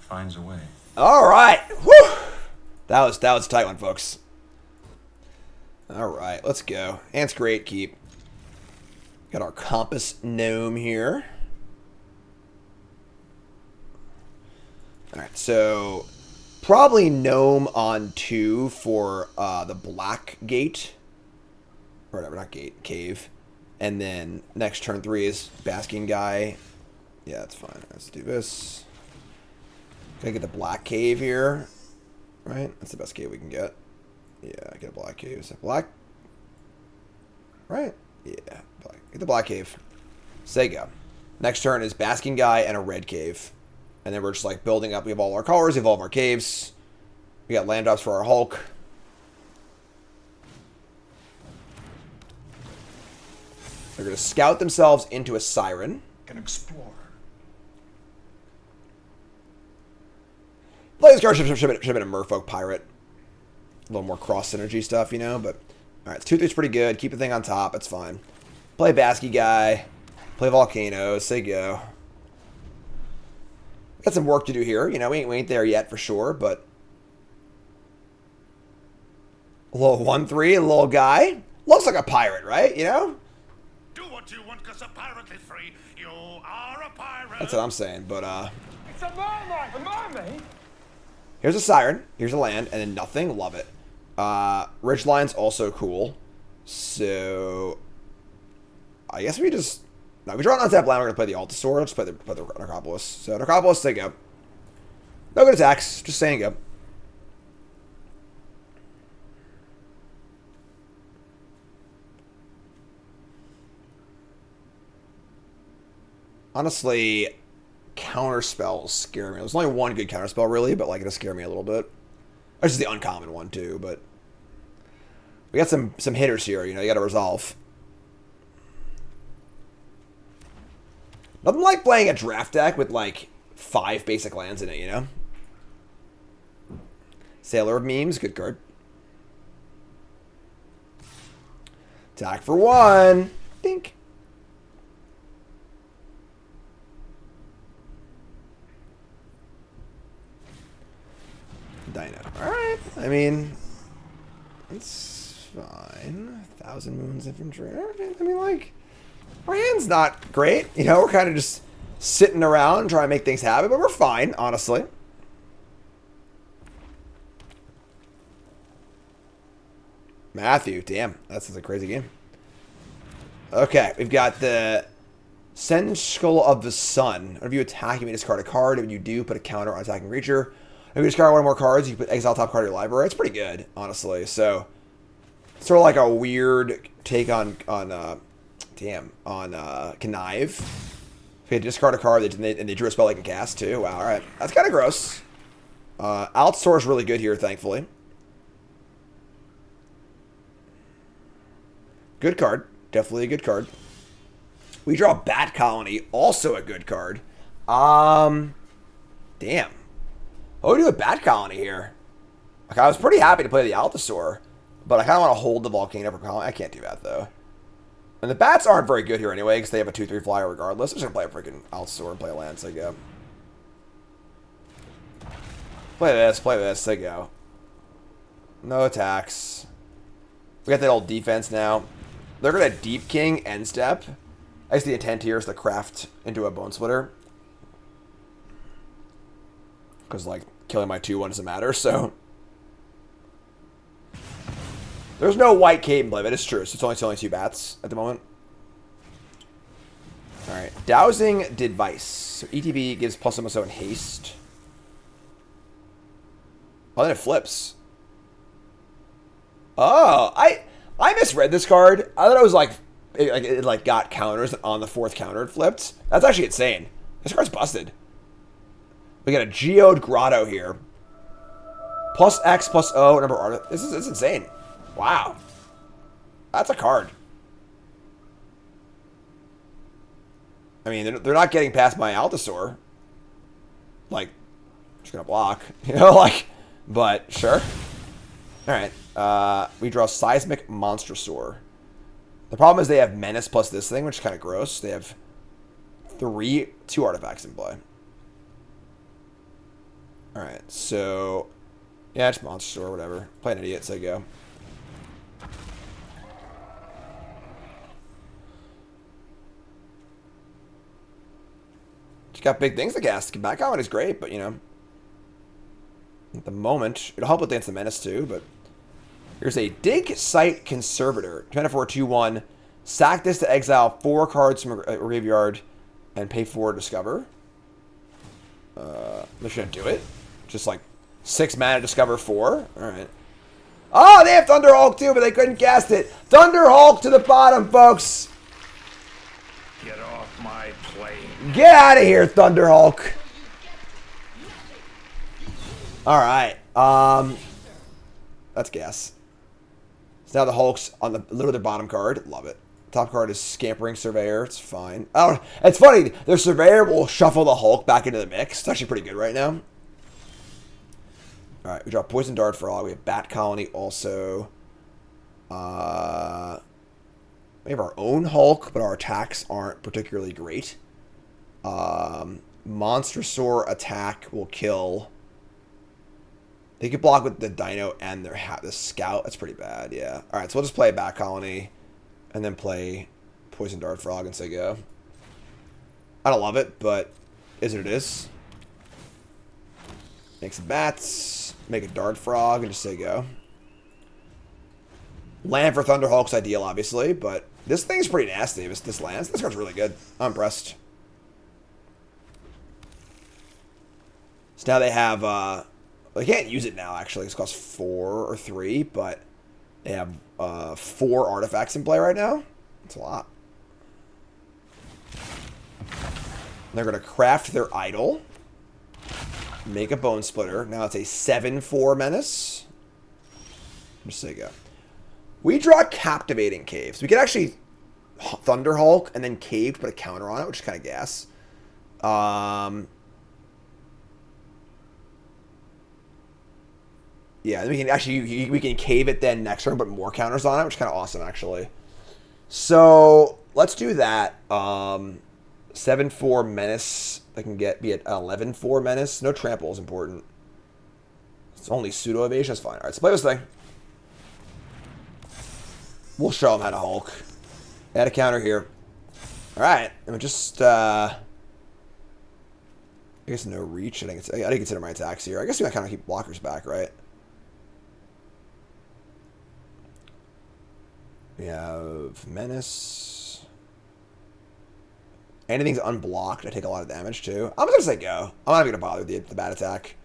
finds a way. All right. Woo! That was a tight one, folks. All right, let's go. Ant's great. Keep. Got our compass gnome here. All right, so probably gnome on 2 for the black gate. Or whatever, not gate, cave. And then next turn 3 is basking guy. Yeah, that's fine. Let's do this. Gotta get the black cave here. Right? That's the best cave we can get. Yeah, get a black cave. Is it black? Right? Yeah, black. Get the black cave. Say go. Next turn is basking guy and a red cave. And then we're just like building up. We have all our colors, we have all of our caves. We got land drops for our Hulk. They're going to scout themselves into a Siren. Can explore. Play this card should have been a Merfolk Pirate. A little more cross synergy stuff, you know, but alright, 2/3's pretty good. Keep the thing on top, it's fine. Play Basky Guy. Play Volcanoes, say go. Got some work to do here, you know, we ain't there yet for sure, but a little 1/3, a little guy. Looks like a pirate, right? You know? Do what you want, cause a pirate is free. You are a pirate. That's what I'm saying, but It's a mermaid! A mermaid? here's a Siren, here's a land, and then nothing. Love it. Ridgeline's also cool. So I guess we just we draw an untap land. We're gonna play the Altasaur. Let's play the Necropolis. So Necropolis, say go. No good attacks. Just saying go. Honestly, counter spells scare me. There's only one good counter spell really, but like it'll scare me a little bit. This is the uncommon one too, but we got some hitters here. You know, you got to resolve. Nothing like playing a draft deck with like 5 basic lands in it. You know. Sailor of Memes, good card. Attack for 1. Dink. Dino. Alright. I mean, it's fine. 1,000 Moons Infantry. I mean, like, our hand's not great. You know, we're kind of just sitting around trying to make things happen, but we're fine, honestly. Matthew, damn. That's a crazy game. Okay, we've got the Sensual of the Sun. Whenever you attack, you may discard a card. When you do, put a counter on attacking creature. If you discard one or more cards, you can put exile top card of your library. It's pretty good, honestly. So, sort of like a weird take on Connive. If you discard a card and they drew a spell they can cast too. Wow, alright. That's kind of gross. Outsource really good here, thankfully. Good card. Definitely a good card. We draw Bat Colony, also a good card. Damn. What do we do with Bat Colony here? Like, I was pretty happy to play the Altasaur, but I kind of want to hold the Volcano for Colony. I can't do that, though. And the Bats aren't very good here anyway, because they have a 2/3 flyer regardless. I'm just going to play a freaking Altasaur and play a land, so go. Play this, so go. No attacks. We got that old defense now. They're going to Deep King end step. I guess the intent here is to craft into a Bone Splitter. Because, like, killing my 2-1 doesn't matter, so... There's no white cape in play, but it's true. So it's only 2 bats at the moment. Alright. Dowsing Device. So ETB gives plus almost in haste. Oh, then it flips. Oh, I misread this card. I thought it was like it got counters on the 4th counter it flipped. That's actually insane. This card's busted. We got a Geode Grotto here. Plus X plus O number art. This is insane. Wow. That's a card. I mean, they're not getting past my Altasaur. Like, just gonna block. You know, like, but sure. Alright. We draw Seismic Monstrosaur. The problem is they have Menace plus this thing, which is kind of gross. They have 2 artifacts in play. Alright, so... Yeah, it's Monstrosaur, whatever. Play an idiot, so go. She's got big things to cast. Back comment is great, but, you know... At the moment... It'll help with Dance the Menace, too, but... Here's a Dig Site Conservator. 2/4, 2/1. Sack this to exile 4 cards from a graveyard and pay 4 to discover. They shouldn't do it. Just like 6 mana, discover 4. Alright. Oh, they have Thunderhawk too, but they couldn't cast it. Thunderhawk to the bottom, folks. Get off my plane. Get out of here, Thunderhawk. Alright. That's gas. So now the Hulk's on the literally their bottom card. Love it. Top card is Scampering Surveyor. It's fine. Oh, it's funny. Their Surveyor will shuffle the Hulk back into the mix. It's actually pretty good right now. Alright, we draw Poison Dart Frog. We have Bat Colony also. We have our own Hulk, but our attacks aren't particularly great. Monstrosaur attack will kill... They could block with the Dino and the Scout. That's pretty bad, yeah. Alright, so we'll just play Bat Colony and then play Poison Dart Frog and say go. I don't love it, but is what it is. Make some bats, make a Dart Frog, and just say go. Land for Thunderhawk's ideal, obviously, but this thing's pretty nasty. This lands. This card's really good. I'm impressed. So now they have... They can't use it now, actually. It's cost 4 or 3, but they have 4 artifacts in play right now. That's a lot. They're going to craft their idol. Make a Bone Splitter. Now it's a 7/4 Menace. Just say go. We draw Captivating Caves. We could actually Thunderhawk and then Cave to put a counter on it, which is kind of gas. Yeah, we can actually we can cave it then next turn, put more counters on it, which is kind of awesome actually. So let's do that. 7/4 Menace. They can be at 11/4 Menace. No trample is important. It's only pseudo evasion. That's fine. All right, let's play this thing. We'll show them how to Hulk. Add a counter here. All right, and we just I guess no reach. I didn't consider my attacks here. I guess we gotta kind of keep blockers back, right? We have Menace. Anything's unblocked. I take a lot of damage too. I'm just gonna say go. I'm not even gonna bother with the bad attack.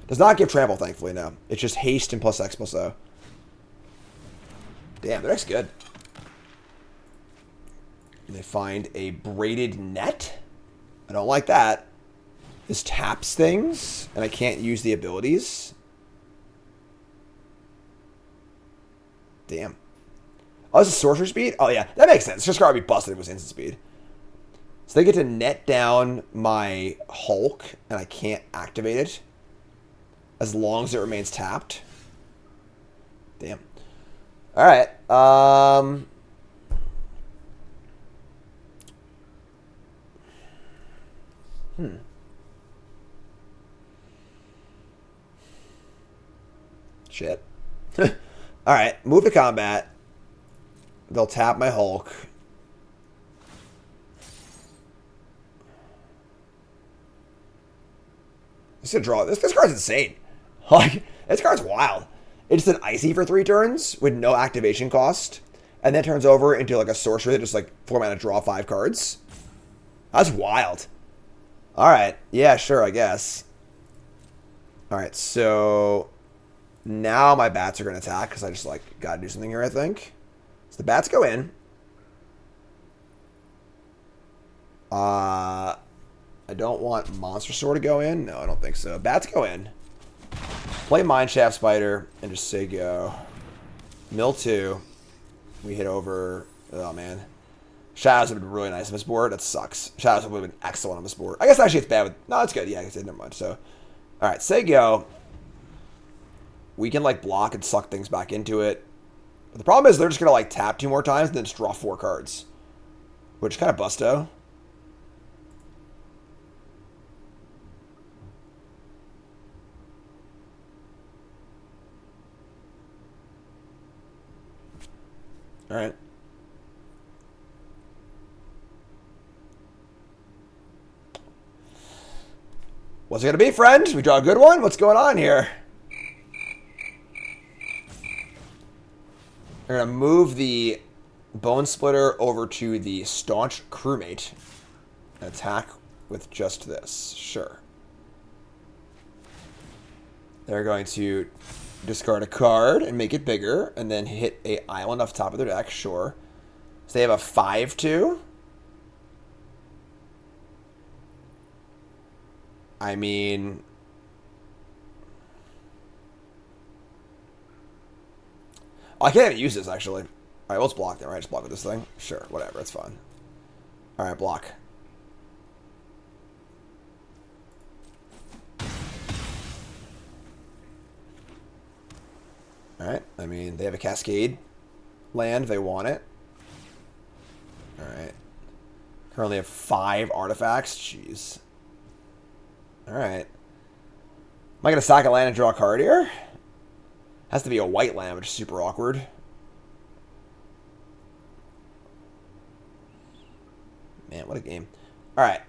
Does not give trample, thankfully, no. It's just haste and plus X plus O. Damn, their deck's good. And they find a braided net. I don't like that. This taps things, and I can't use the abilities. Damn. Oh, this is sorcery speed? Oh, yeah. That makes sense. Just gotta be busted if it was instant speed. So they get to net down my Hulk, and I can't activate it as long as it remains tapped. Damn. Alright. Shit. Alright, move to combat. They'll tap my Hulk. This gonna draw. This card's insane. Like, this card's wild. It's an icy for 3 turns with no activation cost, and then turns over into like a sorcery that just like 4 mana draw 5 cards. That's wild. All right, yeah, sure, I guess. All right, so now my bats are gonna attack because I just like gotta do something here. I think so. The bats go in. I don't want Monster Sword to go in. No, I don't think so. Bats go in. Play Mineshaft Spider and just say go. Mill 2. We hit over. Oh, man. Shadows have been really nice on this board. That sucks. Shadows have been excellent on this board. I guess actually it's bad with... No, it's good. Yeah, I guess never mind. So, all right. Say go. We can, like, block and suck things back into it. But the problem is they're just going to, like, tap 2 more times and then just draw 4 cards. Which is kind of busto. All right. What's it going to be, friend? We draw a good one? What's going on here? We're going to move the Bone Splitter over to the Staunch Crewmate. Attack with just this. Sure. They're going to discard a card and make it bigger, and then hit a island off top of their deck. Sure. So they have a 5/2. I mean, oh, I can't even use this actually. All right, let's block them. Right, just block with this thing. Sure, whatever, it's fine. All right, block. Alright, I mean, they have a Cascade land. They want it. Alright. Currently have 5 artifacts. Jeez. Alright. Am I going to sack a land and draw a card here? Has to be a white land, which is super awkward. Man, what a game. Alright,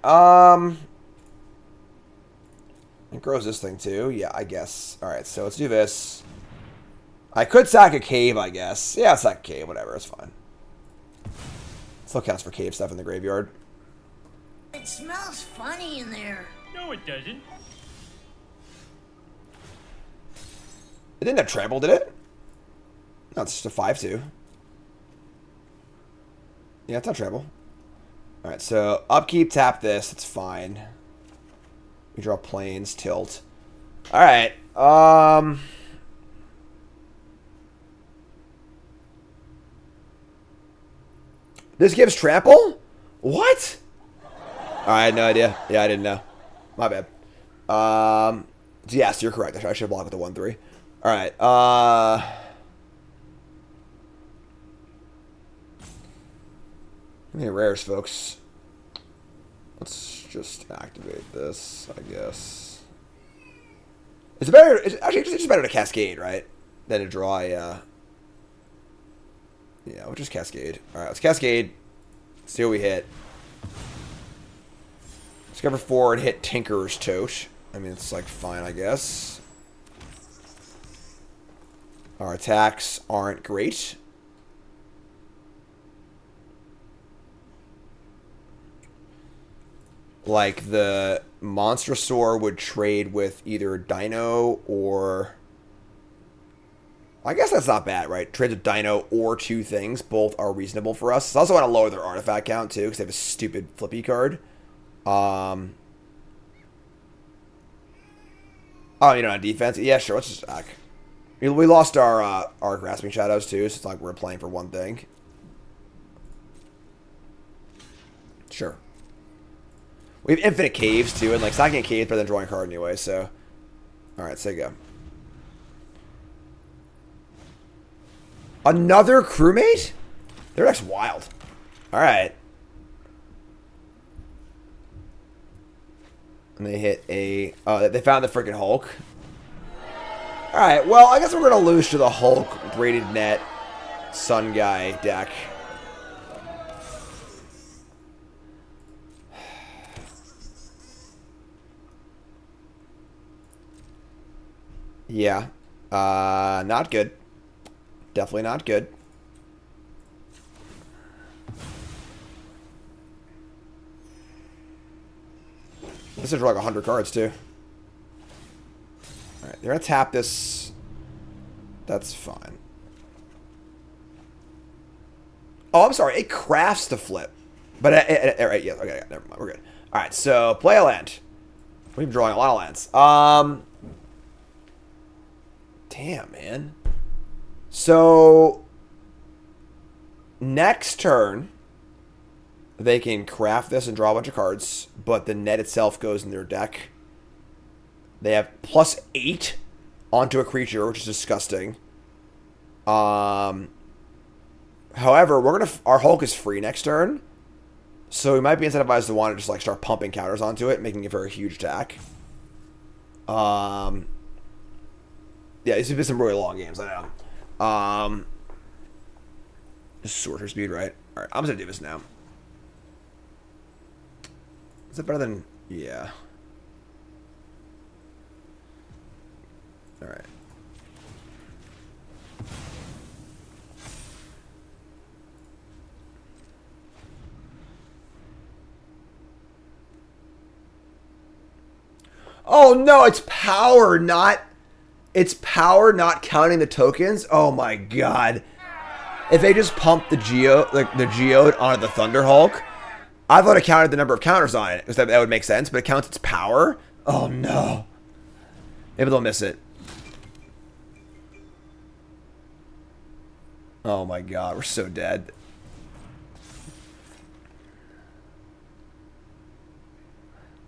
it grows this thing too. Yeah, I guess. Alright, so let's do this. I could sack a cave, I guess. Yeah, sack a cave, whatever, it's fine. Still counts for cave stuff in the graveyard. It smells funny in there. No, it doesn't. It didn't have trample, did it? No, it's just a 5/2. Yeah, it's not trample. Alright, so upkeep, tap this, it's fine. We draw planes, tilt. Alright, this gives trample? What? I had no idea. Yeah, I didn't know. My bad. Yes, you're correct. I should block with the 1/3. All right. How many rares, folks? Let's just activate this, I guess. It's better. It's just better to cascade, right? Than to draw a. Yeah, we'll just cascade. All right, let's cascade. See what we hit. Discover 4 and hit Tinker's Tote. I mean, it's like fine, I guess. Our attacks aren't great. Like the Monstrosaur would trade with either Dino or... I guess that's not bad, right? Trades with Dino or 2 things. Both are reasonable for us. I also want to lower their artifact count, too, because they have a stupid flippy card. Oh, you know, on defense? Yeah, sure. Let's just attack. We lost our Grasping Shadows, too, so it's like we're playing for one thing. Sure. We have infinite caves, too, and, like, sacking a cave better than drawing a card anyway, so... Alright, say go. Another crewmate? Their deck's wild. Alright. And they hit a... Oh, they found the freaking Hulk. Alright, well, I guess we're going to lose to the Hulk braided net Sun Guy deck. Yeah. Not good. Definitely not good. This is like 100 cards, too. Alright, they're going to tap this. That's fine. Oh, I'm sorry. It crafts to flip. But, right, yeah, okay, never mind. We're good. Alright, so play a land. We've been drawing a lot of lands. Damn, man. So, next turn, they can craft this and draw a bunch of cards, but the net itself goes in their deck. They have +8 onto a creature, which is disgusting. However, our Hulk is free next turn, so we might be incentivized to want to just like start pumping counters onto it, making it for a huge attack. Yeah, these have been some really long games, I know. Sorcerer speed, right? All right, I'm just gonna do this now. Is it better than? Yeah. All right. Oh no, it's power, not counting the tokens. Oh my god. If they just pumped the Geode onto the Thunder Hulk, I thought it counted the number of counters on it, because that would make sense, but it counts its power? Oh no. Maybe they'll miss it. Oh my god, we're so dead.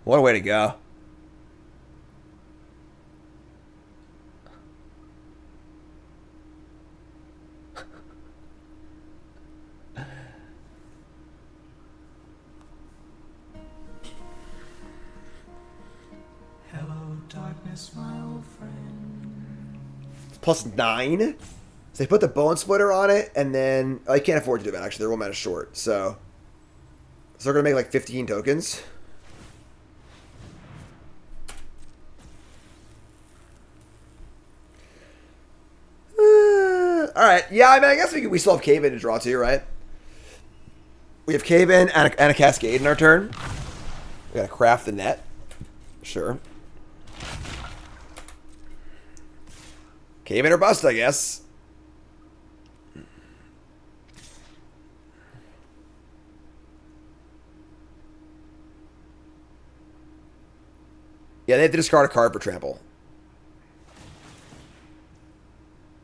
What a way to go. Hello, darkness, my old friend. It's +9? So they put the Bone Splitter on it, and then... Oh, you can't afford to do that, actually. They're 1 mana short, so... So they're going to make like 15 tokens. Alright, yeah, I mean, I guess we still have Cave-In to draw too, right? We have Cave-In and a Cascade in our turn. We gotta craft the net. Sure. Cave-In or bust, I guess. Yeah, they have to discard a card for trample.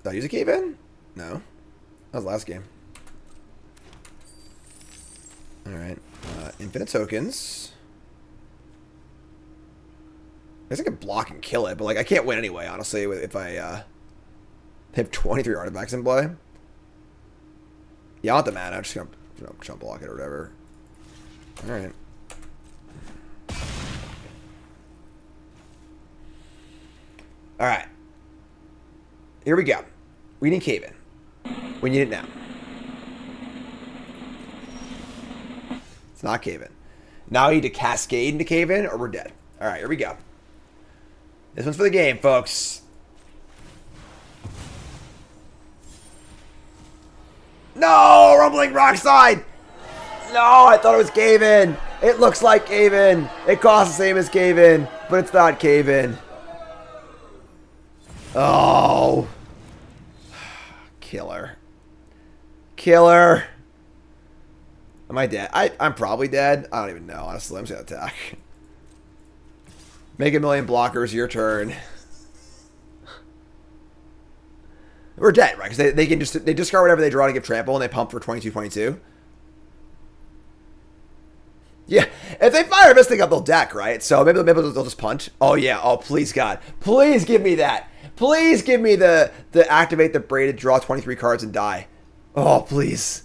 Did I use a Cave-In? No. That was the last game. Alright. Infinite tokens. I guess I could block and kill it, but like I can't win anyway, honestly, if I have 23 artifacts in play. Yeah, I want the mana. I'm just gonna jump block it or whatever. Alright. Alright. Here we go. We need Cave-In. We need it now. It's not Cave-In. Now we need to Cascade into Cave-In or we're dead. Alright, here we go. This one's for the game, folks. No! Rumbling Rockslide! No, I thought it was Cave-In. It looks like Cave-In. It costs the same as Cave-In, but it's not Cave-In. Oh. Killer. Killer. Am I dead? I'm probably dead. I don't even know, honestly. I'm just gonna attack. Make a million blockers, your turn. We're dead, right? Because they discard whatever they draw to give trample and they pump for 22/22. Yeah, if they fire this thing up, they'll deck, right? So maybe they'll just punt. Oh yeah, oh please God. Please give me that. Please give me the activate the braided, draw 23 cards and die. Oh, please.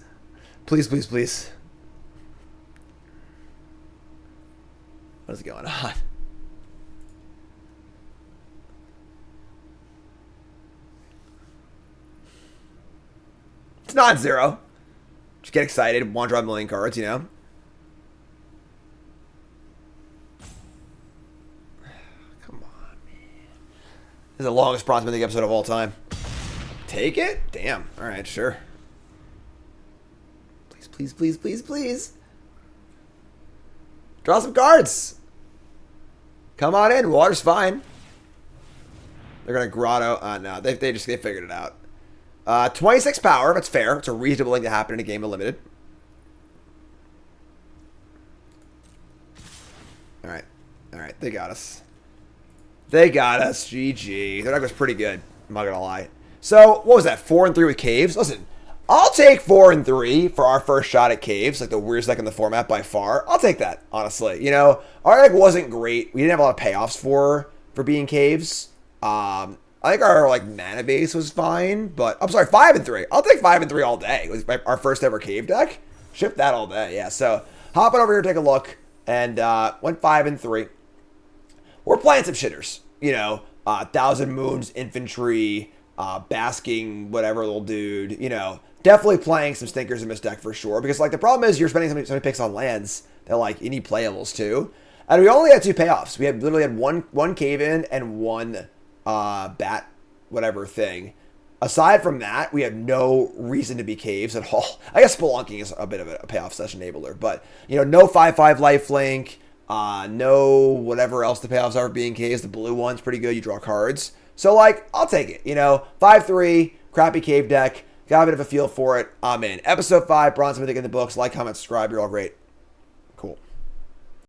Please, please, please. What is going on? It's not zero. Just get excited, want to draw a million cards, you know? is the longest Bronze Mythic episode of all time. Take it? Damn. All right, sure. Please, please, please, please, please. Draw some cards. Come on in. Water's fine. They're going to Grotto. No, they figured it out. 26 power. That's fair. It's a reasonable thing to happen in a game of Limited. All right. All right. They got us. They got us. GG. Their deck was pretty good. I'm not going to lie. So, what was that? 4 and 3 with Caves? Listen, I'll take 4 and 3 for our first shot at Caves, like the weirdest deck in the format by far. I'll take that, honestly. You know, our deck wasn't great. We didn't have a lot of payoffs for being Caves. I think our like mana base was fine, but I'm sorry, 5 and 3. I'll take 5 and 3 all day. It was our first ever Cave deck. Ship that all day, yeah. So hopping over here, take a look, and went 5 and 3. We're playing some shitters, you know, Thousand Moons, Infantry, Basking, whatever little dude, you know, definitely playing some stinkers in this deck for sure. Because like the problem is you're spending so many picks on lands that like you need playables too, and we only had 2 payoffs. We literally had one cave in and one bat whatever thing. Aside from that, we have no reason to be caves at all. I guess Spelunking is a bit of a payoff session enabler, but you know, no 5/5 lifelink, no whatever else the payoffs are being caves. The blue one's pretty good. You draw cards, so like I'll take it. You know, 5/3 crappy cave deck. Got a bit of a feel for it. I'm in. Episode 5, Bronze Mythic in the books. Like, comment, subscribe. You're all great.